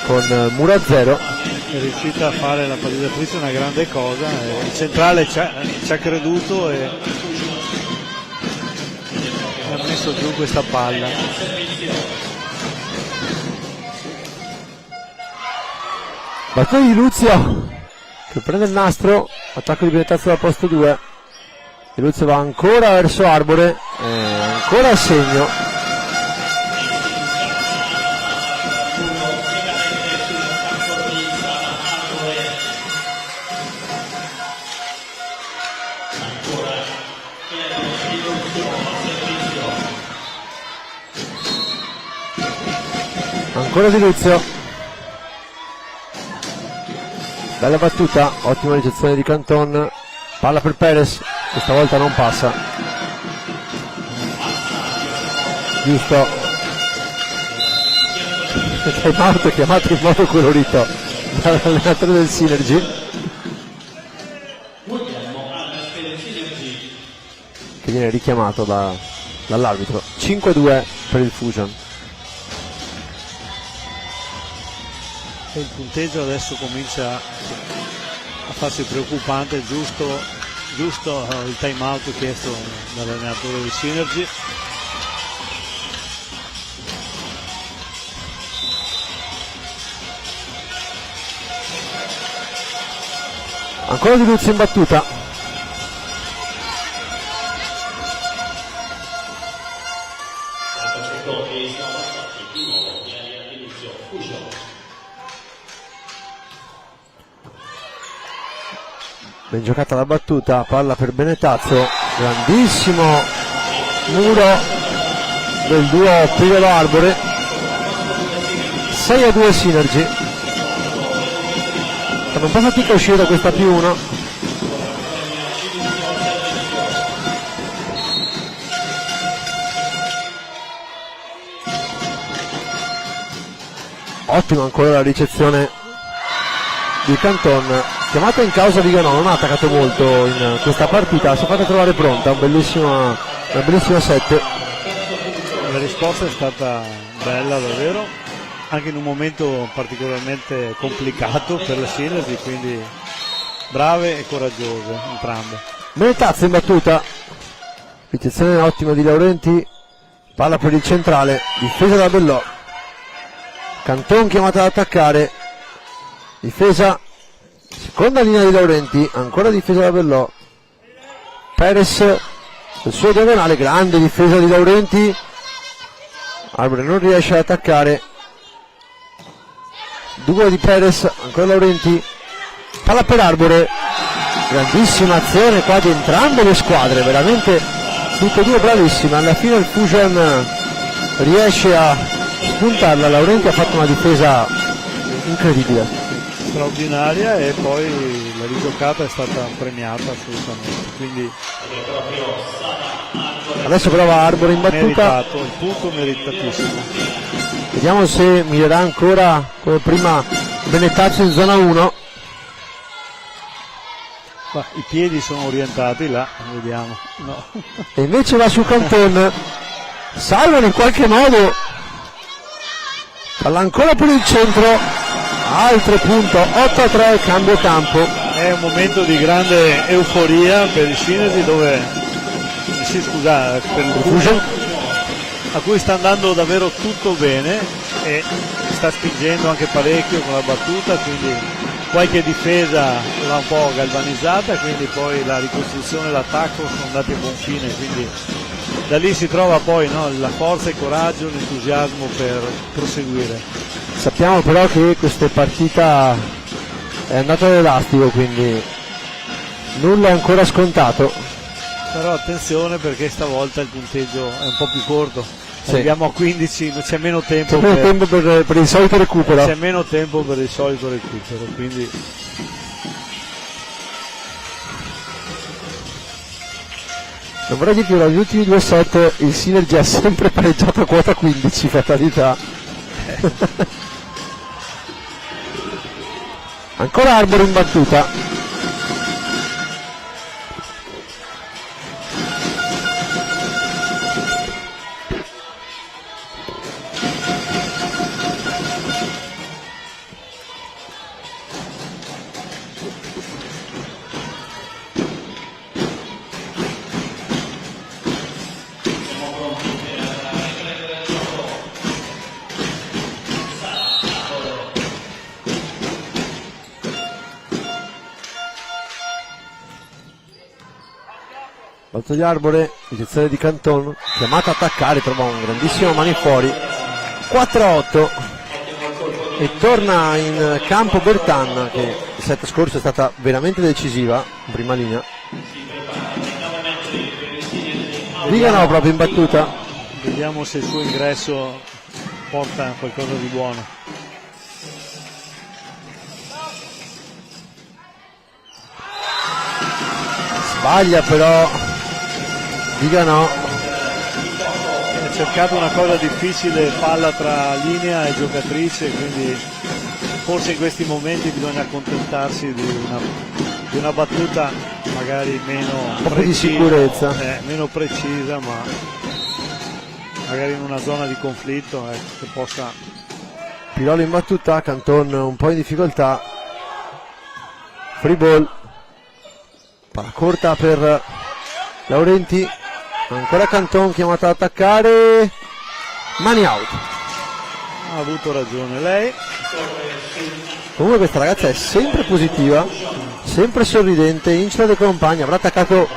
Speaker 4: con muro a zero.
Speaker 5: È riuscita a fare la palleggiatrice una grande cosa, il centrale ci ha creduto e ha messo giù questa palla.
Speaker 4: Battuta di Luzio che prende il nastro, attacco di Benetazzo dal posto 2, e Luzio va ancora verso Arbore, ancora a segno. Ancora di Luzio, bella battuta, ottima ricezione di Canton, palla per Perez, questa volta non passa, giusto, time out chiamato in modo colorito dall'allenatore del Synergy, che viene richiamato dall'arbitro. 5-2 per il Fusion.
Speaker 5: E il punteggio adesso comincia a farsi preoccupante, giusto il time out chiesto dall'allenatore del Synergy.
Speaker 4: Ancora di Luzio in battuta, ben giocata la battuta, palla per Benetazzo, grandissimo muro del duo Privelo Arbore, 6-2 Synergy, fanno un po' fatica a uscire da questa +1, ottima ancora la ricezione di Canton, chiamata in causa Viganò, non ha attaccato molto in questa partita, si è fatta trovare pronta, una bellissima 7.
Speaker 5: La risposta è stata bella davvero, anche in un momento particolarmente complicato per la Synergy, quindi brave e coraggiose entrambe.
Speaker 4: Benetazzo in battuta, ricezione ottima di Laurenti, palla per il centrale, difesa da Bellò, Canton chiamata ad attaccare, difesa, seconda linea di Laurenti, ancora difesa da Bellò, Perez il suo diagonale, grande difesa di Laurenti, Arbore non riesce ad attaccare, due di Perez, ancora Laurenti, palla per Arbore, grandissima azione qua di entrambe le squadre, veramente tutte e due bravissime, alla fine il Fusion riesce a spuntarla, Laurenti ha fatto una difesa incredibile,
Speaker 5: straordinaria, e poi la rigiocata è stata premiata assolutamente, quindi
Speaker 4: adesso prova Arbore in battuta,
Speaker 5: meritato, il punto meritatissimo.
Speaker 4: vediamo se mirerà ancora come prima Benetazzo in zona 1,
Speaker 5: Ma i piedi sono orientati là, vediamo. No.
Speaker 4: e invece va su Canton, salvano in qualche modo, palla ancora per il centro, altro punto, 8-3, cambio campo.
Speaker 5: È un momento di grande euforia per il Synergy, per il Fusion, a cui sta andando davvero tutto bene e sta spingendo anche parecchio con la battuta, quindi qualche difesa l'ha un po' galvanizzata, quindi poi la ricostruzione e l'attacco sono andati a buon fine, quindi da lì si trova poi, no, la forza, il coraggio, l'entusiasmo per proseguire.
Speaker 4: Sappiamo però che questa partita è andata all'elastico, quindi nulla è ancora scontato.
Speaker 5: Però attenzione, perché stavolta il punteggio è un po' più corto.
Speaker 4: Sì.
Speaker 5: Arriviamo a 15, c'è meno tempo,
Speaker 4: C'è meno tempo per il solito recupero.
Speaker 5: c'è meno tempo per il solito recupero, quindi
Speaker 4: Non vorrei dire che negli ultimi 2 set il Synergy ha sempre pareggiato a quota 15, fatalità. Ancora Arbor in battuta. Balzo di Arbore, ricezione di Canton, chiamata a attaccare, trova un grandissimo mani fuori, 4-8 e torna in campo Bertan, che il set scorso è stata veramente decisiva in prima linea. Vigano proprio in battuta.
Speaker 5: vediamo se il suo ingresso porta qualcosa di buono.
Speaker 4: Sbaglia però Vigano.
Speaker 5: Ha cercato una cosa difficile, palla tra linea e giocatrice, quindi forse in questi momenti bisogna accontentarsi di una battuta magari meno
Speaker 4: Un po' di sicurezza.
Speaker 5: meno precisa, ma magari in una zona di conflitto, che possa.
Speaker 4: Pirolo in battuta, Canton un po' in difficoltà. Free ball. Palla corta per Laurenti. Ancora Canton chiamato ad attaccare. Mani out.
Speaker 5: Ha avuto ragione lei.
Speaker 4: Comunque questa ragazza è sempre positiva, sempre sorridente, incita dei compagni, avrà attaccato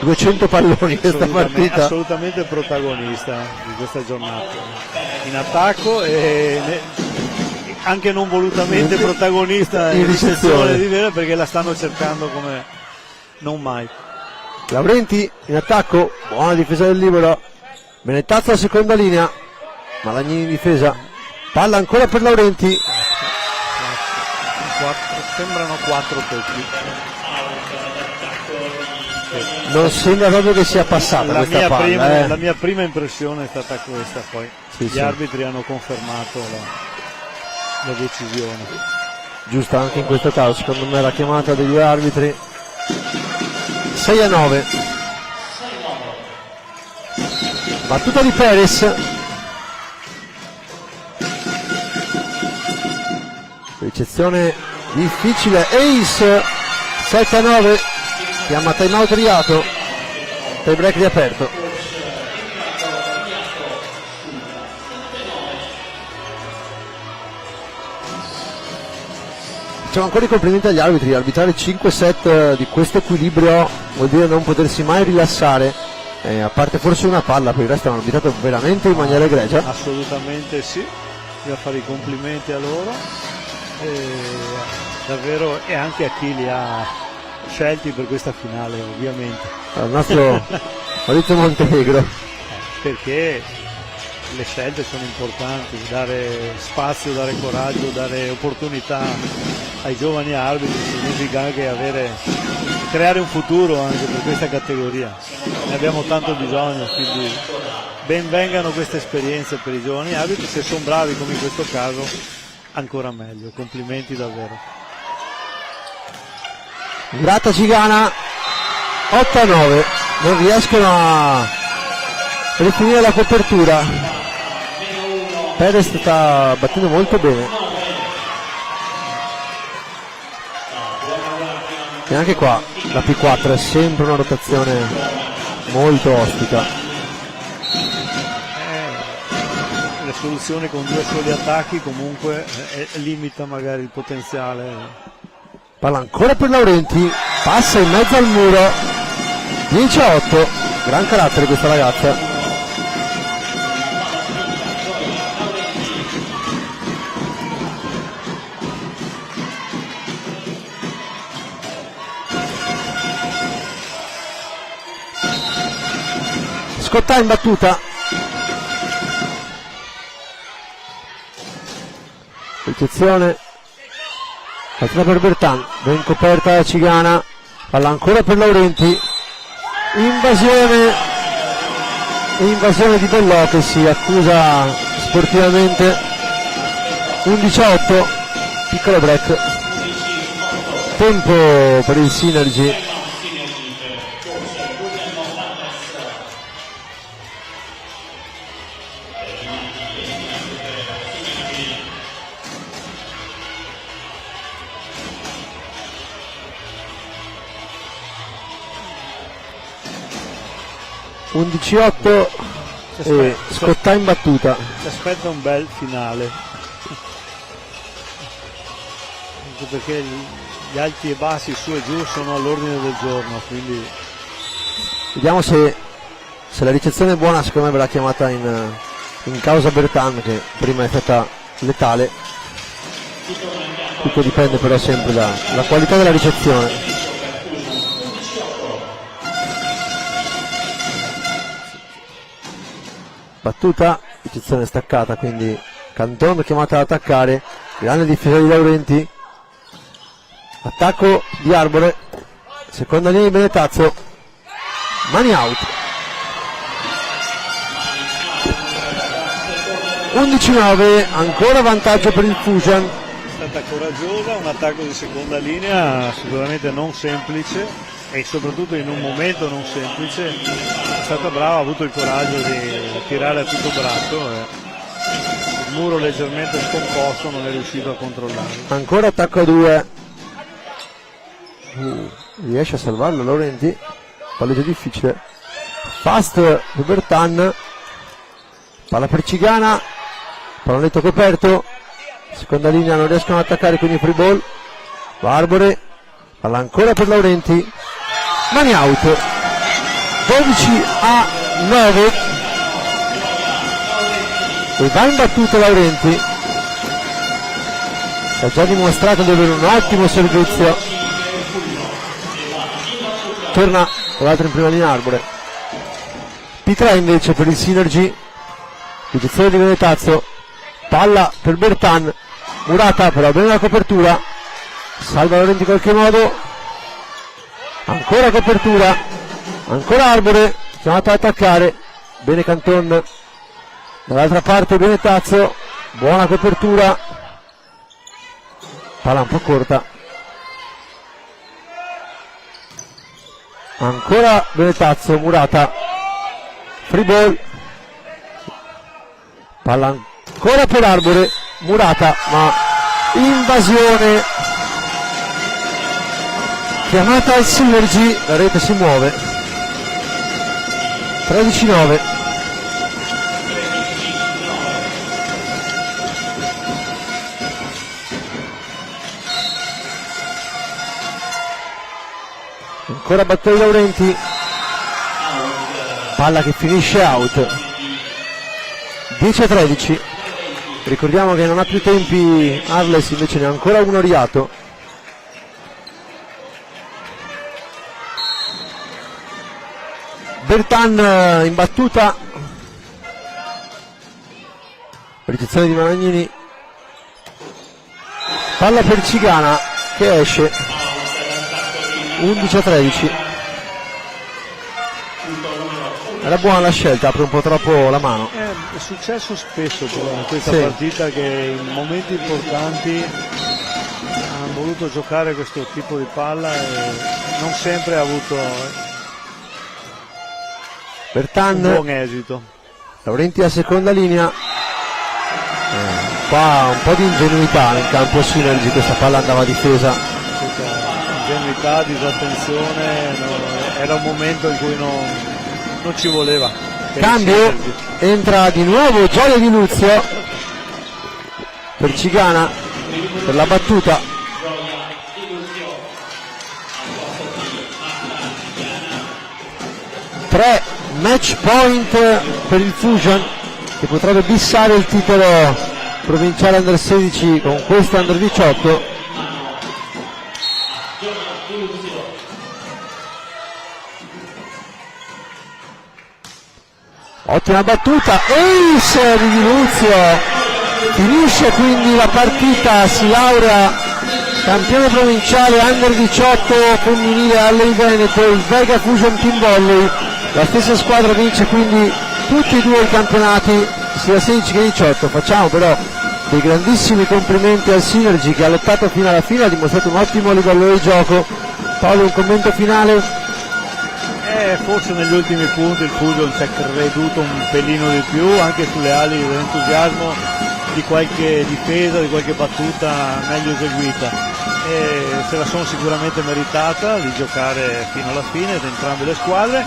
Speaker 4: 200 palloni questa partita.
Speaker 5: Assolutamente protagonista di questa giornata. In attacco e anche non volutamente protagonista in ricezione di vera, perché la stanno cercando come non mai.
Speaker 4: Laurenti in attacco, buona difesa del libero, Benettazzo alla seconda linea, Malagnini in difesa, palla ancora per Laurenti.
Speaker 5: Sembrano 4 tocchi.
Speaker 4: Non sembra proprio che sia passata questa palla.
Speaker 5: La mia prima impressione è stata questa, poi
Speaker 4: Sì,
Speaker 5: gli
Speaker 4: sì.
Speaker 5: arbitri hanno confermato la decisione.
Speaker 4: Giusta anche in questo caso, secondo me la chiamata dei due arbitri. 6-9. Battuta di Perez. Ricezione difficile, ace. 7-9. Chiama timeout Riato. Tie break riaperto. Facciamo ancora i complimenti agli arbitri. Arbitrare 5 set di questo equilibrio vuol dire non potersi mai rilassare, a parte forse una palla, per il resto hanno arbitrato veramente in maniera egregia.
Speaker 5: Assolutamente sì, bisogna fare i complimenti a loro, davvero, e anche a chi li ha scelti per questa finale, ovviamente,
Speaker 4: Al nostro Maurizio Montenegro.
Speaker 5: perché le scelte sono importanti, dare spazio, dare coraggio, dare opportunità ai giovani arbitri significa anche creare un futuro anche per questa categoria. Ne abbiamo tanto bisogno, quindi ben vengano queste esperienze per i giovani arbitri. Se sono bravi come in questo caso ancora meglio, complimenti davvero.
Speaker 4: Grata Cigana, 8-9, non riescono a rifinire la copertura. Perez sta battendo molto bene. E anche qua la P4 è sempre una rotazione molto ostica.
Speaker 5: le soluzioni con due soli attacchi comunque limita magari il potenziale.
Speaker 4: Palla ancora per Laurenti, passa in mezzo al muro, 10-8, gran carattere questa ragazza. Scottà in battuta, ricezione, altra per Bertan, ben coperta la Cigana, palla ancora per Laurenti, invasione di Bellò che si accusa sportivamente, 11-8, piccolo break, tempo per il Synergy. E Scottà in battuta.
Speaker 5: Si aspetta un bel finale, anche perché gli alti e bassi su e giù sono all'ordine del giorno, quindi
Speaker 4: vediamo se la ricezione è buona. Secondo me verrà chiamata in causa Bertan, che prima è stata letale. Tutto dipende però sempre dalla qualità della ricezione. Battuta, ricezione staccata, quindi Canton chiamata ad attaccare, grande difesa di Laurenti, attacco di Arbore, seconda linea di Benetazzo, mani out, 11-9, ancora vantaggio per il Fusion.
Speaker 5: è stata coraggiosa, un attacco di seconda linea sicuramente non semplice e soprattutto in un momento non semplice, è stata brava, ha avuto il coraggio di tirare a tutto braccio, il muro leggermente scomposto non è riuscito a controllare.
Speaker 4: Ancora attacco a 2, riesce a salvarlo Laurenti, palleggio difficile, fast per Bertan, palla per Cigana, pallonetto coperto, seconda linea non riescono ad attaccare, quindi free ball, Arbore, palla ancora per Laurenti, mani out, 12-9, e va in battuta Laurenti, ha già dimostrato di avere un ottimo servizio, torna tra l'altro in prima linea Arbore, P3 invece per il Synergy, ricezione di Benetazzo, palla per Bertan, Murata però bene la copertura, salva Laurenti in qualche modo, ancora copertura, ancora Arbore, chiamato ad attaccare, bene Canton, dall'altra parte Benetazzo, buona copertura, palla un po' corta, ancora Benetazzo, Murata, free ball, palla ancora per Arbore, Murata, ma invasione, chiamata al Synergy, la rete si muove, 13-9. Ancora battaglia Laurenti, palla che finisce out, 10-13, ricordiamo che non ha più tempi Arles, invece ne ha ancora uno riato. Bertan in battuta, ricezione di Managnini, palla per Cigana che esce, 11-13, era buona la scelta, apre un po' troppo la mano.
Speaker 5: È successo spesso però in questa partita che in momenti importanti hanno voluto giocare questo tipo di palla e non sempre ha avuto
Speaker 4: Bertan,
Speaker 5: un buon esito.
Speaker 4: Laurenti a seconda linea, qua un po' di ingenuità nel campo Synergy, questa palla andava difesa.
Speaker 5: Ingenuità, disattenzione, era un momento in cui non ci voleva.
Speaker 4: Cambio, entra di nuovo Gioia Di Luzio per Cigana per la battuta. Tre match point per il Fusion, che potrebbe bissare il titolo provinciale under 16 con questo under 18. Ottima battuta, ace di Di Luzio, finisce quindi la partita, si laurea campione provinciale under 18 femminile Alley Veneto, il Vega Fusion Team Volley. La stessa squadra vince quindi tutti e due i campionati, sia 16 che 18. Facciamo però dei grandissimi complimenti al Synergy, che ha lottato fino alla fine, ha dimostrato un ottimo livello di gioco. Paolo, un commento finale?
Speaker 5: Forse negli ultimi punti il Fusion si è creduto un pelino di più, anche sulle ali dell'entusiasmo di qualche difesa, di qualche battuta meglio eseguita, e se la sono sicuramente meritata di giocare fino alla fine da entrambe le squadre,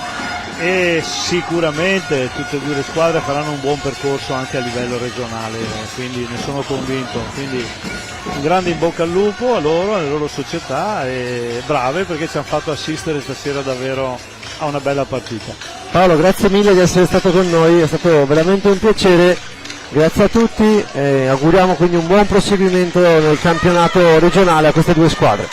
Speaker 5: e sicuramente tutte e due le squadre faranno un buon percorso anche a livello regionale, quindi ne sono convinto. Quindi un grande in bocca al lupo a loro, alle loro società, e brave perché ci hanno fatto assistere stasera davvero a una bella partita.
Speaker 4: Paolo, grazie mille di essere stato con noi, è stato veramente un piacere, grazie a tutti e auguriamo quindi un buon proseguimento nel campionato regionale a queste due squadre.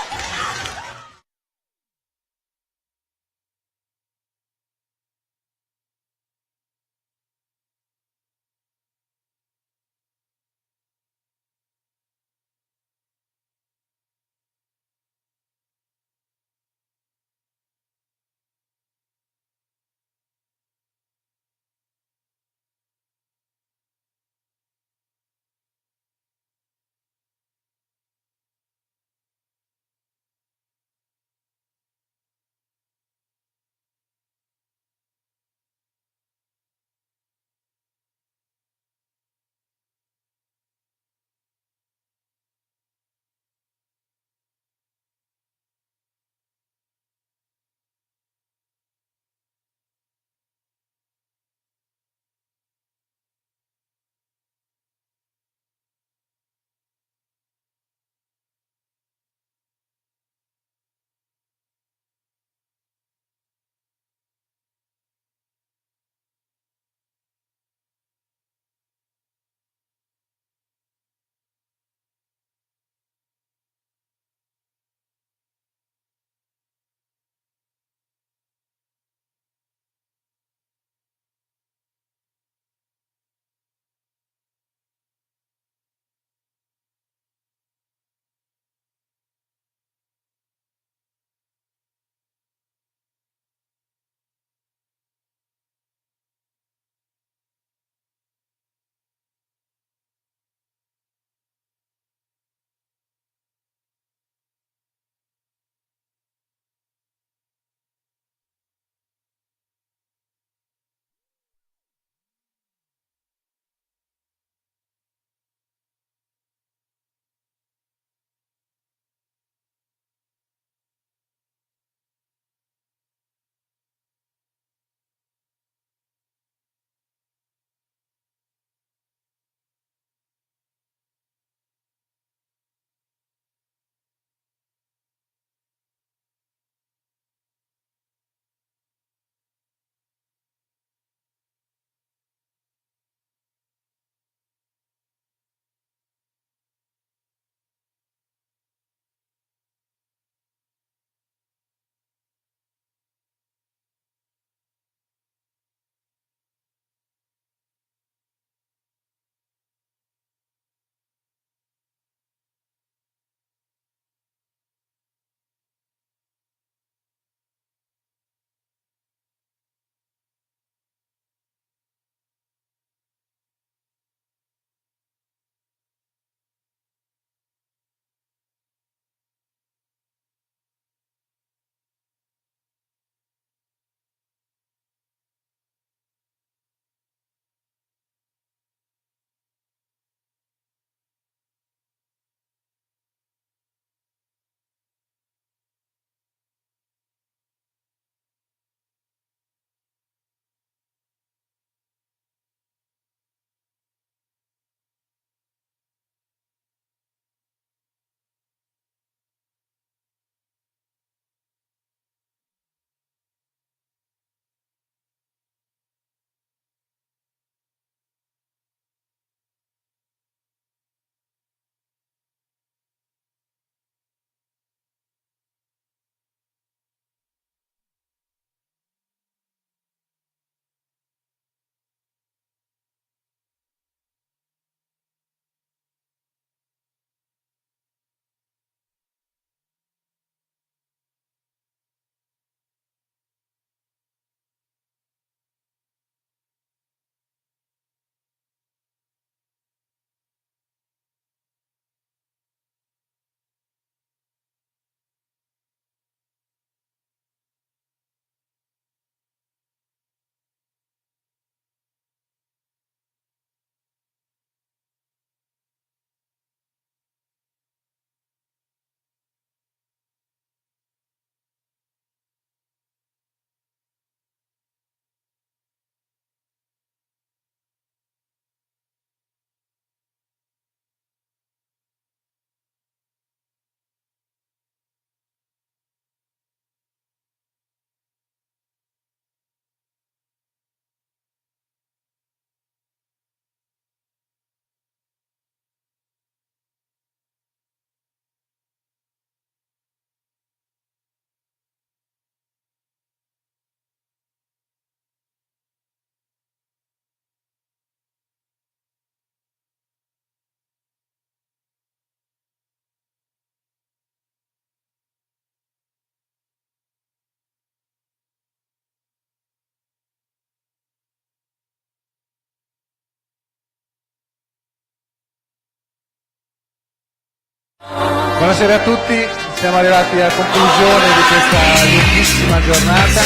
Speaker 6: Buonasera a tutti, siamo arrivati alla conclusione di questa lunghissima giornata.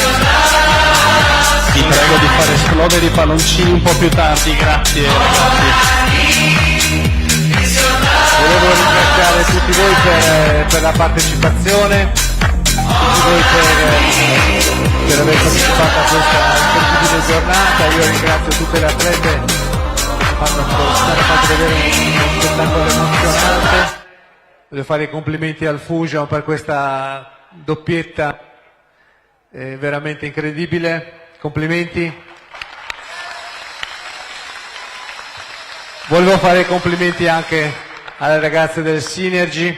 Speaker 2: Vi prego di far esplodere i palloncini un po' più tardi, grazie ragazzi.
Speaker 6: Volevo ringraziare tutti voi per la partecipazione, tutti voi per aver partecipato a questa incredibile giornata. Io ringrazio tutte le atlete che hanno fatto vedere uno spettacolo emozionante. Voglio fare i complimenti al Fusion per questa doppietta veramente incredibile. Complimenti. Volevo fare i complimenti anche alle ragazze del Synergy.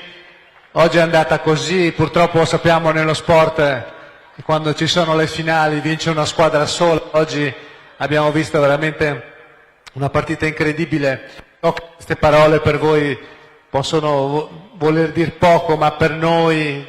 Speaker 6: Oggi è andata così, purtroppo sappiamo nello sport che quando ci sono le finali vince una squadra sola. Oggi abbiamo visto veramente una partita incredibile. So che queste parole per voi possono voler dire poco, ma per noi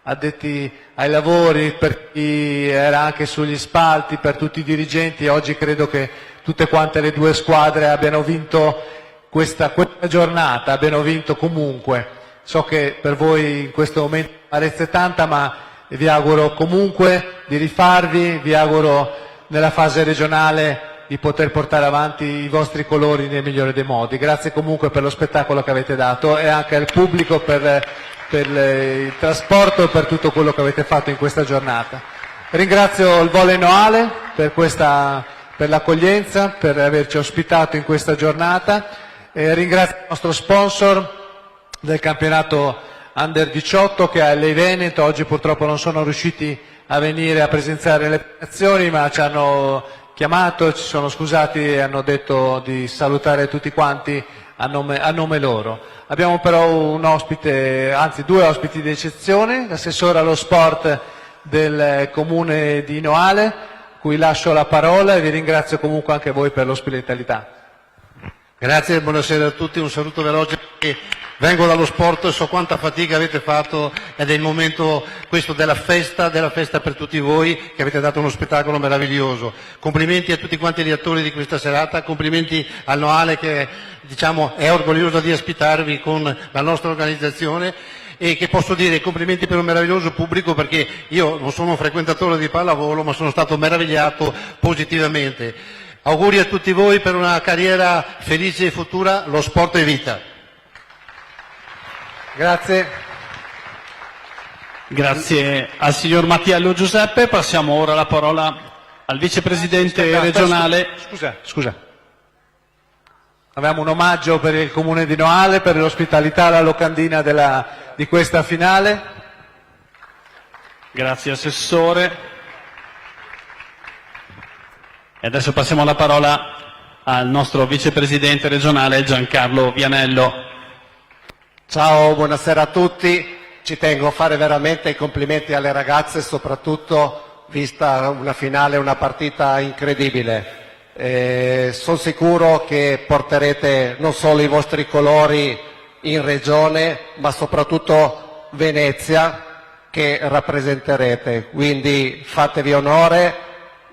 Speaker 6: addetti ai lavori, per chi era anche sugli spalti, per tutti i dirigenti, oggi credo che tutte quante le due squadre abbiano vinto questa giornata, abbiano vinto comunque. So che per voi in questo momento amarezza è tanta, ma vi auguro comunque di rifarvi, vi auguro nella fase regionale di poter portare avanti i vostri colori nel migliore dei modi. Grazie comunque per lo spettacolo che avete dato e anche al pubblico per il trasporto e per tutto quello che avete fatto in questa giornata. Ringrazio il Volley Noale per l'accoglienza, per averci ospitato in questa giornata. Ringrazio il nostro sponsor del campionato Under 18 che è l'Ei Veneto. Oggi purtroppo non sono riusciti a venire a presenziare le premiazioni, ma ci hanno chiamato, ci sono scusati e hanno detto di salutare tutti quanti a nome loro. Abbiamo però un ospite, anzi due ospiti di eccezione, l'assessore allo sport del comune di Noale, a cui lascio la parola e vi ringrazio comunque anche voi per l'ospitalità.
Speaker 7: Grazie, buonasera a tutti, un saluto veloce. Vengo dallo sport e so quanta fatica avete fatto ed è il momento questo della festa per tutti voi che avete dato uno spettacolo meraviglioso. Complimenti a tutti quanti gli attori di questa serata, complimenti al Noale che diciamo è orgoglioso di ospitarvi con la nostra organizzazione e che posso dire complimenti per un meraviglioso pubblico perché io non sono un frequentatore di pallavolo ma sono stato meravigliato positivamente. Auguri a tutti voi per una carriera felice e futura, lo sport è vita.
Speaker 6: Grazie.
Speaker 2: Grazie al signor Mattiello Giuseppe. Passiamo ora la parola al vicepresidente regionale.
Speaker 6: Scusa. Abbiamo un omaggio per il comune di Noale, per l'ospitalità alla locandina di questa finale.
Speaker 2: Grazie Assessore. E adesso passiamo la parola al nostro vicepresidente regionale Giancarlo Vianello.
Speaker 8: Ciao, buonasera a tutti. Ci tengo a fare veramente i complimenti alle ragazze, soprattutto vista una finale, una partita incredibile. Sono sicuro che porterete non solo i vostri colori in regione, ma soprattutto Venezia che rappresenterete. Quindi fatevi onore,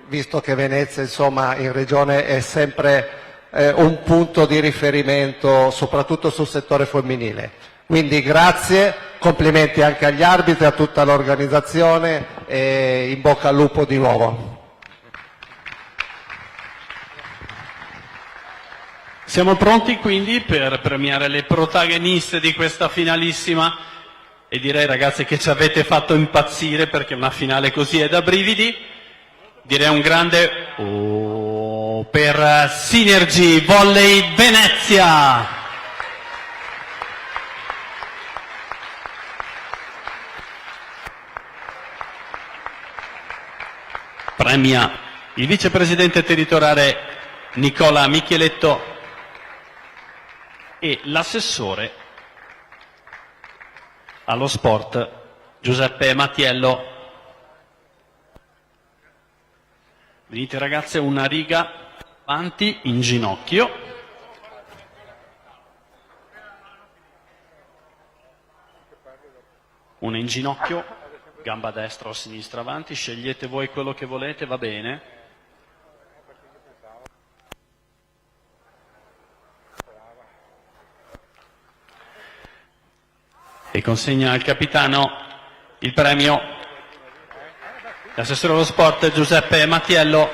Speaker 8: visto che Venezia insomma in regione è sempre un punto di riferimento soprattutto sul settore femminile. Quindi grazie, complimenti anche agli arbitri, a tutta l'organizzazione e in bocca al lupo di nuovo.
Speaker 2: Siamo pronti quindi per premiare le protagoniste di questa finalissima e direi ragazzi che ci avete fatto impazzire perché una finale così è da brividi. Direi un grande per Synergy Volley Venezia. Premia il vicepresidente territoriale Nicola Micheletto e l'assessore allo sport Giuseppe Mattiello. Venite ragazze una riga avanti in ginocchio. Una in ginocchio, gamba destra o sinistra avanti, scegliete voi quello che volete, va bene. e consegna al capitano il premio. L'assessore allo sport Giuseppe Mattiello.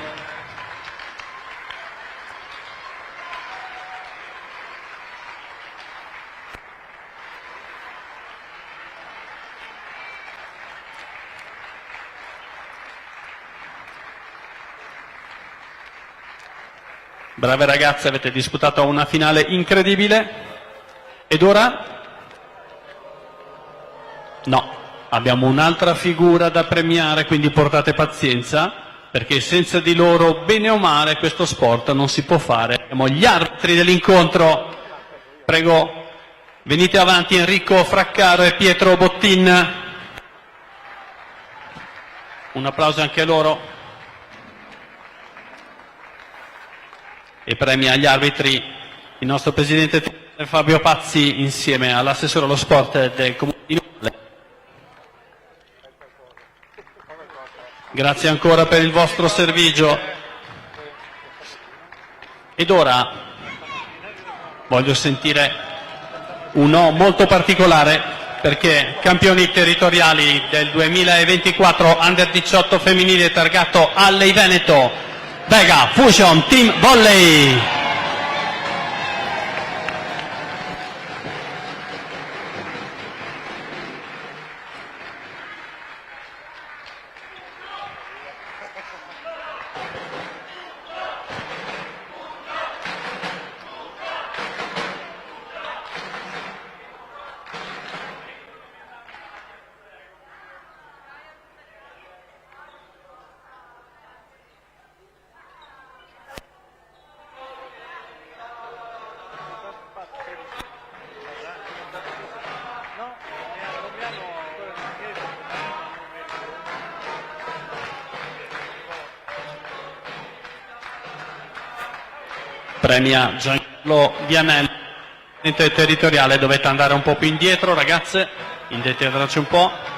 Speaker 2: Brave ragazze, avete disputato una finale incredibile. Ed ora? No, abbiamo un'altra figura da premiare, quindi portate pazienza, perché senza di loro, bene o male, questo sport non si può fare. Abbiamo gli arbitri dell'incontro. Prego, venite avanti Enrico Fraccaro e Pietro Bottin. Un applauso anche a loro. E premia agli arbitri il nostro presidente Fabio Pazzi insieme all'assessore allo sport del Comune di Novale. Grazie ancora per il vostro servigio. Ed ora voglio sentire un no molto particolare, perché campioni territoriali del 2024 Under 18 femminile targato Alley Veneto, Vega Fusion Team Volley. Premia Giancarlo Vianello, territoriale. Dovete andare un po' più indietro, ragazze, indietro un po'.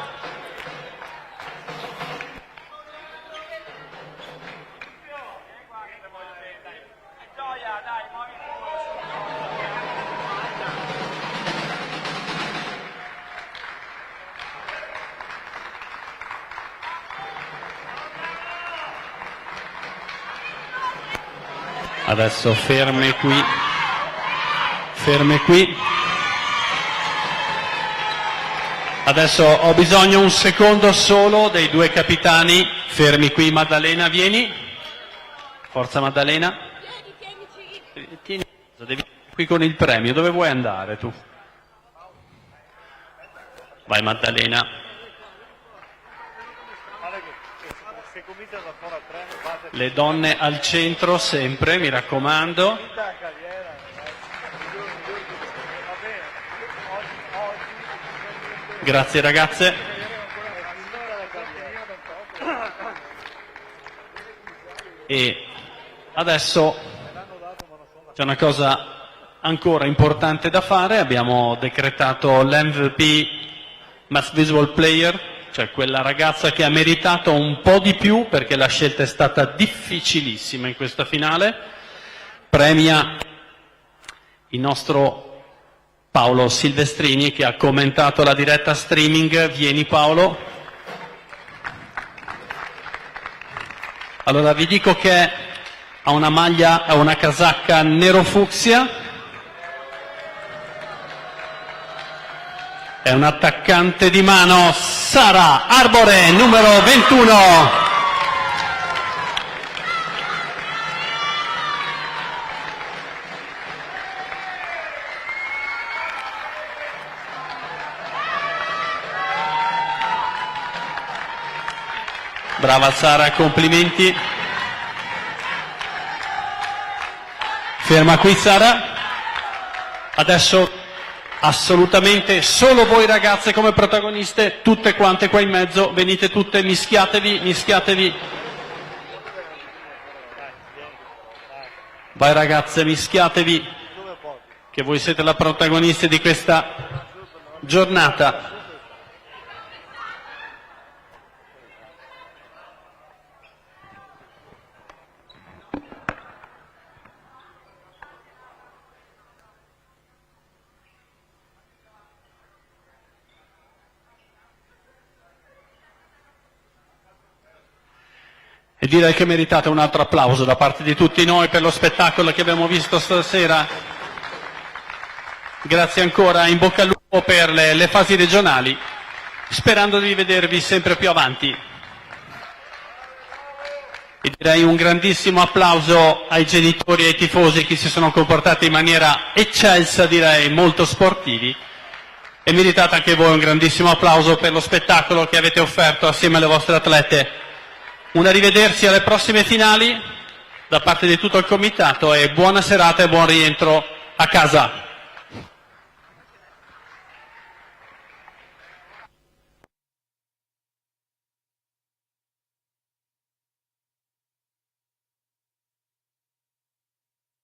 Speaker 2: Adesso ferme qui, adesso ho bisogno un secondo solo dei due capitani. Fermi qui, Maddalena, vieni, forza Maddalena, tieni, devi qui con il premio. Dove vuoi andare tu? Vai Maddalena. Le donne al centro sempre, mi raccomando. Grazie ragazze. E adesso c'è una cosa ancora importante da fare. Abbiamo decretato l'MVP Mass Visual Player, cioè quella ragazza che ha meritato un po' di più, perché la scelta è stata difficilissima in questa finale. Premia il nostro Paolo Silvestrini, che ha commentato la diretta streaming. Vieni Paolo. Allora vi dico che ha una maglia, ha una casacca nero fucsia. È un attaccante di mano, Sara Arbore, numero 21. Brava Sara, complimenti. Ferma qui Sara. Adesso assolutamente solo voi ragazze come protagoniste, tutte quante qua in mezzo, venite tutte, mischiatevi. Vai ragazze, mischiatevi, che voi siete la protagonista di questa giornata. E direi che meritate un altro applauso da parte di tutti noi per lo spettacolo che abbiamo visto stasera. Grazie ancora, in bocca al lupo per le fasi regionali, sperando di vedervi sempre più avanti. E direi un grandissimo applauso ai genitori e ai tifosi che si sono comportati in maniera eccelsa, direi molto sportivi. E meritate anche voi un grandissimo applauso per lo spettacolo che avete offerto assieme alle vostre atlete. Un arrivederci alle prossime finali da parte di tutto il comitato e buona serata e buon rientro a casa.